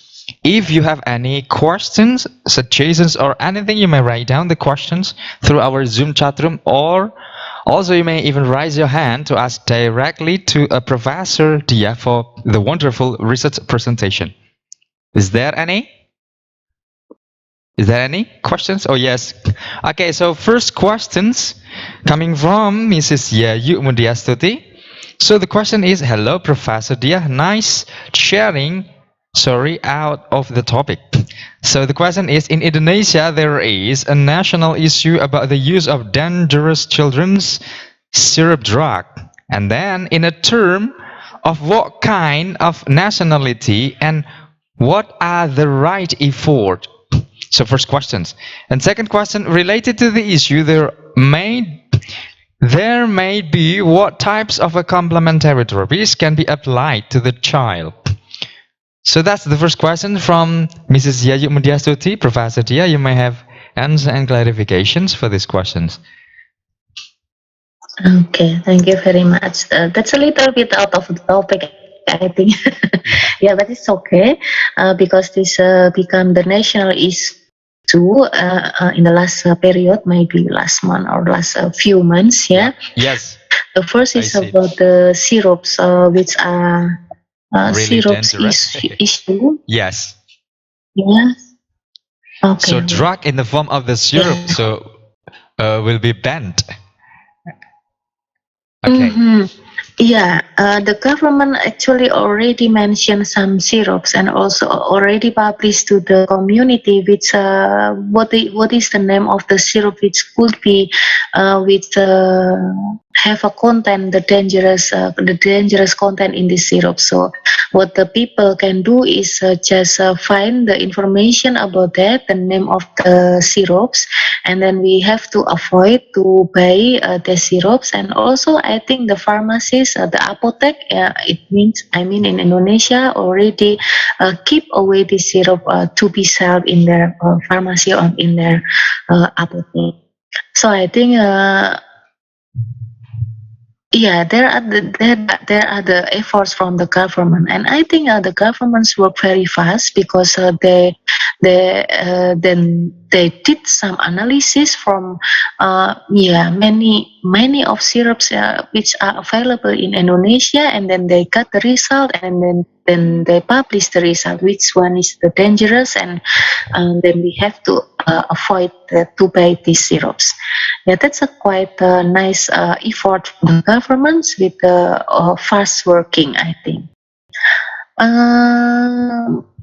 If you have any questions, suggestions, or anything, you may write down the questions through our Zoom chat room, or also you may even raise your hand to ask directly to Professor Dyah for the wonderful research presentation. Is there any? Is there any questions? Oh, yes. Okay, so first questions coming from Mrs. Yayu Mundiastuti. So the question is, hello, Professor Dyah, nice sharing. Sorry, out of the topic. So the question is, in Indonesia, there is a national issue about the use of dangerous children's syrup drug. And then in a term of what kind of nationality and what are the right effort? So first questions. And second question, related to the issue, there may be what types of a complementary therapies can be applied to the child. So that's the first question from Mrs. Yayu Mundiastuti. Professor Dyah, you may have answers and clarifications for these questions. Okay, thank you very much. That's a little bit out of the topic, I think. Yeah, but it's okay because this become the national issue in the last period, maybe last month or last few months. Yeah. Yes. The first is about the syrups, which are really syrups issue. Yes. Yes. Okay. So drug in the form of the syrup, Yeah. so will be banned. Okay. Yeah, the government actually already mentioned some syrups and also already published to the community which what is the name of the syrup which could be which have a content the dangerous content in the syrup. So what the people can do is just find the information about that, the name of the syrups, and then we have to avoid to buy the syrups. And also I think the pharmacies, the apotek, I mean in Indonesia already keep away the syrup to be sold in their pharmacy or in their apotek. So I think yeah, there are the efforts from the government, and I think the governments work very fast because then they did some analysis from many of syrups which are available in Indonesia, and then they got the result, and then they publish the result, which one is the dangerous, and then we have to avoid to buy these syrups. Yeah, that's a quite nice effort from the governments with fast working, I think.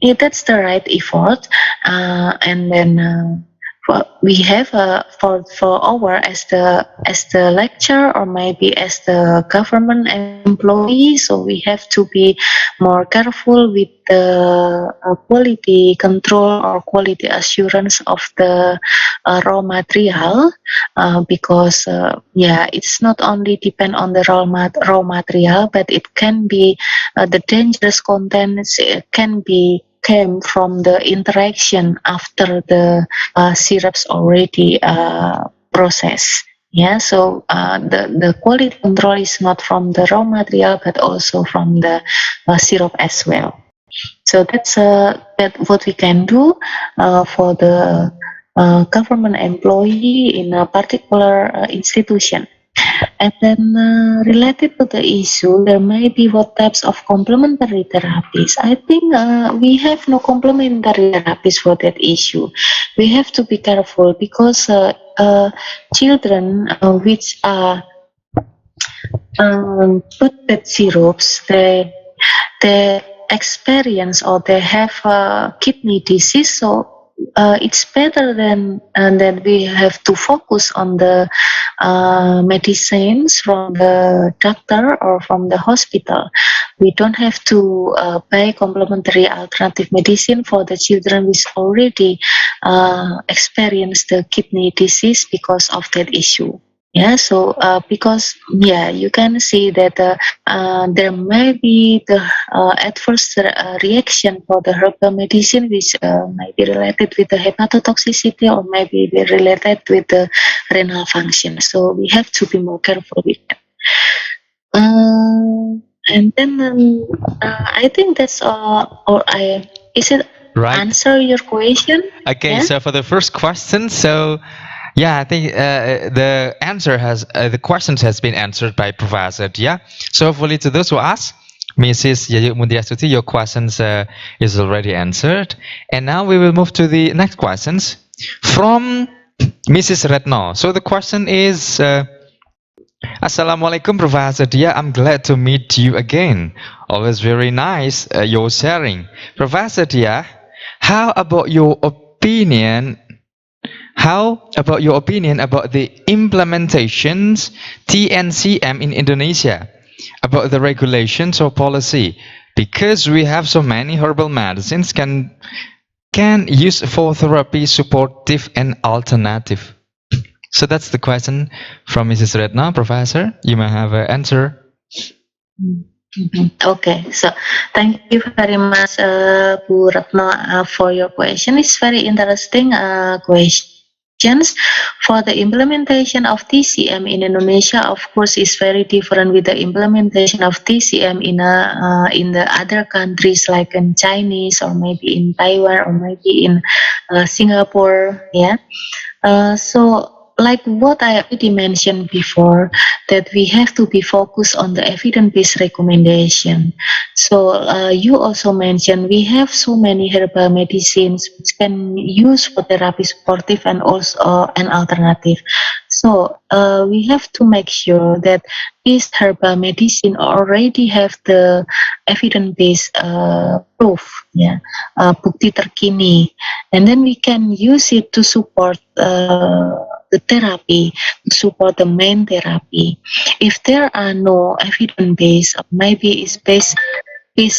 Yeah, that's the right effort, and then we have for our as the lecturer or maybe as the government employee, so we have to be more careful with the quality control or quality assurance of the raw material, because it's not only depend on the raw material, but it can be the dangerous contents came from the interaction after the syrups already processed. Yeah, so the quality control is not from the raw material, but also from the syrup as well. So that's what we can do for the government employee in a particular institution. And then related to the issue, there may be what types of complementary therapies. I think we have no complementary therapies for that issue. We have to be careful because children which are put that syrups, they experience or they have kidney disease, so it's better than that we have to focus on the medicines from the doctor or from the hospital. We don't have to buy complementary alternative medicine for the children which already experience the kidney disease because of that issue. Yeah, so because you can see that there may be the adverse reaction for the herbal medicine, which might be related with the hepatotoxicity or maybe be related with the renal function. So we have to be more careful with that. And then I think that's all. Or is it Right. answer your question? Okay, Yeah? so for the first question, so yeah, I think the answer has the questions has been answered by Professor Dyah. So hopefully to those who ask, Mrs. Muhammadiyah, your questions is already answered. And now we will move to the next questions from Mrs. Retno. So the question is, Assalamualaikum, Professor Dyah. I'm glad to meet you again. Always very nice your sharing. Professor Dyah, how about your opinion about the implementations TNCM in Indonesia, about the regulations or policy? Because we have so many herbal medicines can use for therapy, supportive and alternative. So that's the question from Mrs. Retna. Professor, you may have an answer. Okay, so thank you very much, Bu Retno, for your question. It's very interesting questions. For the implementation of TCM in Indonesia, of course, is very different with the implementation of TCM in the other countries like in Chinese or maybe in Taiwan or maybe in Singapore. Yeah. So like what I already mentioned before, that we have to be focused on the evidence-based recommendation. So you also mentioned we have so many herbal medicines which can use for therapy supportive and also an alternative. So we have to make sure that this herbal medicine already have the evidence-based proof, bukti terkini, and then we can use it to support the therapy, to support the main therapy. If there are no evidence-based, maybe it's based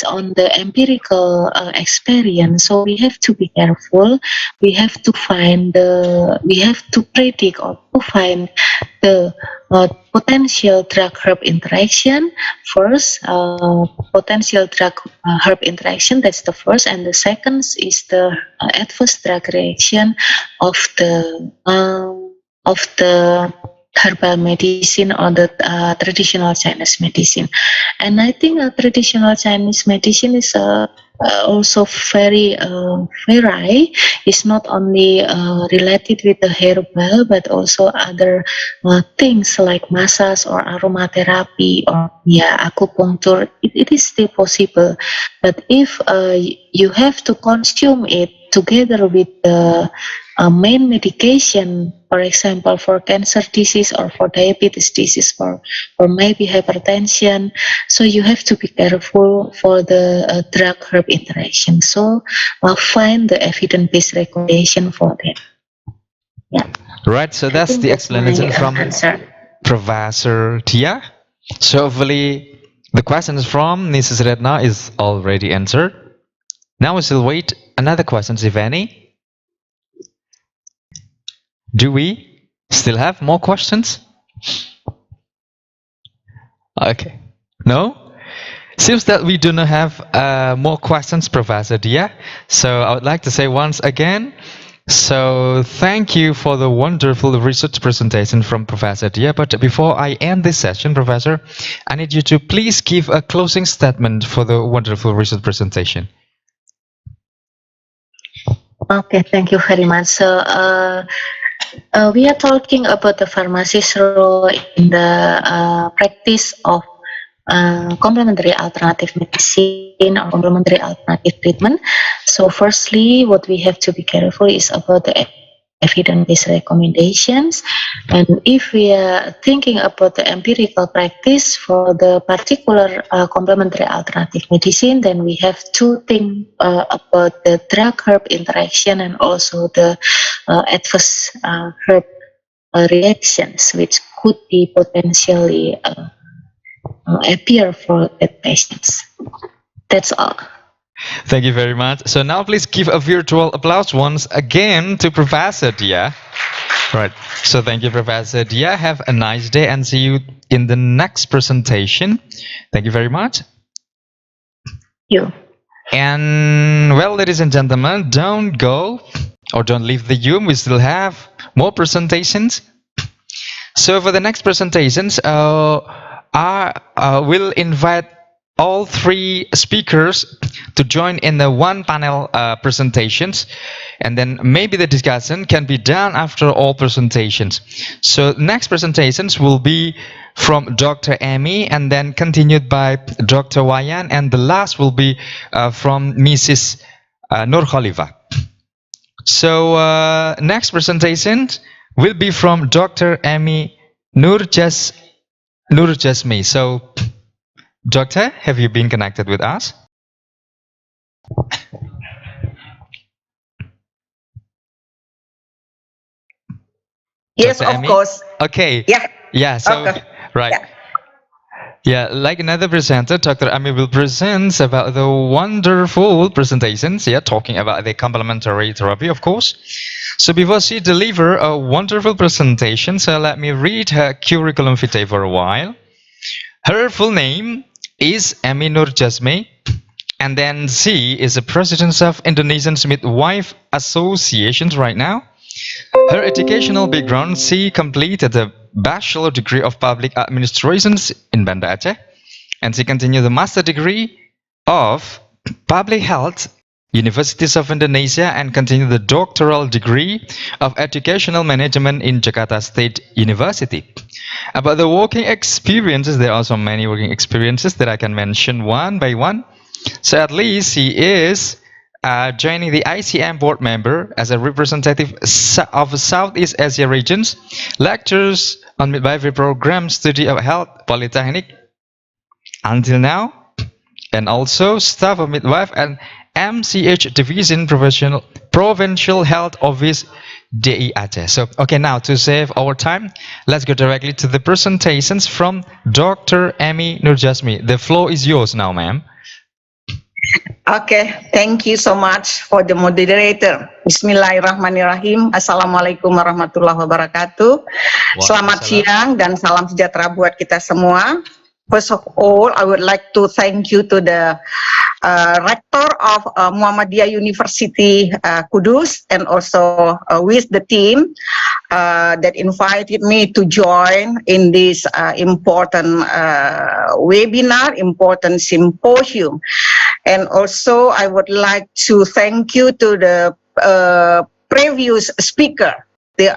on the empirical experience, so we have to be careful. We have to predict or to find the potential drug-herb interaction first. Potential drug-herb interaction, that's the first, and the second is the adverse drug reaction of the herbal medicine or the traditional Chinese medicine. And I think traditional Chinese medicine is also very varied. It's not only related with the herbal, but also other things like massage or aromatherapy or acupuncture. It is still possible, but if you have to consume it together with the main medication, for example, for cancer disease or for diabetes disease or maybe hypertension, so you have to be careful for the drug-herb interaction. So find the evidence-based recommendation for that. Yeah. Right, so that's the explanation from Professor Dyah. So hopefully the questions from Mrs. Retna is already answered. Now we still wait another questions, if any. Do we still have more questions? Okay. No? Seems that we do not have more questions, Professor Dyah. So I would like to say once again, so thank you for the wonderful research presentation from Professor Dyah. But before I end this session, Professor, I need you to please give a closing statement for the wonderful research presentation. Okay, thank you very much. So We are talking about the pharmacist role in the practice of complementary alternative medicine or complementary alternative treatment. So firstly, what we have to be careful is about the evidence-based recommendations. And if we are thinking about the empirical practice for the particular complementary alternative medicine, then we have to think about the drug-herb interaction and also the adverse herb reactions, which could be potentially appear for the patients. That's all. Thank you very much. So now please give a virtual applause once again to Professor Dyah. Right. So thank you, Professor Dyah. Have a nice day and see you in the next presentation. Thank you very much. You. And well, ladies and gentlemen, don't go or don't leave the room. We still have more presentations. So for the next presentations, I will invite all three speakers to join in the one panel presentations, and then maybe the discussion can be done after all presentations. So next presentations will be from Dr. Emi and then continued by Dr. Wayan, and the last will be from Mrs. Noor Khalifa. So next presentation will be from Dr. Emi Nurjasmi. So Doctor, have you been connected with us? Yes, Dr. of Emi? course. Okay. Yeah. Yeah, so, Okay. right. Yeah. Yeah, like another presenter, Dr. Emi will present about the wonderful presentations, talking about the complementary therapy, of course. So before she deliver a wonderful presentation, so let me read her curriculum vitae for a while. Her full name is Emi Nurjasmi, and then she is the president of Indonesian Midwife Association right now. Her educational background, she completed a bachelor degree of public administrations in Banda Aceh, and she continued the master degree of public health, Universitas of Indonesia, and continued the doctoral degree of educational management in Jakarta State University. About the working experiences, there are so many working experiences that I can mention one by one. So at least he is joining the ICM board member as a representative of Southeast Asia regions, lectures on midwifery program, study of health, polytechnic until now, and also staff of midwife and MCH division provincial health office DI Aceh. So okay, now to save our time, let's go directly to the presentations from Dr. Emi Nurjasmi. The floor is yours now, ma'am. Okay, thank you so much for the moderator. Bismillahirrahmanirrahim. Assalamualaikum warahmatullahi wabarakatuh. Selamat siang dan salam sejahtera buat kita semua. First of all, I would like to thank you to the Rector of Muhammadiyah University Kudus, and also with the team that invited me to join in this important webinar, important symposium. And also I would like to thank you to the previous speaker. They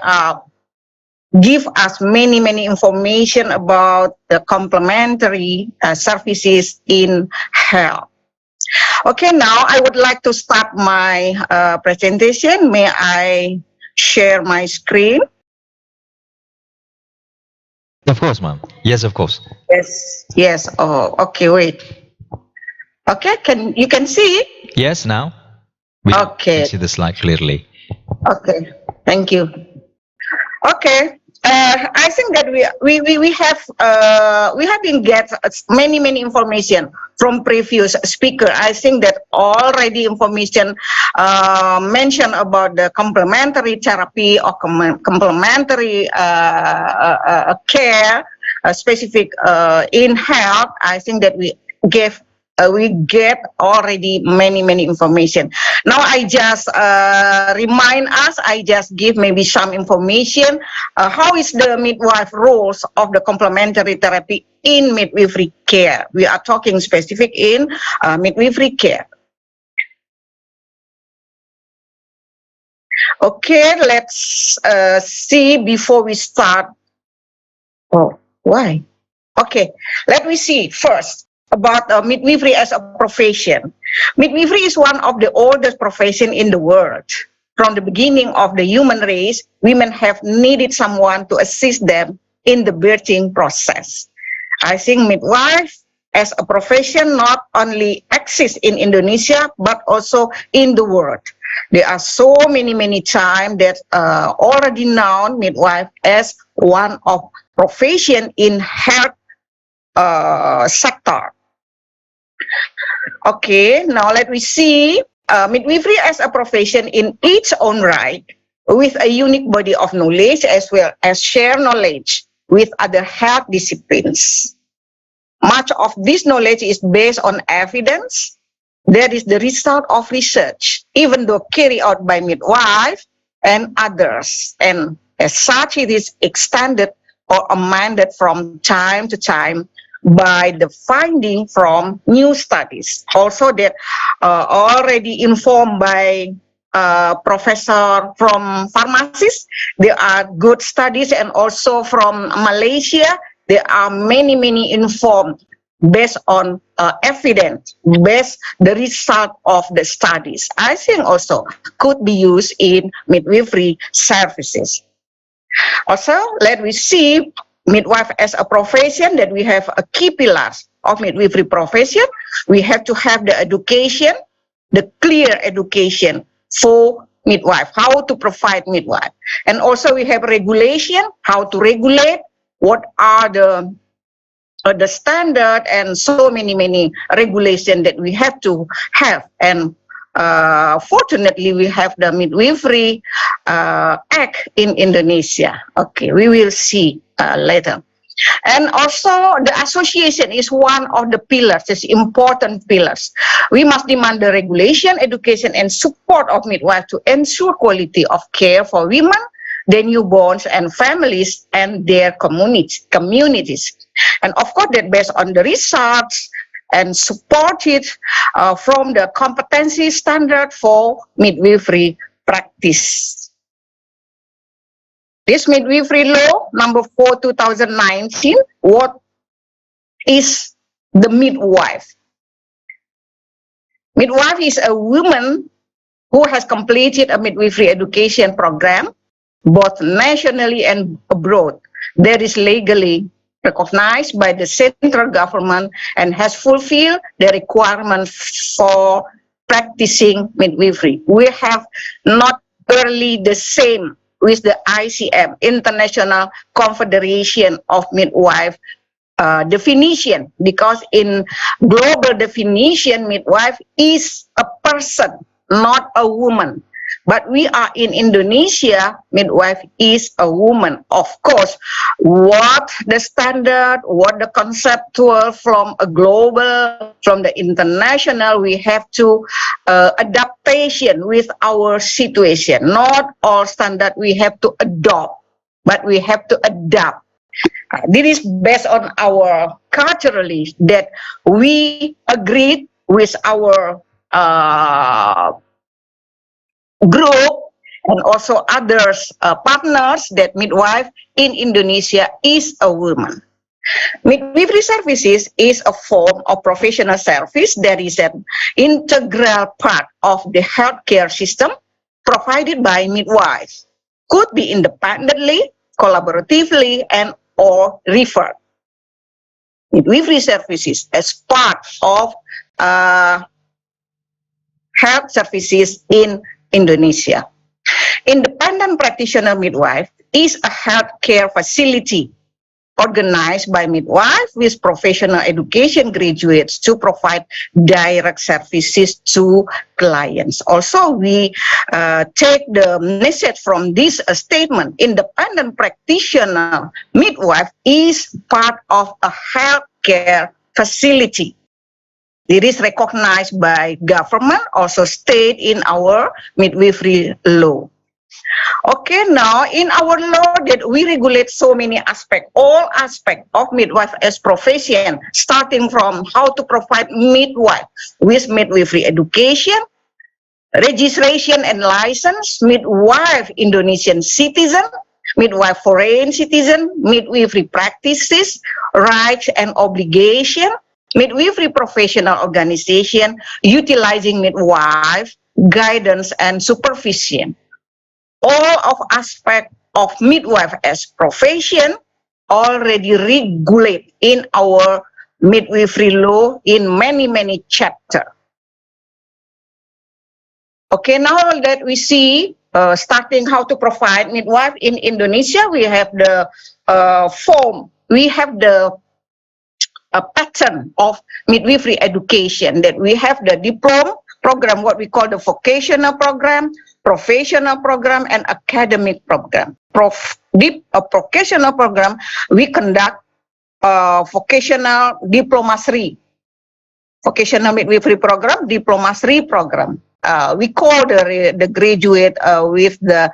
give us many information about the complementary services in health. Okay, now I would like to start my presentation. May I share my screen? Of course, ma'am. Yes, of course. Yes. Oh, okay, wait. Okay, you can see? Yes, now we can see the slide clearly. Okay, thank you. Okay, I think that we have been get many information from previous speaker. I think that already information mentioned about the complementary therapy or complementary care specific in health. I think that we get already many information. Now I just remind us, I just give maybe some information, how is the midwife roles of the complementary therapy in midwifery care. We are talking specific in midwifery care. Okay, let's see before we start. Oh, why? Okay, let me see first about midwifery as a profession. Midwifery is one of the oldest professions in the world. From the beginning of the human race, women have needed someone to assist them in the birthing process. I think midwife as a profession not only exists in Indonesia, but also in the world. There are so many times that already known midwife as one of profession in health sector. Okay, now let me see midwifery as a profession in its own right, with a unique body of knowledge as well as share knowledge with other health disciplines. Much of this knowledge is based on evidence. That is the result of research, even though carried out by midwife and others. And as such, it is extended or amended from time to time by the finding from new studies. Also that already informed by professor from pharmacists, there are good studies, and also from Malaysia, there are many informed based on evidence, based the result of the studies. I think also could be used in midwifery services. Also, let me see midwife as a profession, that we have a key pillars of midwifery profession. We have to have the education, the clear education for midwife, how to provide midwife. And also we have regulation, how to regulate, what are the standard, and so many regulation that we have to have. And fortunately, we have the midwifery act in Indonesia. Okay, we will see later. And also the association is one of the pillars, is important pillars. We must demand the regulation, education, and support of midwife to ensure quality of care for women, their newborns and families, and their communities. And of course, that based on the research and supported from the competency standard for midwifery practice. This midwifery law, number 4, 2019, what is the midwife? Midwife is a woman who has completed a midwifery education program, both nationally and abroad, that is legally recognized by the central government and has fulfilled the requirement for practicing midwifery. We have not early the same with the ICM, International Confederation of Midwife definition, because in global definition, midwife is a person, not a woman. But we are in Indonesia, midwife is a woman. Of course, what the standard, what the conceptual from a global, from the international, we have to adaptation with our situation. Not all standard we have to adopt, but we have to adapt. This is based on our culturally that we agreed with our group and also others partners that midwife in Indonesia is a woman. Midwifery services is a form of professional service that is an integral part of the healthcare system provided by midwives. Could be independently, collaboratively, and or referred. Midwifery services as part of health services in Indonesia. Independent practitioner midwife is a healthcare facility organized by midwife with professional education graduates to provide direct services to clients. Also, we take the message from this statement: independent practitioner midwife is part of a healthcare facility. It is recognized by government, also state in our midwifery law. Okay, now in our law that we regulate so many aspects, all aspects of midwife as profession, starting from how to provide midwife with midwifery education, registration and license, midwife Indonesian citizen, midwife foreign citizen, midwifery practices, rights and obligation, midwifery professional organization, utilizing midwife, guidance and supervision. All of aspects of midwife as profession already regulate in our midwifery law in many chapters. Okay, now that we see starting how to provide midwife in Indonesia, we have the form, we have the pattern of midwifery education, that we have the diploma program, what we call the vocational program, professional program, and academic program. Vocational program, we conduct vocational diplomacy, vocational midwifery program, diplomacy program. We call the graduate with the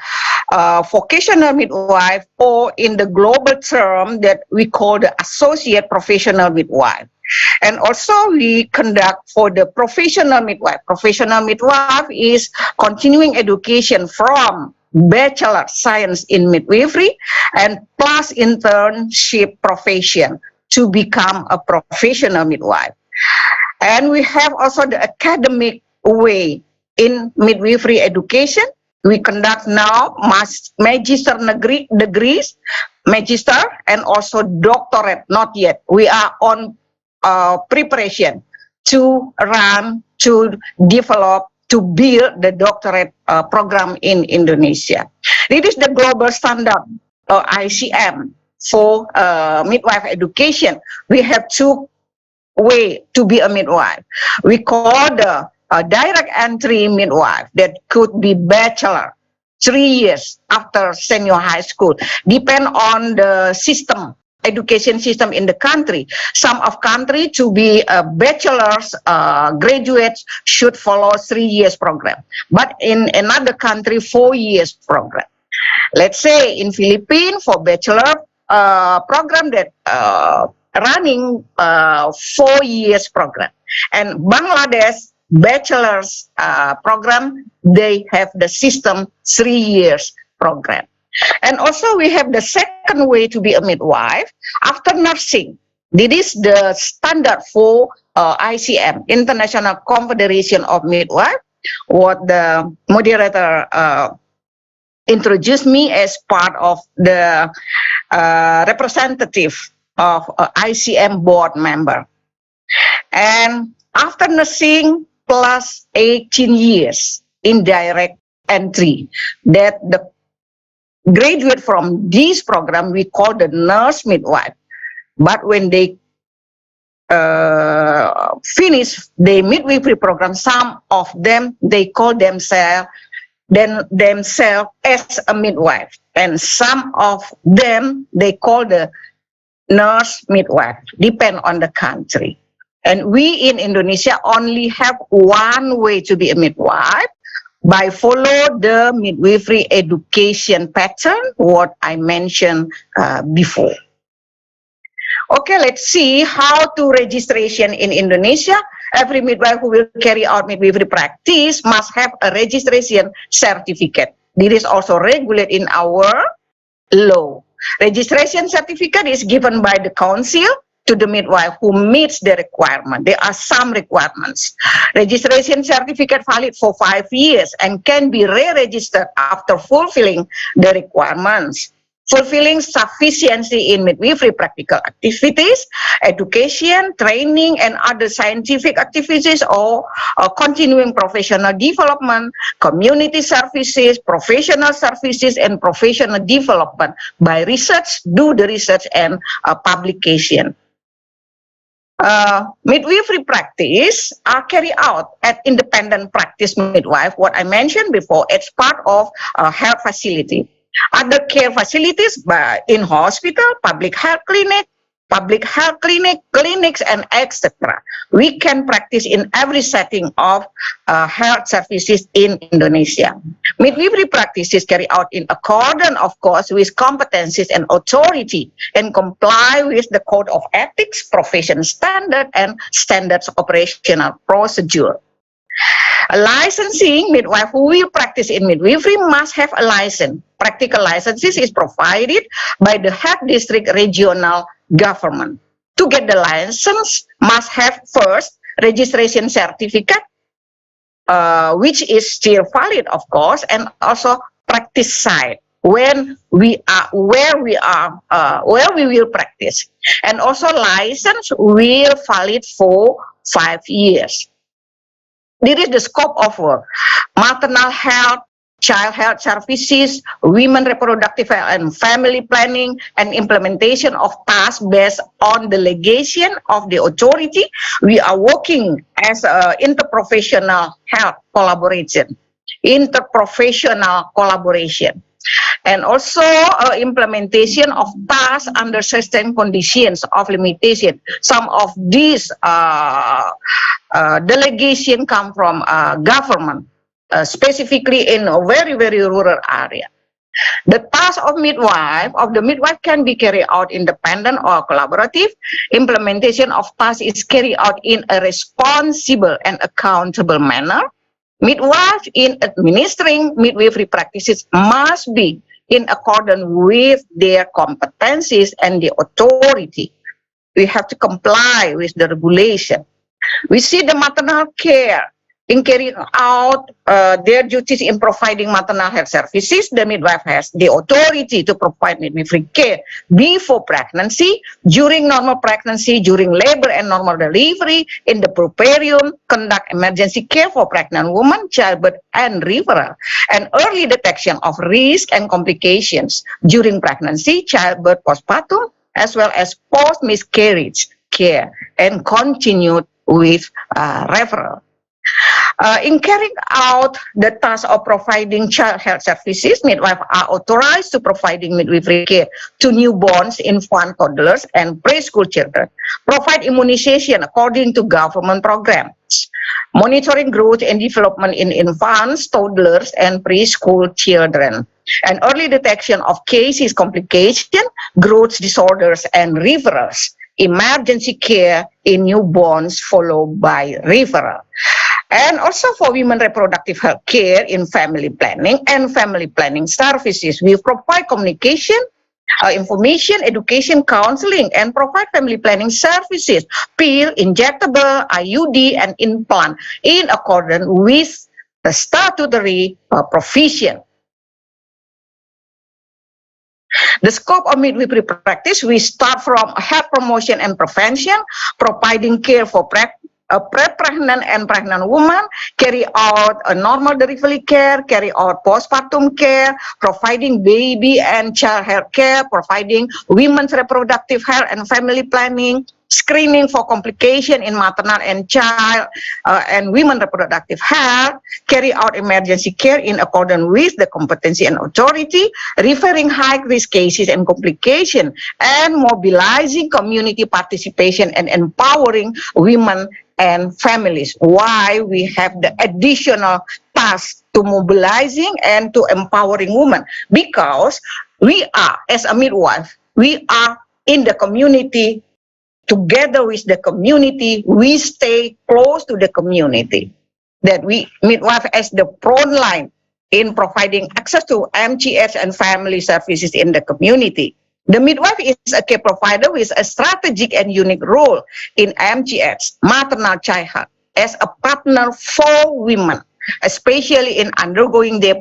vocational midwife, or in the global term that we call the associate professional midwife. And also we conduct for the professional midwife. Professional midwife is continuing education from bachelor science in midwifery and plus internship profession to become a professional midwife. And we have also the academic way in midwifery education. We conduct now magister degrees, magister, and also doctorate. Not yet. We are on preparation to run, to develop, to build the doctorate program in Indonesia. It is the global standard ICM for midwife education. We have two ways to be a midwife. We call the direct entry midwife, that could be bachelor, 3 years after senior high school, depend on the system, education system in the country. Some of country, to be a bachelor's graduates should follow 3 years program, but in another country 4 years program. Let's say in Philippines for bachelor program that running 4 years program, and Bangladesh bachelor's program, they have the system 3 years program. And also we have the second way to be a midwife after nursing. This is the standard for ICM, International Confederation of Midwife, what the moderator introduced me as part of the representative of ICM board member. And after nursing plus 18 years in direct entry, that the graduate from this program we call the nurse midwife. But when they finish the midwifery program, some of them, they call themselves as a midwife, and some of them they call the nurse midwife, depend on the country. And we in Indonesia only have one way to be a midwife, by follow the midwifery education pattern, what I mentioned before. Okay, let's see how to registration in Indonesia. Every midwife who will carry out midwifery practice must have a registration certificate. This is also regulated in our law. Registration certificate is given by the council to the midwife who meets the requirement. There are some requirements. Registration certificate valid for 5 years and can be re-registered after fulfilling the requirements. Fulfilling sufficiency in midwifery practical activities, education, training, and other scientific activities, or continuing professional development, community services, professional services, and professional development by research, do the research, and publication. Midwifery practice are carried out at independent practice midwife, what I mentioned before, it's part of a health facility. Other care facilities in hospital, public health clinic, clinics, and etc. We can practice in every setting of health services in Indonesia. Midwifery practices carried out in accordance, of course, with competencies and authority, and comply with the code of ethics, profession standard, and standards operational procedure. A licensing midwife who will practice in midwifery must have a license. Practical licenses is provided by the head district regional government. To get the license, must have first registration certificate, which is still valid, of course, and also practice site when we are where we will practice, and also license will valid for 5 years. This is the scope of work: maternal health, child health services, women reproductive health and family planning, and implementation of tasks based on delegation of the authority. We are working as interprofessional health collaboration, and also implementation of tasks under certain conditions of limitation. Some of these delegation come from government, specifically in a very rural area. The task of the midwife can be carried out independent or collaborative. Implementation of tasks is carried out in a responsible and accountable manner. Midwife in administering midwifery practices must be in accordance with their competencies and the authority. We have to comply with the regulation. We see the maternal care in carrying out their duties in providing maternal health services. The midwife has the authority to provide midwifery care before pregnancy, during normal pregnancy, during labor and normal delivery, in the puerperium, conduct emergency care for pregnant women, childbirth and referral, and early detection of risk and complications during pregnancy, childbirth, postpartum, as well as post-miscarriage care, and continued with referral. In carrying out the task of providing child health services, midwives are authorized to providing midwifery care to newborns, infant, toddlers, and preschool children. Provide immunization according to government programs. Monitoring growth and development in infants, toddlers, and preschool children. And early detection of cases, complications, growth disorders, and referrals. Emergency care in newborns followed by referral. And also for women reproductive health care in family planning and family planning services. We provide communication, information, education, counseling, and provide family planning services, pill, injectable, IUD, and implant in accordance with the statutory provision. The scope of midwifery practice, we start from health promotion and prevention, providing care for pre-pregnant and pregnant women, carry out a normal delivery care, carry out postpartum care, providing baby and child health care, providing women's reproductive health and family planning, screening for complication in maternal and child and women reproductive health, carry out emergency care in accordance with the competency and authority, referring high-risk cases and complication, and mobilizing community participation and empowering women and families. Why we have the additional task to mobilizing and to empowering women? Because we are, as a midwife, we are in the community. Together with the community, we stay close to the community. That we, midwife as the front line in providing access to MGS and family services in the community. The midwife is a care provider with a strategic and unique role in MGS, maternal child health, as a partner for women, especially in undergoing their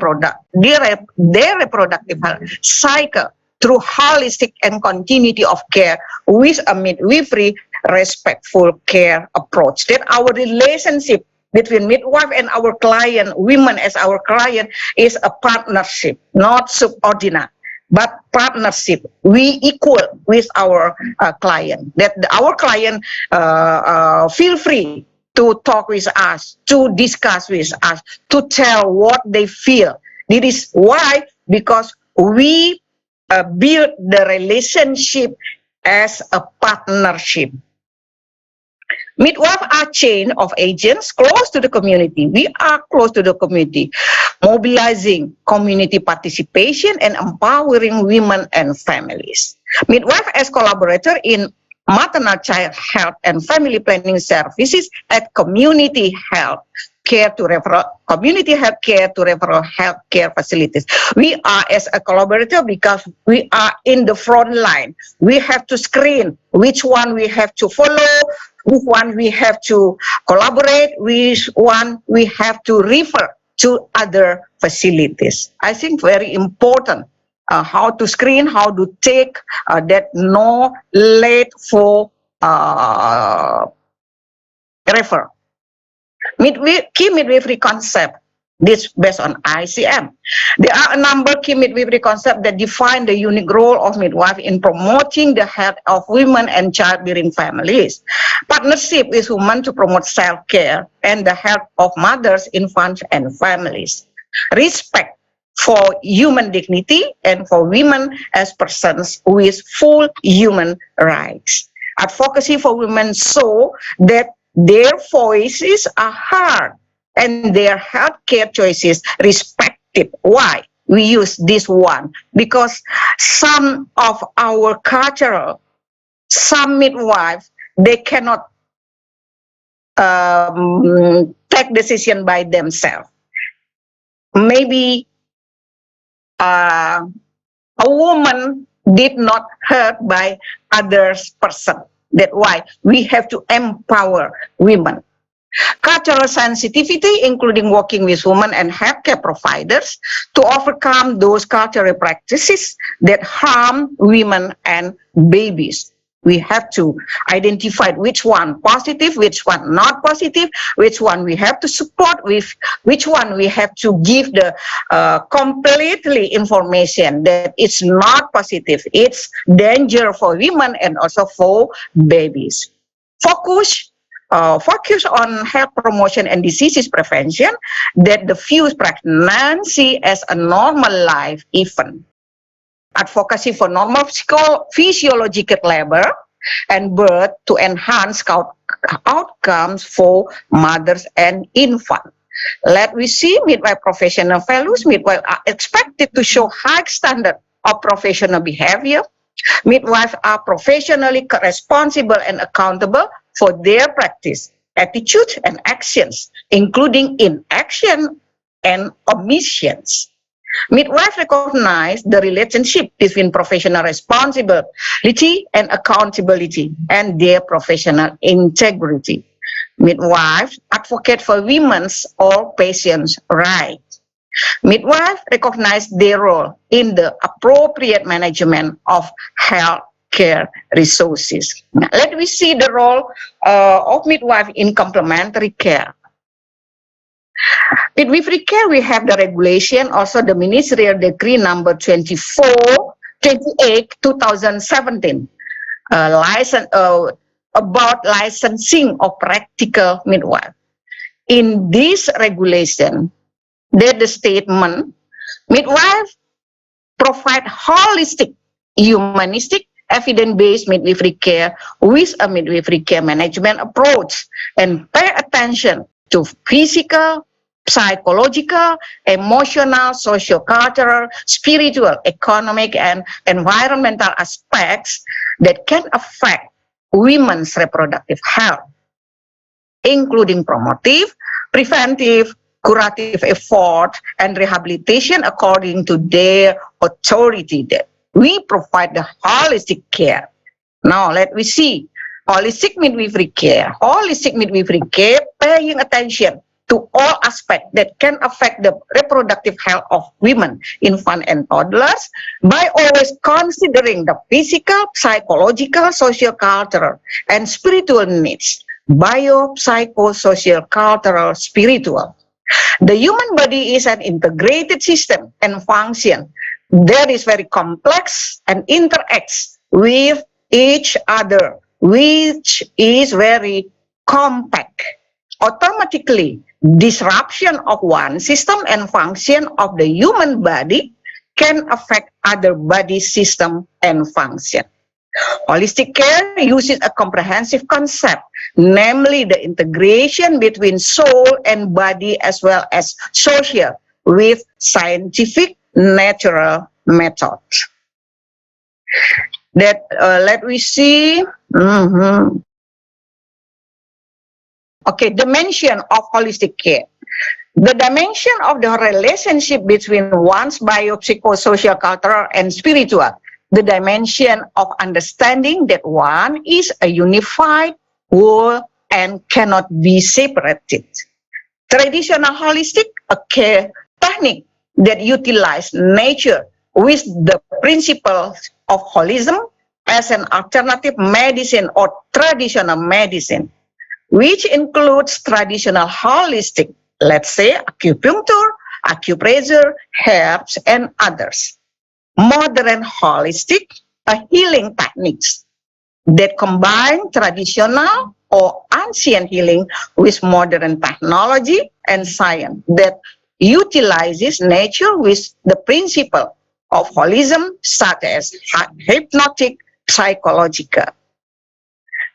reproductive health cycle, through holistic and continuity of care with a midwifery respectful care approach. That our relationship between midwife and our client, women as our client, is a partnership, not subordinate, but partnership. We equal with our client. That our client feel free to talk with us, to discuss with us, to tell what they feel. This is why, because we build the relationship as a partnership. Midwives are chain of agents close to the community. We are close to the community, mobilizing community participation and empowering women and families. Midwife as collaborator in maternal child health and family planning services at community health care to referral, community health care to referral health care facilities. We are as a collaborator because we are in the front line. We have to screen which one we have to follow, which one we have to collaborate, which one we have to refer to other facilities. I think very important how to screen, how to take that no late for refer. Key midwifery concept, this based on ICM. There are a number of key midwifery concepts that define the unique role of midwife in promoting the health of women and childbearing families. Partnership with women to promote self-care and the health of mothers, infants, and families. Respect for human dignity and for women as persons with full human rights. Advocacy for women so that their voices are heard and their healthcare choices respected. Why we use this one? Because some of our cultural, some midwives, they cannot take decision by themselves. Maybe a woman did not hurt by others person. That's why we have to empower women. Cultural sensitivity, including working with women and healthcare providers to overcome those cultural practices that harm women and babies. We have to identify which one positive, which one not positive, which one we have to support, with which one we have to give the completely information that it's not positive, it's danger for women and also for babies. Focus on health promotion and diseases prevention that diffuse pregnancy as a normal life event. Advocacy for normal physiological labor and birth to enhance outcomes for mothers and infants. Let we see midwife professional values. Midwives are expected to show high standard of professional behavior. Midwives are professionally responsible and accountable for their practice, attitude, and actions, including inaction and omissions. Midwives recognize the relationship between professional responsibility and accountability and their professional integrity. Midwives advocate for women's or patients' rights. Midwives recognize their role in the appropriate management of health care resources. Now, let me see the role of midwife in complementary care. Midwifery care, we have the regulation, also the ministerial decree number 28, 2017, about licensing of practical midwife. In this regulation, there's the statement, midwife provide holistic, humanistic, evidence-based midwifery care with a midwifery care management approach and pay attention to physical, psychological, emotional, socio-cultural, spiritual, economic, and environmental aspects that can affect women's reproductive health, including promotive, preventive, curative effort, and rehabilitation according to their authority. That we provide the holistic care. Now, let me see. Holistic midwifery care. Holistic midwifery care paying attention to all aspects that can affect the reproductive health of women, infants, and toddlers by always considering the physical, psychological, socio-cultural, and spiritual needs. Bio-psycho-social, cultural, spiritual. The human body is an integrated system and function that is very complex and interacts with each other, which is very compact. Automatically, disruption of one system and function of the human body can affect other body system and function. Holistic care uses a comprehensive concept, namely the integration between soul and body as well as social with scientific natural methods. That let me see. Okay, dimension of holistic care. The dimension of the relationship between one's biopsychosocial, cultural, and spiritual, the dimension of understanding that one is a unified whole and cannot be separated. Traditional holistic, a care technique that utilize nature with the principles of holism as an alternative medicine or traditional medicine, which includes traditional holistic, let's say acupuncture, acupressure, herbs, and others. Modern holistic, healing techniques that combine traditional or ancient healing with modern technology and science that utilizes nature with the principle of holism, such as hypnotic, psychological.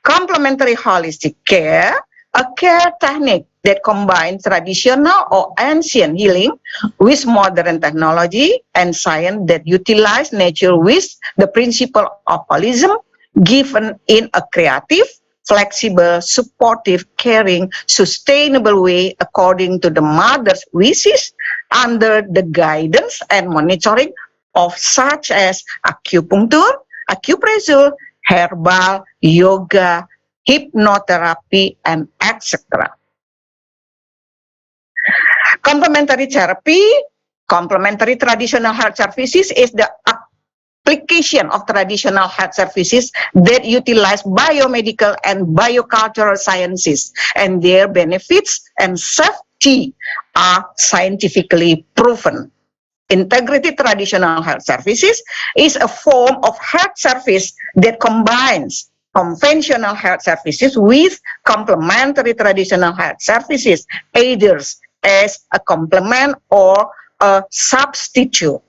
Complementary holistic care, a care technique that combines traditional or ancient healing with modern technology and science that utilize nature with the principle of holism, given in a creative, flexible, supportive, caring, sustainable way according to the mother's wishes under the guidance and monitoring of such as acupuncture, acupressure, herbal, yoga, hypnotherapy, and etc. Complementary therapy, complementary traditional health services is the application of traditional health services that utilize biomedical and biocultural sciences, and their benefits and safety are scientifically proven. Integrated traditional health services is a form of health service that combines conventional health services with complementary traditional health services, either as a complement or a substitute.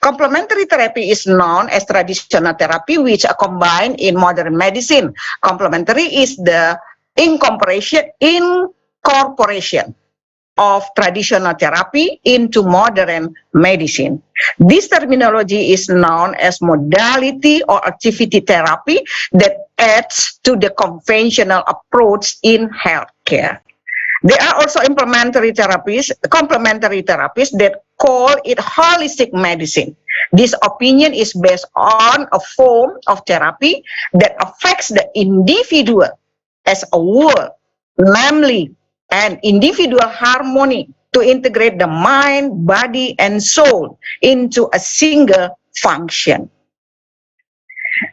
Complementary therapy is known as traditional therapy, which are combined in modern medicine. Complementary is the incorporation of traditional therapy into modern medicine. This terminology is known as modality or activity therapy that adds to the conventional approach in healthcare. There are also complementary therapies that call it holistic medicine. This opinion is based on a form of therapy that affects the individual as a whole, namely an individual harmony to integrate the mind, body, and soul into a single function.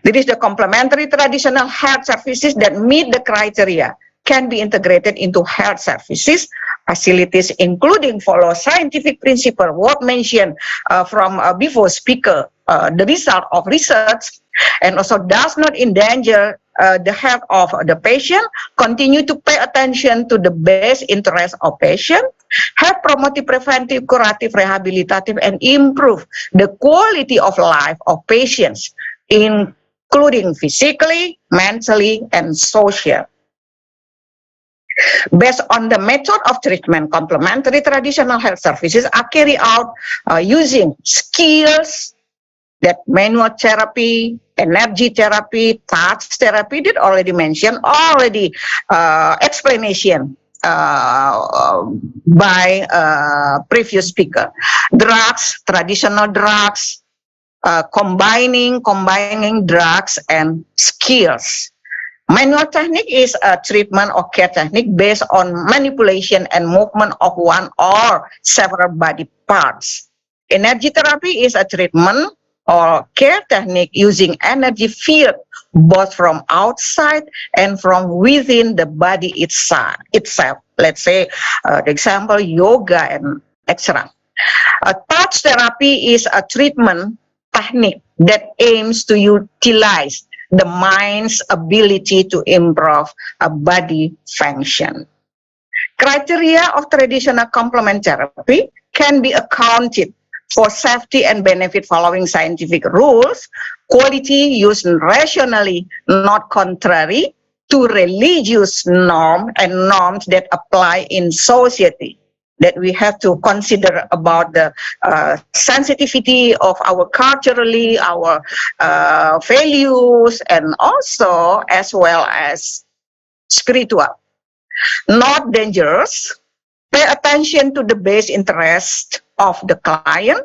This is the complementary traditional health services that meet the criteria can be integrated into health services facilities, including follow scientific principle, what mentioned from before speaker, the result of research, and also does not endanger the health of the patient, continue to pay attention to the best interest of patient, help promote preventive, curative, rehabilitative, and improve the quality of life of patients, including physically, mentally, and social. Based on the method of treatment, complementary traditional health services are carried out using skills that manual therapy, energy therapy, touch therapy, did already mention, explanation by previous speaker. Drugs, traditional drugs, combining drugs and skills. Manual technique is a treatment or care technique based on manipulation and movement of one or several body parts. Energy therapy is a treatment or care technique using energy field both from outside and from within the body itself. Let's say, the example, yoga and etc. Touch therapy is a treatment technique that aims to utilize the mind's ability to improve a body function. Criteria of traditional complement therapy can be accounted for safety and benefit following scientific rules, quality used rationally, not contrary to religious norms that apply in society, that we have to consider about the sensitivity of our culturally, our values, and also as well as spiritual. Not dangerous, pay attention to the best interest of the client,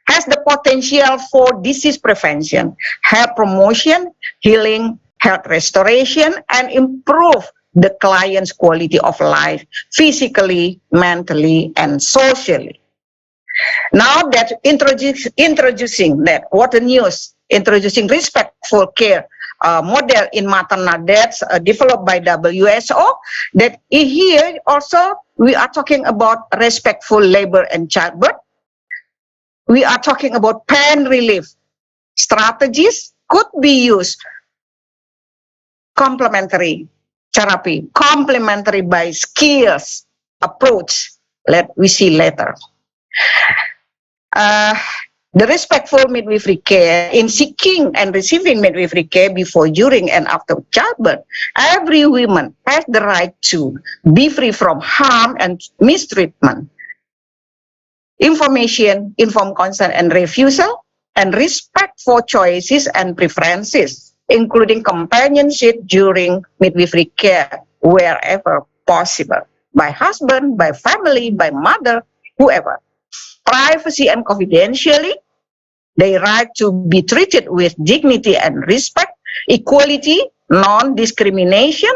has the potential for disease prevention, health promotion, healing, health restoration, and improve the client's quality of life physically, mentally, and socially. Now that introducing that what the news, introducing respectful care model in maternal deaths developed by WHO, that here also we are talking about respectful labor and childbirth. We are talking about pain relief strategies could be used complementary therapy, complementary by skills approach. We see later. The respectful midwifery care in seeking and receiving midwifery care before, during, and after childbirth. Every woman has the right to be free from harm and mistreatment. Information, informed consent and refusal, and respect for choices and preferences, including companionship during midwifery care wherever possible, by husband, by family, by mother, whoever. Privacy and confidentiality, their right to be treated with dignity and respect, equality, non-discrimination,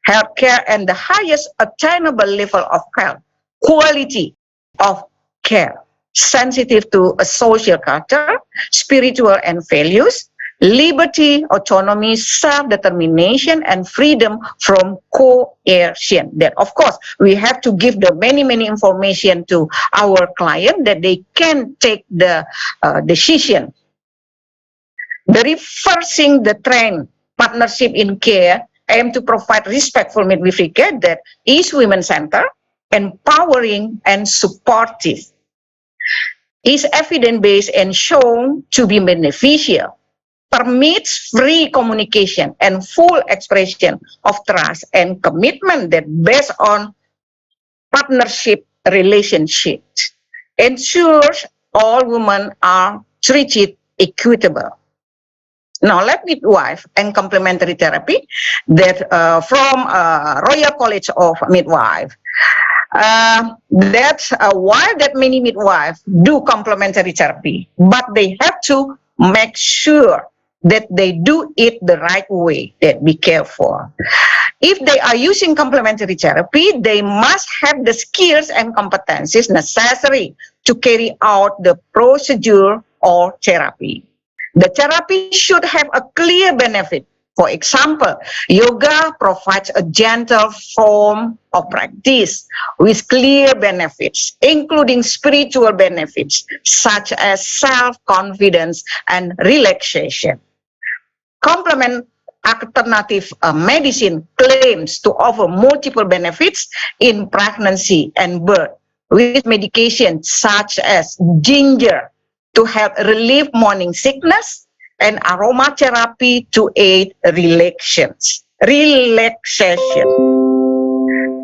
healthcare, and the highest attainable level of health, quality of care, sensitive to a social culture, spiritual and values, liberty, autonomy, self-determination, and freedom from coercion. That, of course, we have to give the many information to our client that they can take the decision. The reversing the trend, partnership in care, aim to provide respectful midwifery care that is women-centered, empowering, and supportive, is evidence-based and shown to be beneficial, permits free communication and full expression of trust and commitment that based on partnership relationships, ensures all women are treated equitable. Now, let midwife and complementary therapy that from Royal College of Midwife. That's why that many midwives do complementary therapy, but they have to make sure that they do it the right way, that be careful. If they are using complementary therapy, they must have the skills and competencies necessary to carry out the procedure or therapy. The therapy should have a clear benefit. For example, yoga provides a gentle form of practice with clear benefits, including spiritual benefits such as self-confidence and relaxation. Complement alternative medicine claims to offer multiple benefits in pregnancy and birth, with medications such as ginger to help relieve morning sickness, and aromatherapy to aid relaxation.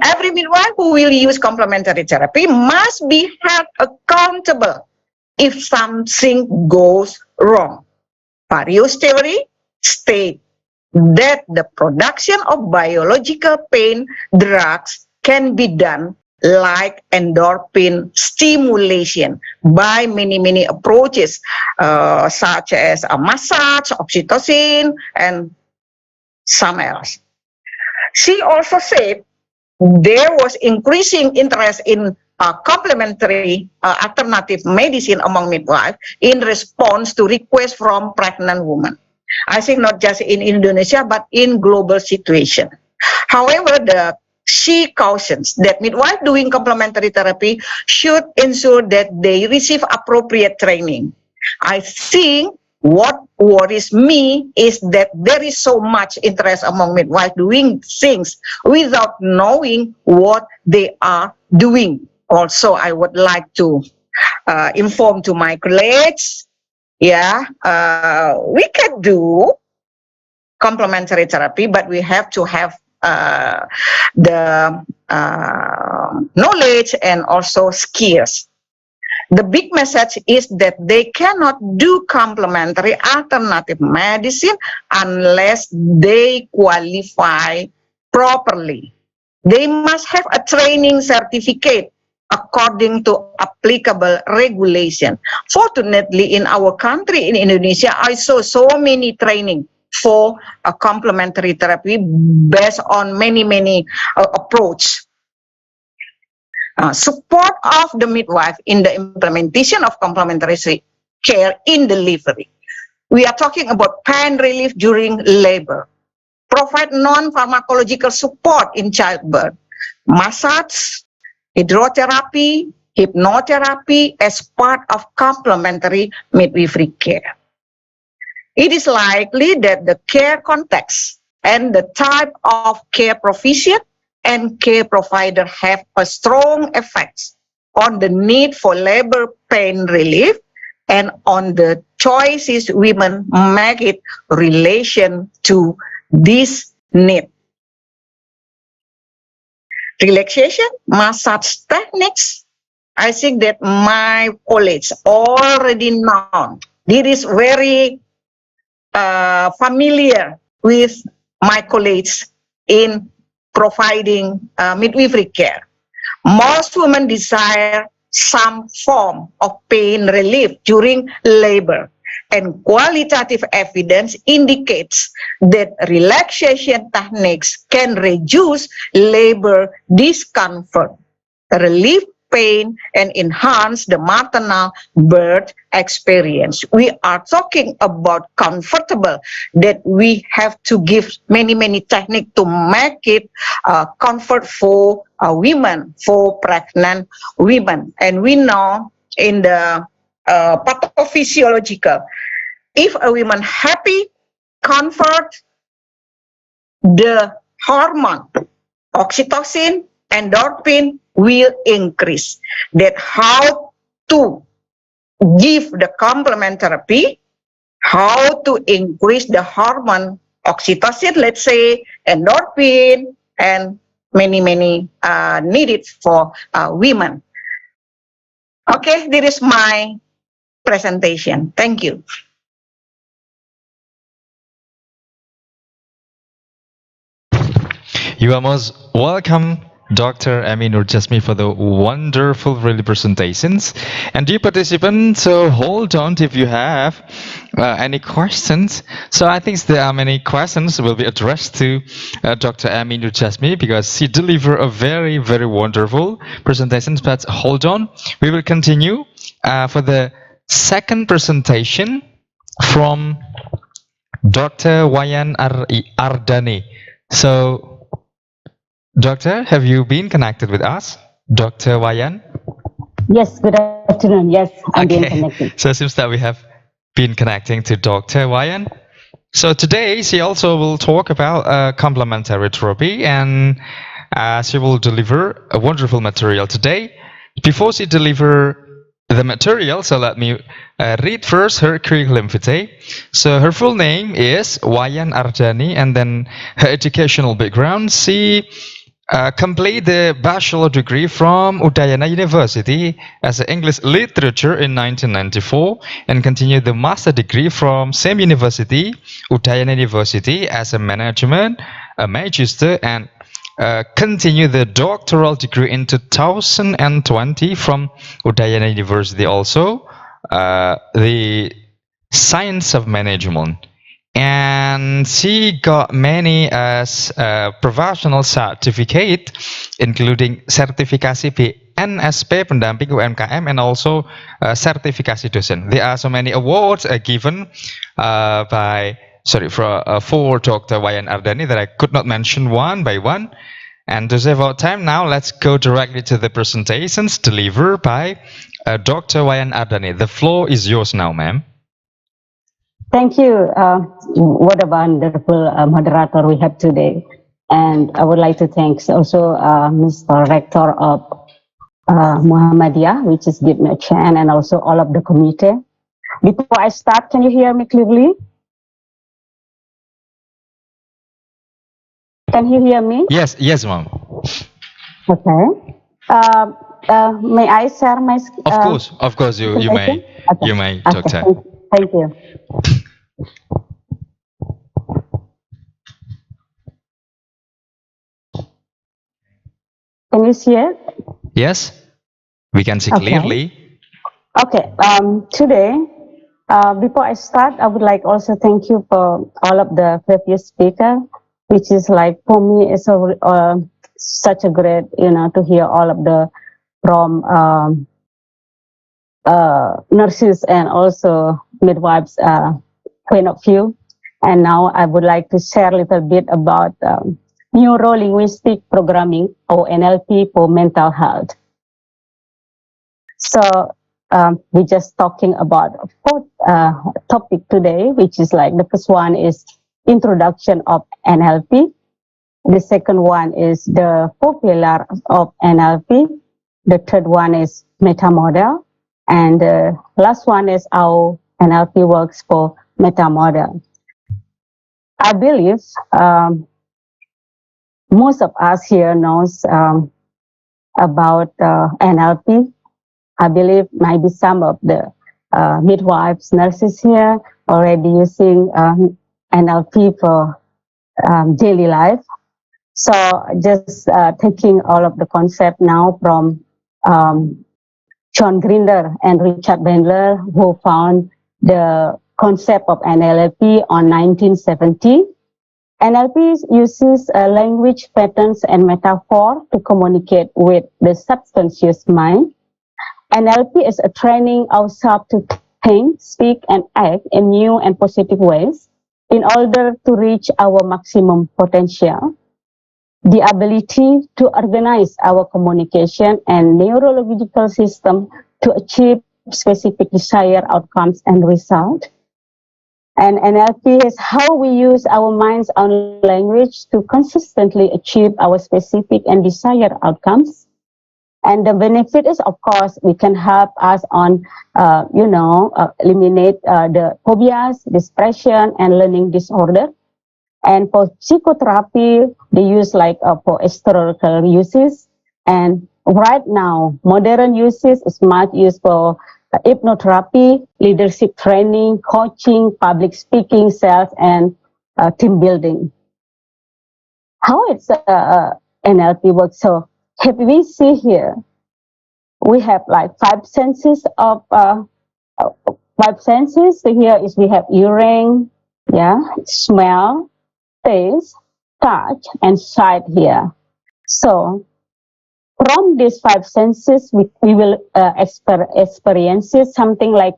Every midwife who will use complementary therapy must be held accountable if something goes wrong. Various theory state that the production of biological pain drugs can be done like endorphin stimulation by many approaches, such as a massage, oxytocin, and some else. She also said there was increasing interest in complementary alternative medicine among midwives in response to requests from pregnant women. I think not just in Indonesia, but in global situation. However, she cautions that midwives doing complementary therapy should ensure that they receive appropriate training. I think what worries me is that there is so much interest among midwives doing things without knowing what they are doing. Also, I would like to inform to my colleagues, we can do complementary therapy, but we have to have the knowledge and also skills. The big message is that they cannot do complementary alternative medicine unless they qualify properly. They must have a training certificate according to applicable regulation. Fortunately, in our country, in Indonesia, I saw so many training for a complementary therapy based on many approach. Support of the midwife in the implementation of complementary care in delivery. We are talking about pain relief during labor. Provide non-pharmacological support in childbirth. Massage, hydrotherapy, hypnotherapy as part of complementary midwifery care. It is likely that the care context and the type of care provision and care provider have a strong effect on the need for labor pain relief and on the choices women make it relation to this need. Relaxation, massage techniques, I think that my colleagues already know. This is very familiar with my colleagues in providing midwifery care. Most women desire some form of pain relief during labor, and qualitative evidence indicates that relaxation techniques can reduce labor discomfort, relieve pain, and enhance the maternal birth experience. We are talking about comfortable, that we have to give many techniques to make it comfort for women, for pregnant women. And we know in the pathophysiological, if a woman happy, comfort, the hormone oxytocin, endorphin will increase. That how to give the complement therapy, how to increase the hormone oxytocin, let's say, endorphin, and many needed for women. Okay, this is my presentation. Thank you. You are most welcome, Dr. Emi Nurjasmi, for the wonderful really presentations. And dear participants, so hold on if you have any questions. So I think there are many questions will be addressed to Dr. Emi Nurjasmi, because she delivered a very wonderful presentation. But hold on, we will continue for the second presentation from Dr. Wayan Ardani. So, Doctor, have you been connected with us? Dr. Wayan? Yes, good afternoon. Yes, I'm being connected. So it seems that we have been connecting to Dr. Wayan. So today she also will talk about complementary therapy, and she will deliver a wonderful material today. Before she deliver the material, so let me read first her curriculum vitae. So her full name is Wayan Ardani, and then her educational background, she complete the bachelor degree from Udayana University as English Literature in 1994, and continued the master degree from same university, Udayana University, as a management, a magister, and continue the doctoral degree in 2020 from Udayana University also, the science of management. And she got many as professional certificate, including sertifikasi BNSP pendamping UMKM, and also sertifikasi dosen. There are so many awards given for Dr. Wayan Ardani that I could not mention one by one. And to save our time now, let's go directly to the presentations delivered by Dr. Wayan Ardani. The floor is yours now, ma'am. Thank you. What a wonderful moderator we have today. And I would like to thank also Mr. Rector of Muhammadiyah, which is giving me a chance, and also all of the committee. Before I start, can you hear me clearly? Can you hear me? Yes, ma'am. Okay. May I share my screen? Of course, you may. Okay. You may, Doctor. Okay. Thank you. Can you see it? Yes. We can see Okay. clearly. Okay, today, before I start, I would like also thank you for all of the previous speaker, which is like for me it's such a great, to hear all of the from nurses and also midwives point of view. And now I would like to share a little bit about neuro-linguistic programming or NLP for mental health. So we're just talking about fourth topic today, which is like the first one is introduction of NLP. The second one is the 4 pillars of NLP. The third one is meta model. And the last one is how NLP works for meta model. I believe most of us here knows about NLP. I believe maybe some of the midwives, nurses here already using NLP for daily life. So just taking all of the concept now from John Grinder and Richard Bandler, who found the concept of NLP on 1970. NLP uses language patterns and metaphor to communicate with the subconscious mind. NLP is a training ourselves to think, speak, and act in new and positive ways in order to reach our maximum potential. The ability to organize our communication and neurological system to achieve specific desired outcomes and results. And NLP is how we use our mind's own language to consistently achieve our specific and desired outcomes. And the benefit is, of course, we can help us on, eliminate the phobias, depression, and learning disorder. And for psychotherapy, they use like for historical uses. And right now, modern uses is much used for hypnotherapy, leadership training, coaching, public speaking, sales, and team building. How it's NLP works? So if we see here, we have like 5 senses of 5 senses. So here is we have hearing, smell, taste, touch, and sight here. So from these 5 senses, we will experience something like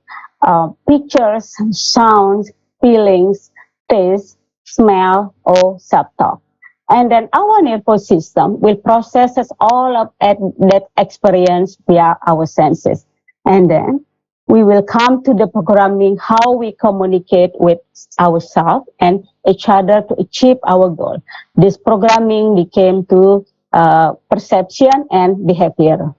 pictures, sounds, feelings, taste, smell, or self-talk. And then our nervous system will process all of that experience via our senses. And then we will come to the programming, how we communicate with ourselves and each other to achieve our goal. This programming became to perception and behavior.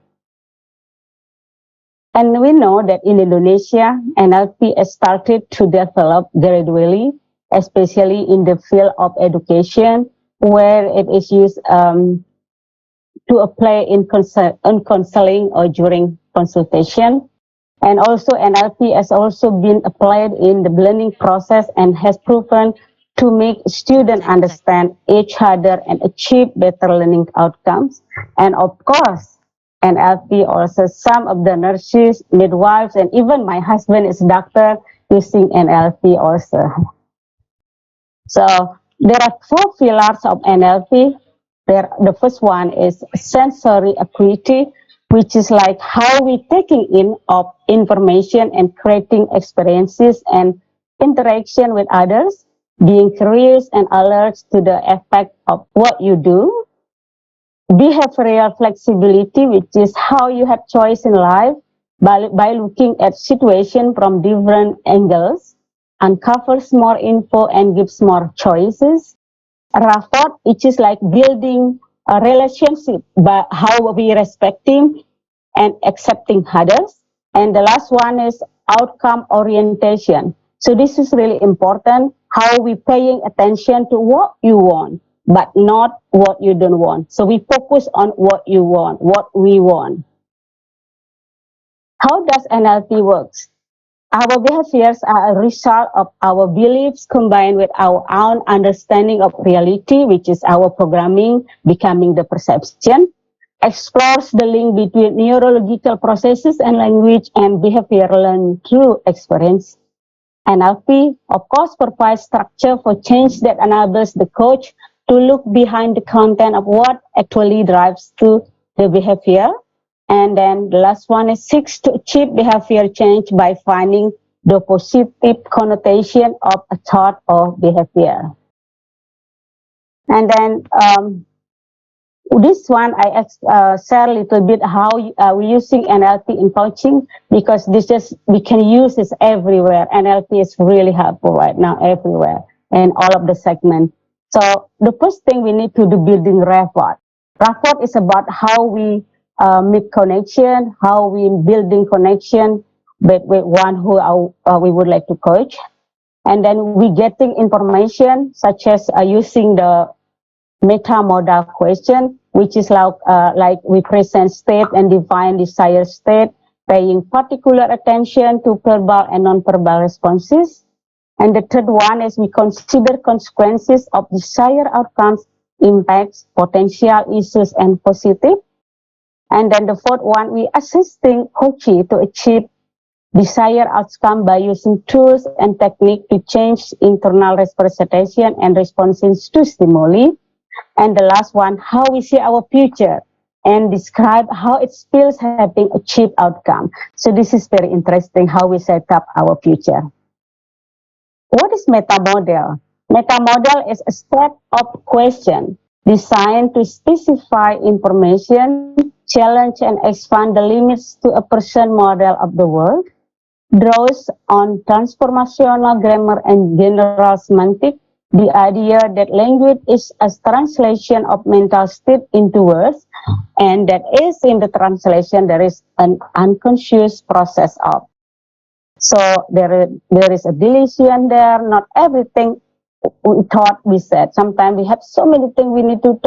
And we know that in Indonesia, NLP has started to develop gradually, especially in the field of education, where it is used to apply in counseling or during consultation. And also NLP has also been applied in the learning process and has proven to make students understand each other and achieve better learning outcomes. And of course, NLP also some of the nurses, midwives, and even my husband is doctor using NLP also. So there are 4 pillars of NLP. The first one is sensory acuity, which is like how we taking in of information and creating experiences and interaction with others, being curious and alert to the effect of what you do. Behavioral flexibility, which is how you have choice in life by looking at situation from different angles, uncovers more info and gives more choices. Rapport, which is like building a relationship by how we respecting and accepting others. And the last one is outcome orientation. So this is really important, how we paying attention to what you want, but not what you don't want. So we focus on what you want, what we want. How does NLP works? Our behaviors are a result of our beliefs combined with our own understanding of reality, which is our programming, becoming the perception. explores the link between neurological processes and language and behavior learned through experience. NLP, of course, provides structure for change that enables the coach to look behind the content of what actually drives to the behavior. And then the last one is seeks to achieve behavior change by finding the positive connotation of a thought or behavior. And then this one I share a little bit how we're using NLP in coaching, because we can use this everywhere. NLP is really helpful right now everywhere in all of the segments. So the first thing we need to do building rapport. Rapport is about how we make connection, how we building connection with one who we would like to coach. And then we getting information such as using the meta-modal question, which is like we present state and define desired state, paying particular attention to verbal and non-verbal responses. And the third one is we consider consequences of desired outcomes, impacts, potential issues, and positive. And then the fourth one, we assisting coachee to achieve desired outcome by using tools and technique to change internal representation and responses to stimuli. And the last one, how we see our future and describe how it feels having achieved outcome. So this is very interesting how we set up our future. What is meta model? Meta model is a set of questions designed to specify information, challenge and expand the limits to a person model of the world, draws on transformational grammar and general semantic, the idea that language is a translation of mental state into words, and that is in the translation there is an unconscious process of. So there is a deletion there, not everything we thought we said. Sometimes we have so many things we need to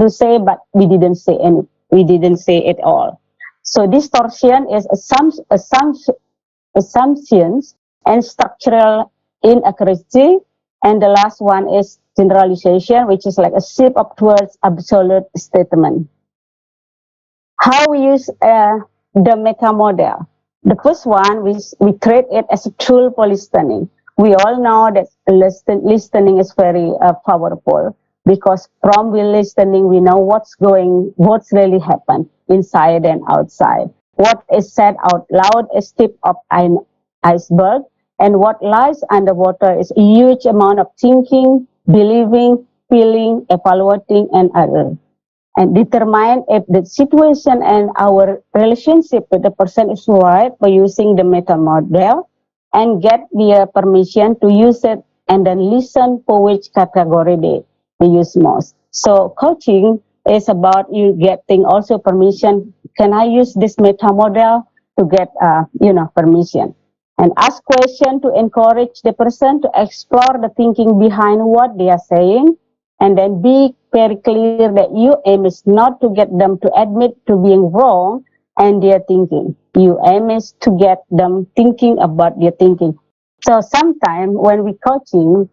say, but we didn't say any. We didn't say it all. So distortion is assumptions and structural inaccuracy. And the last one is generalization, which is like a shift up towards absolute statement. How we use the meta model. The first one, we treat it as a tool for listening. We all know that listening is very powerful, because from listening, we know what's really happened inside and outside. What is said out loud is tip of an iceberg, and what lies underwater is a huge amount of thinking, believing, feeling, evaluating, and other. And determine if the situation and our relationship with the person is right by using the meta model, and get the permission to use it, and then listen for which category they use most. So coaching is about you getting also permission. Can I use this meta model to get permission? And ask questions to encourage the person to explore the thinking behind what they are saying, and then be very clear that your aim is not to get them to admit to being wrong and their thinking. Your aim is to get them thinking about their thinking. So sometimes when we coaching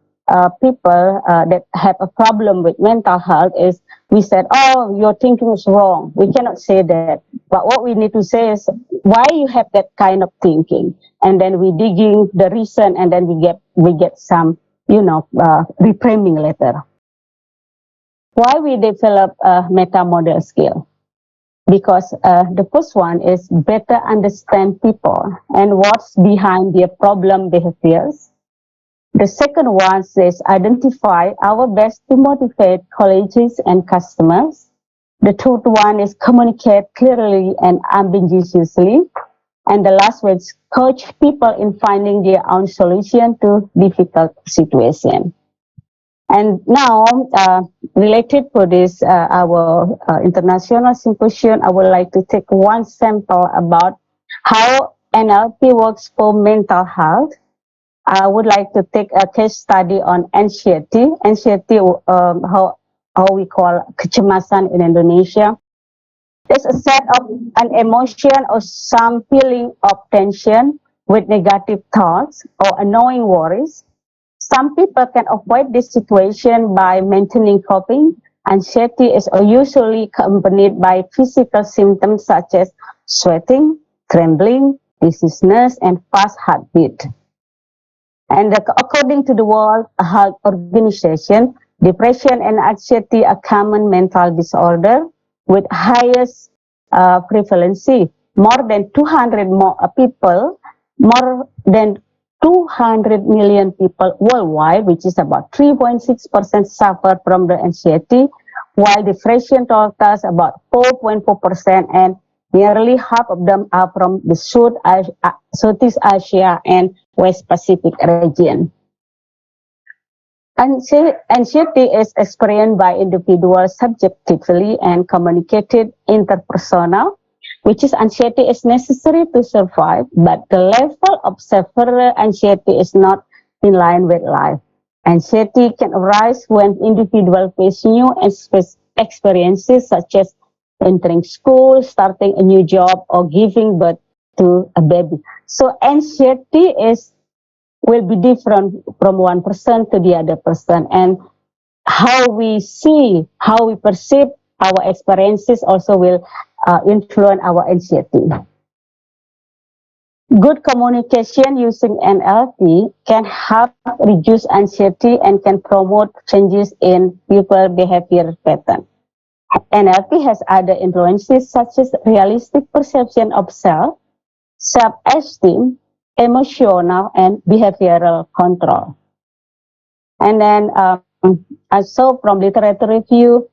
people that have a problem with mental health, is we said, oh, your thinking is wrong. We cannot say that. But what we need to say is why you have that kind of thinking. And then we digging the reason, and then we get some, reframing later. Why we develop a meta model skill? Because the first one is better understand people and what's behind their problem behaviors. The second one is identify our best to motivate colleagues and customers. The third one is communicate clearly and ambiguously. And the last one is coach people in finding their own solution to difficult situations. And now, related to this, our international symposium, I would like to take one sample about how NLP works for mental health. I would like to take a case study on anxiety. Anxiety, how we call kecemasan in Indonesia. It's a set of an emotion or some feeling of tension with negative thoughts or annoying worries. Some people can avoid this situation by maintaining coping. Anxiety is usually accompanied by physical symptoms such as sweating, trembling, dizziness, and fast heartbeat. And according to the World Health Organization, depression and anxiety are common mental disorder with highest prevalency. More than 200 million people worldwide, which is about 3.6%, suffer from the anxiety, while depression totals about 4.4%, and nearly half of them are from the Southeast Asia and West Pacific region. Anxiety is experienced by individuals subjectively and communicated interpersonal, which is anxiety is necessary to survive, but the level of severe anxiety is not in line with life. Anxiety can arise when individuals face new experiences such as entering school, starting a new job, or giving birth to a baby. So anxiety will be different from one person to the other person, and how we see, how we perceive our experiences also will influence our anxiety. Good communication using NLP can help reduce anxiety and can promote changes in people's behavior pattern. NLP has other influences such as realistic perception of self, self-esteem, emotional, and behavioral control. And then also from literature review,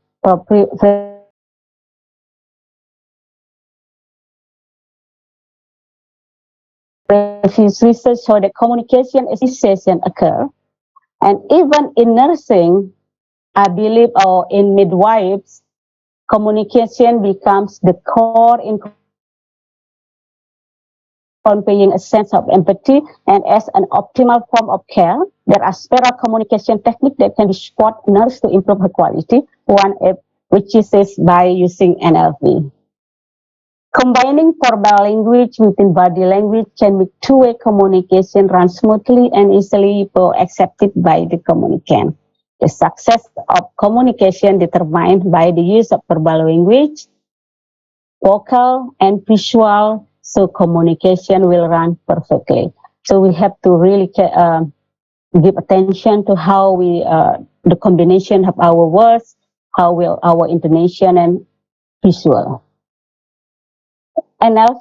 research show that communication association occur, and even in nursing, I believe, or in midwives, communication becomes the core in conveying a sense of empathy, and as an optimal form of care, there are several communication techniques that can support nurse to improve her quality. One, which is by using NLP. Combining verbal language within body language can make two-way communication run smoothly and easily accepted by the communicant. The success of communication determined by the use of verbal language, vocal, and visual, so communication will run perfectly. So we have to really give attention to how we, the combination of our words, how will our intonation and visual. NLP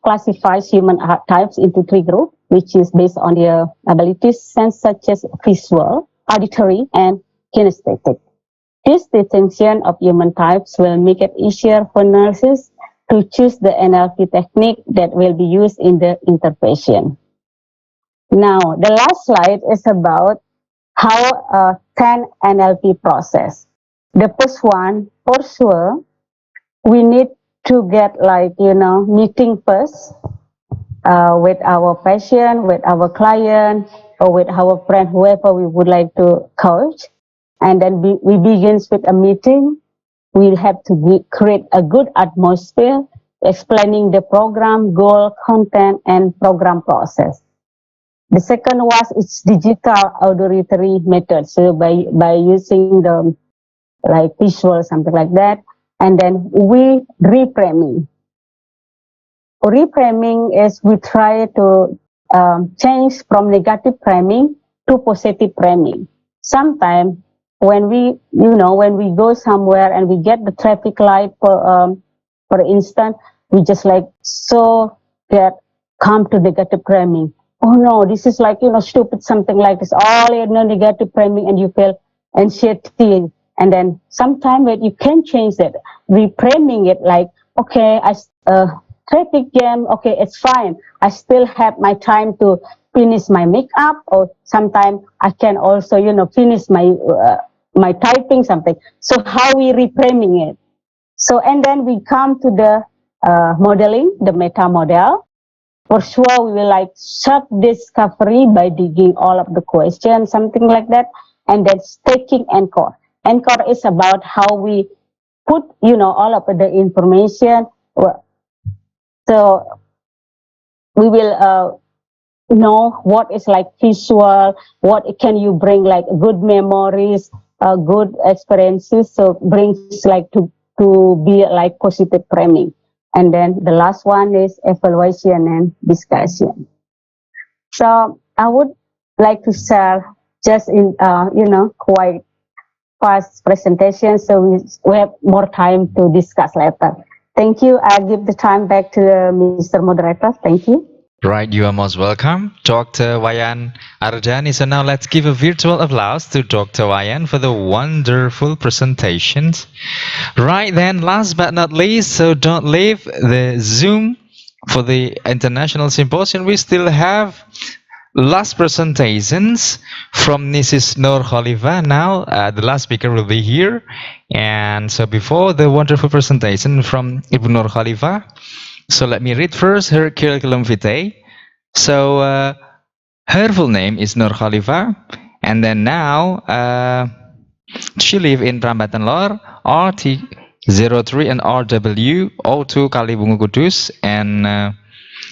classifies human types into three groups, which is based on their abilities, sense such as visual, auditory, and kinesthetic. This distinction of human types will make it easier for nurses to choose the NLP technique that will be used in the intervention. Now, the last slide is about how 10 NLP process. The first one, for sure, we need to get meeting first with our patient, with our client, or with our friend, whoever we would like to coach. And then we begin with a meeting. We have to create a good atmosphere, explaining the program, goal, content, and program process. The second was its digital auditory method. So by using the visual, something like that. And then reframing. Reframing is we try to change from negative framing to positive framing. Sometimes when we go somewhere and we get the traffic light, for instance, we just come to negative framing. Oh no, this is stupid, something like this. All negative framing, and you feel anxiety. And then sometimes you can change that, reframing it okay, traffic jam, okay, it's fine. I still have my time to finish my makeup, or sometimes I can also, finish my typing something. So how we reframing it? So, and then we come to the modeling, the meta model. For sure, we will self-discovery by digging all of the questions, something like that, and then taking anchor. Anchor is about how we put, all of the information. So we will know what is like visual, what can you bring like good memories, good experiences, so brings like to be like positive framing. And then the last one is evaluation and discussion. So I would like to share just in quite fast presentation, so we have more time to discuss later. Thank you. I give the time back to Mr. Moderator. Thank you. Right, you are most welcome, Dr. Wayan Aryani. So now let's give a virtual applause to Dr. Wayan for the wonderful presentations. Right then, last but not least, so don't leave the Zoom for the International Symposium. We still have last presentations from Mrs. Noor Khalifa. Now the last speaker will be here. And so before the wonderful presentation from Ibu Noor Khalifa, so let me read first her curriculum vitae. So her full name is Noor Khalifa, and then now she lives in Rambatan Lor, RT03 and RW02 Kalibungu Kudus, and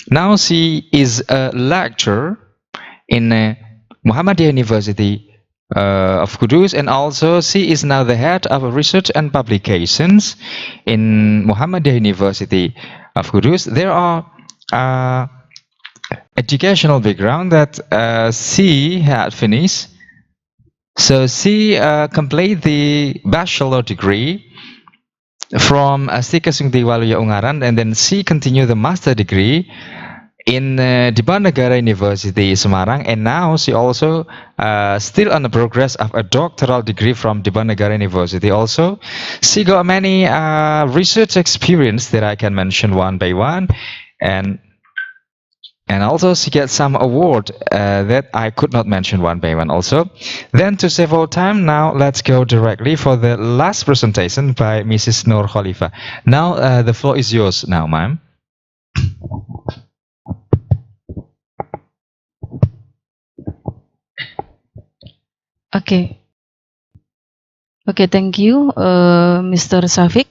now she is a lecturer in Muhammadiyah University of Kudus, and also she is now the head of research and publications in Muhammadiyah University of Kudus. There are educational background that she had finished. So she completed the bachelor degree from Astika Sungti Waluya Ungaran, and then she continued the master degree in Diponegoro University Semarang, and now she also still on the progress of a doctoral degree from Diponegoro University. Also, she got many research experience that I can mention one by one, and also she gets some award that I could not mention one by one also. Then to save our time, now let's go directly for the last presentation by Mrs. Noor Khalifa. Now the floor is yours now, ma'am. Okay. Okay, thank you, Mr. Safik.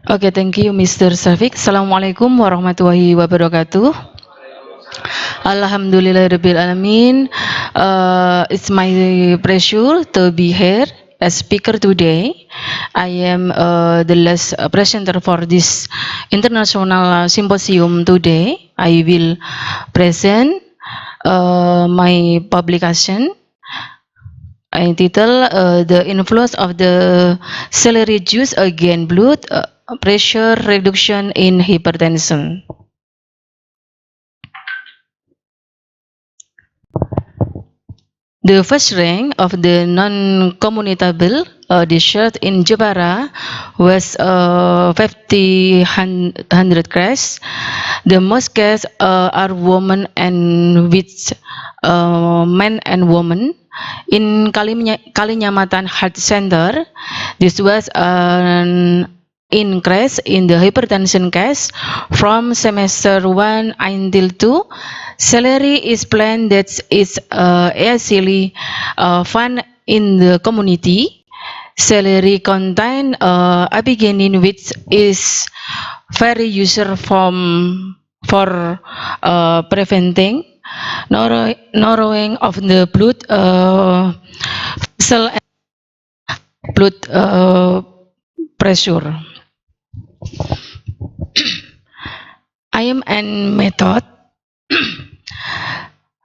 Okay, thank you, Mr. Safik. Assalamualaikum warahmatullahi wabarakatuh. Alhamdulillahirabbil alamin. It's my pleasure to be here as speaker today. I am the last presenter for this international symposium today. I will present my publication entitled The Influence of the Celery Juice Against Blood Pressure Reduction in Hypertension. The first rank of the non-communicable dessert in Jepara was 50-100 cases. The most cases are women and with men and women. In Kalinyamatan Health Center, this was an increase in the hypertension case from semester 1 until 2. Celery is plant that is easily found in the community. Celery contain a beginning which is very useful for preventing narrowing of the blood vessel and blood pressure. I am an method.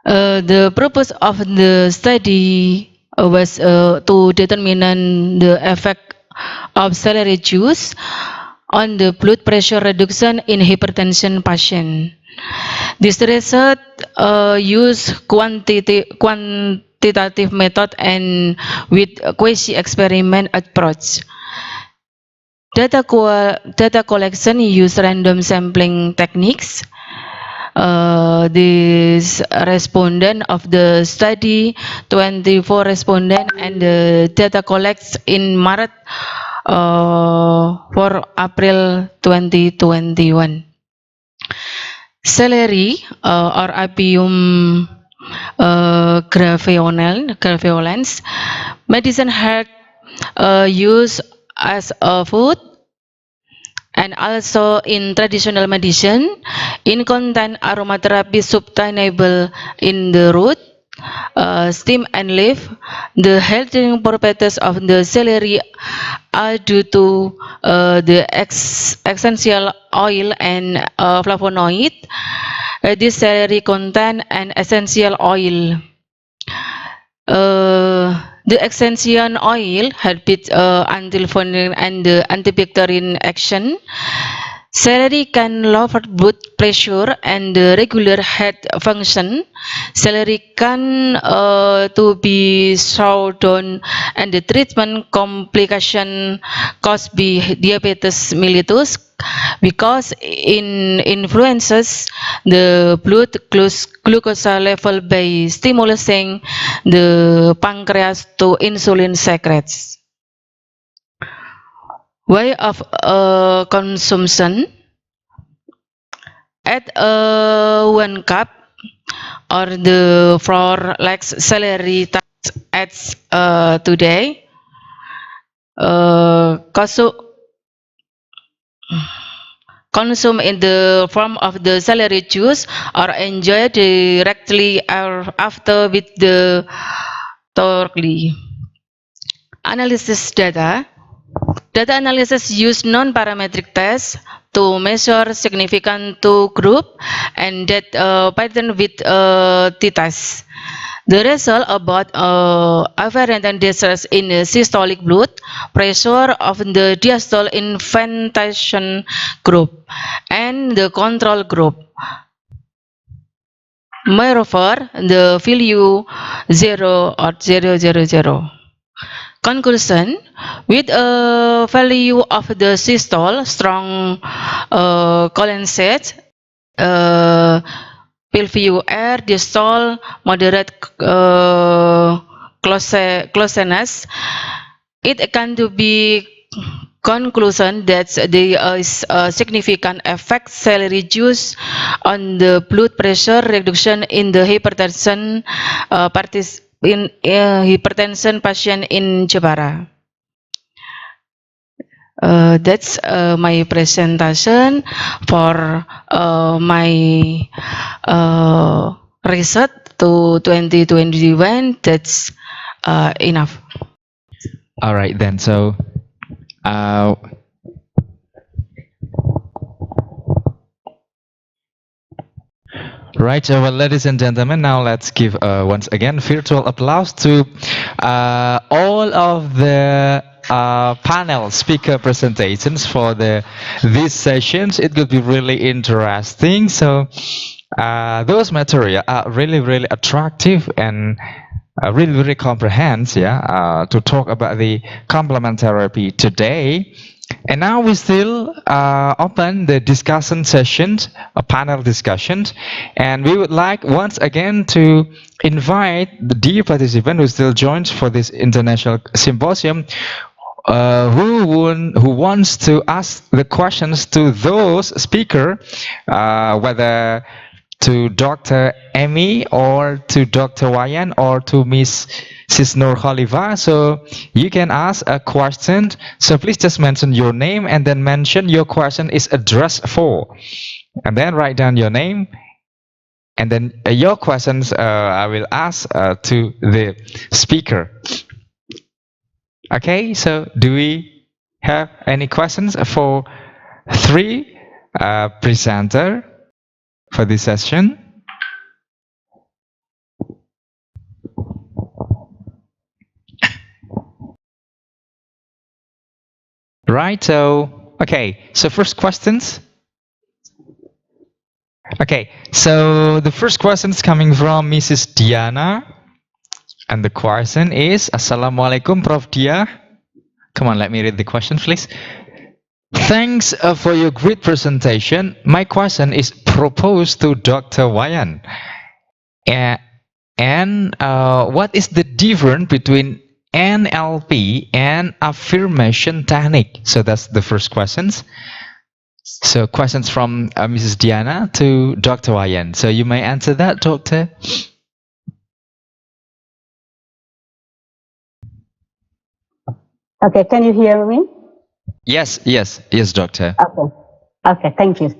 The purpose of the study was to determine the effect of celery juice on the blood pressure reduction in hypertension patient. This research used quantitative method and with quasi-experiment approach. Data collection use random sampling techniques. This respondent of the study, 24 respondent, and the data collects in Maret for April 2021. Celery or Apium graveolens, medicine head used as a food and also in traditional medicine, in content aromatherapy subtainable in the root, stem and leaf. The healthing properties of the celery are due to the essential oil and flavonoid. This celery contain an essential oil. The essential oil helps anti-inflammatory and antibacterial action. Celery can lower blood pressure and regular heart function. Celery can to be slowed down and the treatment complication caused by diabetes mellitus because it influences the blood glucose level by stimulating the pancreas to insulin secretes. Way of consumption: add 1 cup or the 4 legs celery adds today. Consume in the form of the celery juice or enjoy directly or after with the turkey. Analysis data. Data analysis use non-parametric tests to measure significant to group and that pattern with t-test. The result about average and distress in the systolic blood pressure of the diastole infantation group and the control group. Moreover, the value 0 or 000. Conclusion: with a value of the systole strong condensate, value R diastole moderate closeness, it can to be conclusion that there is a significant effect celery juice on the blood pressure reduction in the hypertension hypertension patient in Jepara. That's my presentation for my research to 2021. That's enough. All right then. So, right, well, ladies and gentlemen, now let's give once again virtual applause to all of the panel speaker presentations for these sessions. It will be really interesting. So those material are really attractive and really comprehensive. To talk about the complementary therapy today. And now we still open the discussion sessions, panel discussions, and we would like once again to invite the dear participant who still joins for this international symposium, who wants to ask the questions to those speaker, whether to Dr. Emi or to Dr. Wayan or to Sis Noor Khalifa. So you can ask a question. So please just mention your name and then mention your question is addressed for. And then write down your name. And then your questions I will ask to the speaker. Okay, so do we have any questions for 3 presenter for this session? Right, so okay, so first questions. Okay, so the first question is coming from Mrs. Diana, and the question is, Assalamualaikum Prof. Dyah. Come on, let me read the question, please. Thanks for your great presentation. My question is proposed to Dr. Wayan. And what is the difference between NLP and affirmation technique? So that's the first questions. So questions from Mrs. Diana to Dr. Wayan. So you may answer that, Doctor. Okay, can you hear me? Yes, doctor. Okay, thank you.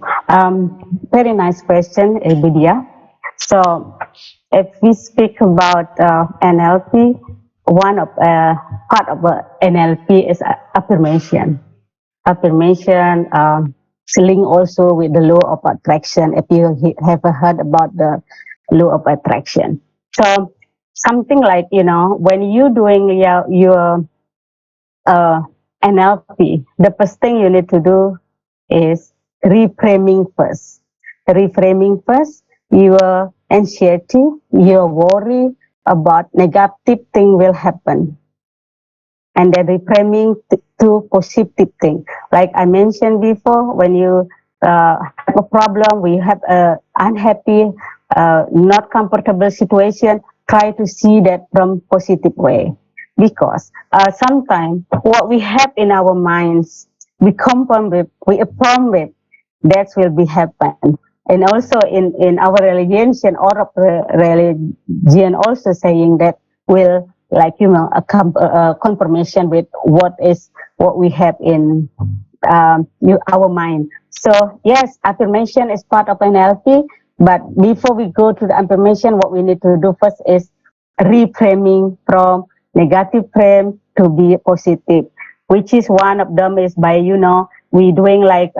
Very nice question, Dyah. So, if we speak about NLP, one of part of NLP is affirmation. Affirmation linked also with the law of attraction. If you have heard about the law of attraction, so something like when you doing your NLP, the first thing you need to do is reframing first. Reframing first your anxiety, your worry about negative thing will happen. And then reframing to positive thing. Like I mentioned before, when you have a problem, we have a unhappy, not comfortable situation, try to see that from positive way. Because sometimes what we have in our minds, we confirm with, we affirm with, that will be happen. And also in our religion or religion also saying that will like a confirmation with what we have in our mind. So yes, affirmation is part of NLP, but before we go to the affirmation, what we need to do first is reframing from negative frame to be positive, which is one of them is by we doing like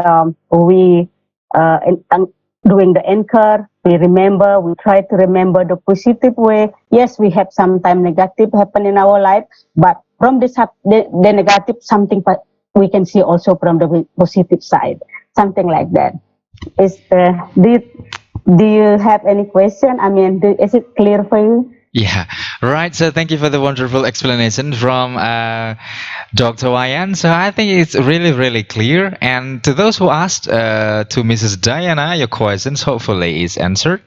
doing the anchor. We remember, we try to remember the positive way. Yes, we have sometimes negative happen in our life, but from the negative, something we can see also from the positive side, something like that. Do you have any question? I mean, is it clear for you? Yeah, right. So thank you for the wonderful explanation from Dr. Wayan. So I think it's really, really clear. And to those who asked to Mrs. Diana, your questions hopefully is answered.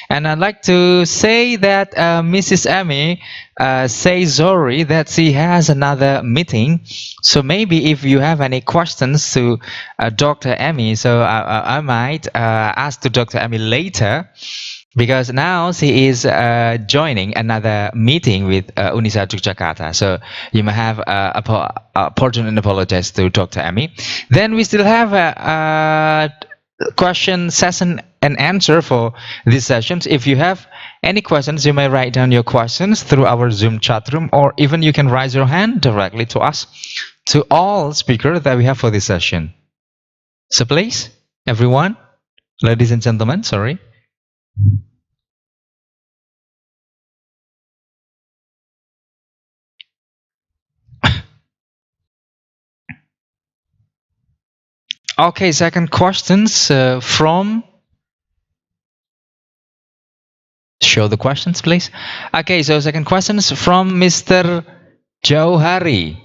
And I'd like to say that Mrs. Emi says sorry that she has another meeting. So maybe if you have any questions to Dr. Emi, so I might ask to Dr. Emi later. Because now she is joining another meeting with Universitas Yogyakarta. So you may have pardon and apologize to Dr. Emi. Then we still have a question session and answer for these sessions. If you have any questions, you may write down your questions through our Zoom chat room, or even you can raise your hand directly to us, to all speakers that we have for this session. So please, everyone, ladies and gentlemen, sorry. Okay, second questions from... Show the questions, please. Okay, so second questions from Mr. Jauhari.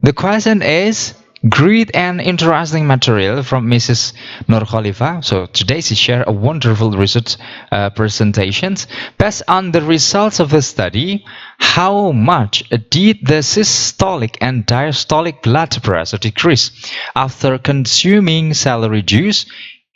The question is... Great and interesting material from Mrs. Noor Khalifa. So today she shared a wonderful research presentations. Based on the results of the study, how much did the systolic and diastolic blood pressure decrease after consuming celery juice?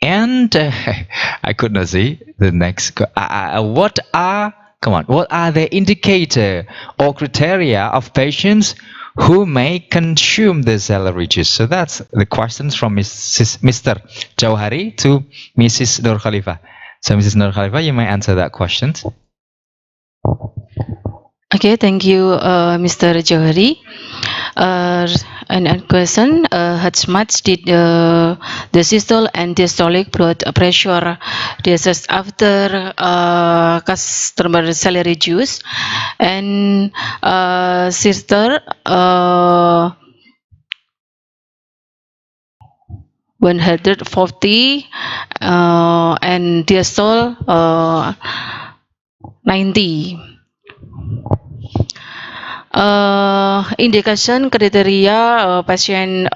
And I could not see the next. What are the indicator or criteria of patients who may consume the celery juice? So that's the questions from Mr. Jauhari to Mrs. Noor Khalifa. So Mrs. Noor Khalifa, you may answer that question. Okay, thank you, Mr. Jauhari. And question, how much did the systolic and diastolic blood pressure decrease after customer celery juice? And sister, 140 and diastole 90. Indication kriteria pasien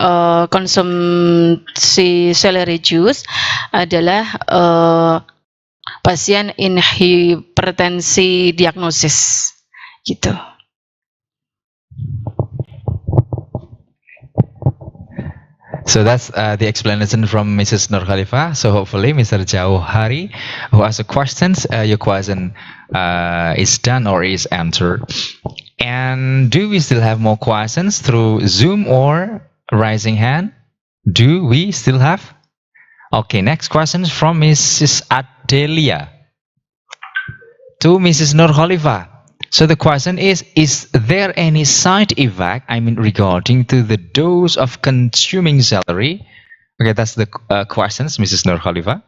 konsumsi celery juice adalah pasien in hipertensi diagnosis, gitu. So that's the explanation from Mrs. Noor Khalifa. So hopefully Mr. Jauhari, who has a questions, your question is done or is answered. And do we still have more questions through Zoom or raising hand? Do we still have? Okay, next question is from Mrs. Adelia to Mrs. Nurjasmi. So the question is there any side effect, regarding to the dose of consuming celery? Okay, that's the questions, Mrs. Nurjasmi.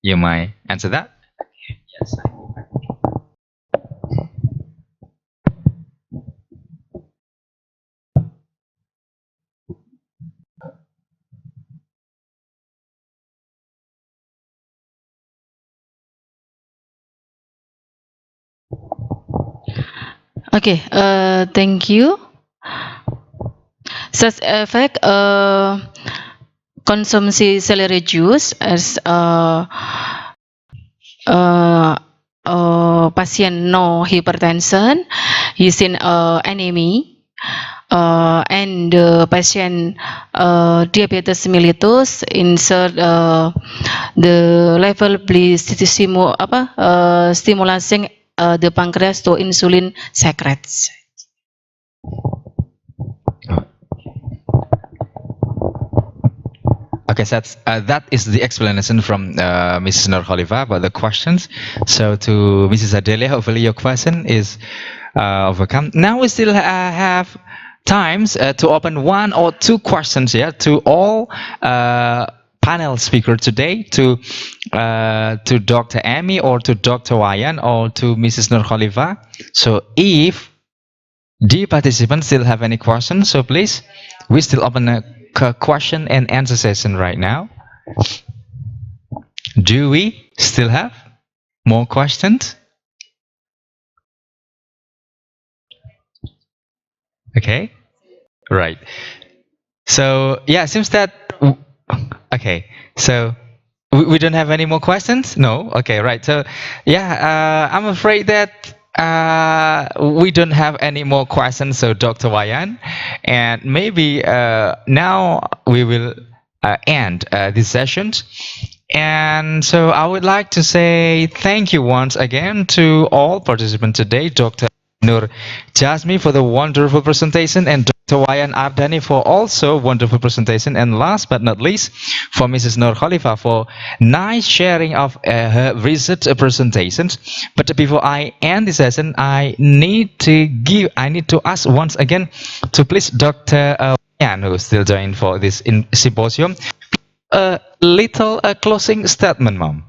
You might answer that. Yes. Okay, thank you. Such effect konsumsi celery juice as patient no hypertension, he's in anemia, and the patient diabetes mellitus insert the level stimulating the pancreas to insulin secretes. Okay, so that is the explanation from Mrs. Nurjasmi about the questions. So to Mrs. Adelia, hopefully your question is overcome. Now we still have times to open 1 or 2 questions here to all panel speaker today, to Dr. Emi or to Dr. Wayan or to Mrs. Nurjasmi. So if the participants still have any questions, so please, we still open a question and answer session right now. Do we still have more questions? Okay, right. So yeah, seems that okay. So we don't have any more questions. No. Okay, right. So yeah, I'm afraid that we don't have any more questions. So Dr. Wayan, and maybe now we will end this session. And so I would like to say thank you once again to all participants today, Dr. Nurjasmi for the wonderful presentation, and Dr. Wayan Ardani for also wonderful presentation, and last but not least for Mrs. Nurjasmi for nice sharing of her research presentations. But before I end the session, I need to ask once again to please Dr. Wayan, who is still joined for this symposium, a little closing statement, Mom.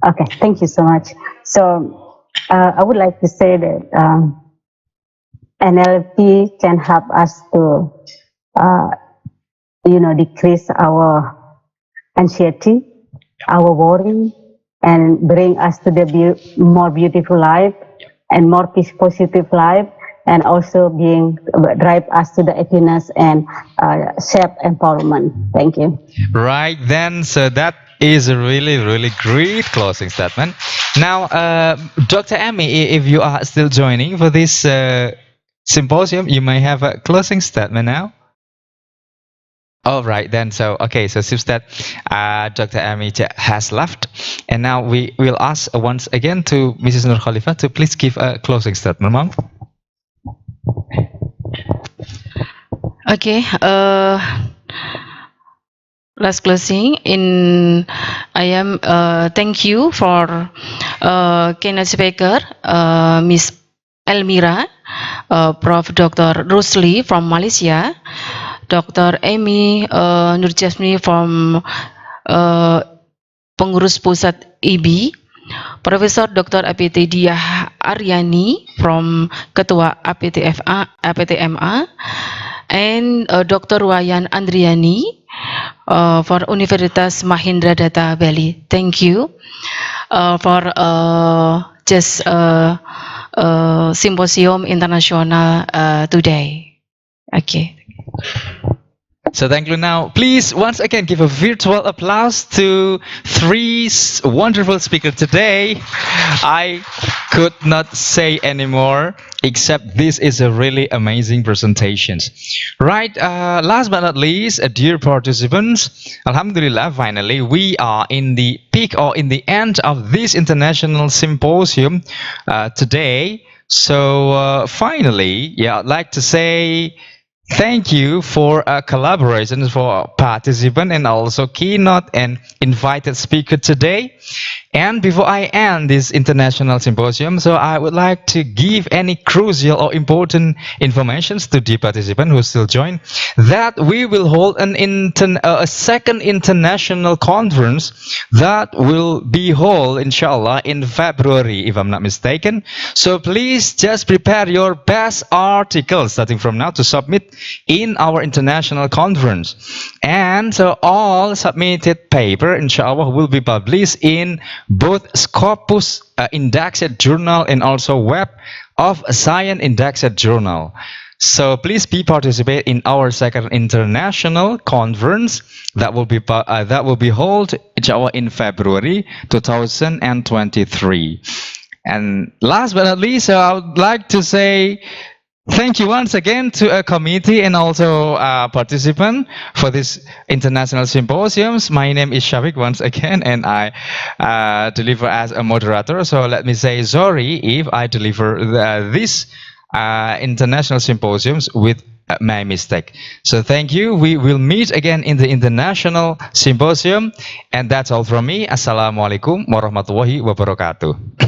Okay, thank you so much. So I would like to say that NLP can help us to, decrease our anxiety, our worry, and bring us to the more beautiful life and more positive life, and also drive us to the happiness and self-empowerment. Thank you. Right then, so that is a really, really great closing statement. Now, Dr. Emi, if you are still joining for this symposium, you may have a closing statement now. All right then. So okay, so seems that Dr. Emi has left, and now we will ask once again to Mrs. Nurjasmi to please give a closing statement, Mom. Okay. Last closing I am thank you for keynote speaker Miss Elvira, Prof. Dr. Rusli from Malaysia, Dr. Emi Nurjasmi from Pengurus Pusat IBI, Professor Dr. Epid Dyah Aryani from Ketua APTFMA, and Dr. Wayan Andriani for Universitas Mahindra Data Bali. Thank you for just Symposium International today. Okay. So thank you. Now, please once again give a virtual applause to 3 wonderful speakers today. I could not say anymore except this is a really amazing presentation. Right, last but not least, dear participants, Alhamdulillah, finally we are in the peak or in the end of this international symposium today. So finally, yeah, I'd like to say Thank you for collaboration for participant and also keynote and invited speaker today. And before I end this international symposium, so I would like to give any crucial or important information to the participant who still join, that we will hold a second international conference that will be held, inshallah, in February, if I'm not mistaken. So please just prepare your best articles starting from now to submit in our international conference. And so all submitted paper, inshallah, will be published in both Scopus indexed journal and also Web of Science indexed journal. So please participate in our second international conference that will be held, inshallah, in February 2023. And last but not least, I would like to say thank you once again to a committee and also participant for this international symposiums. My name is Shafiq once again, and I deliver as a moderator. So let me say sorry if I deliver this international symposiums with my mistake. So thank you. We will meet again in the international symposium, and that's all from me. Assalamualaikum warahmatullahi wabarakatuh.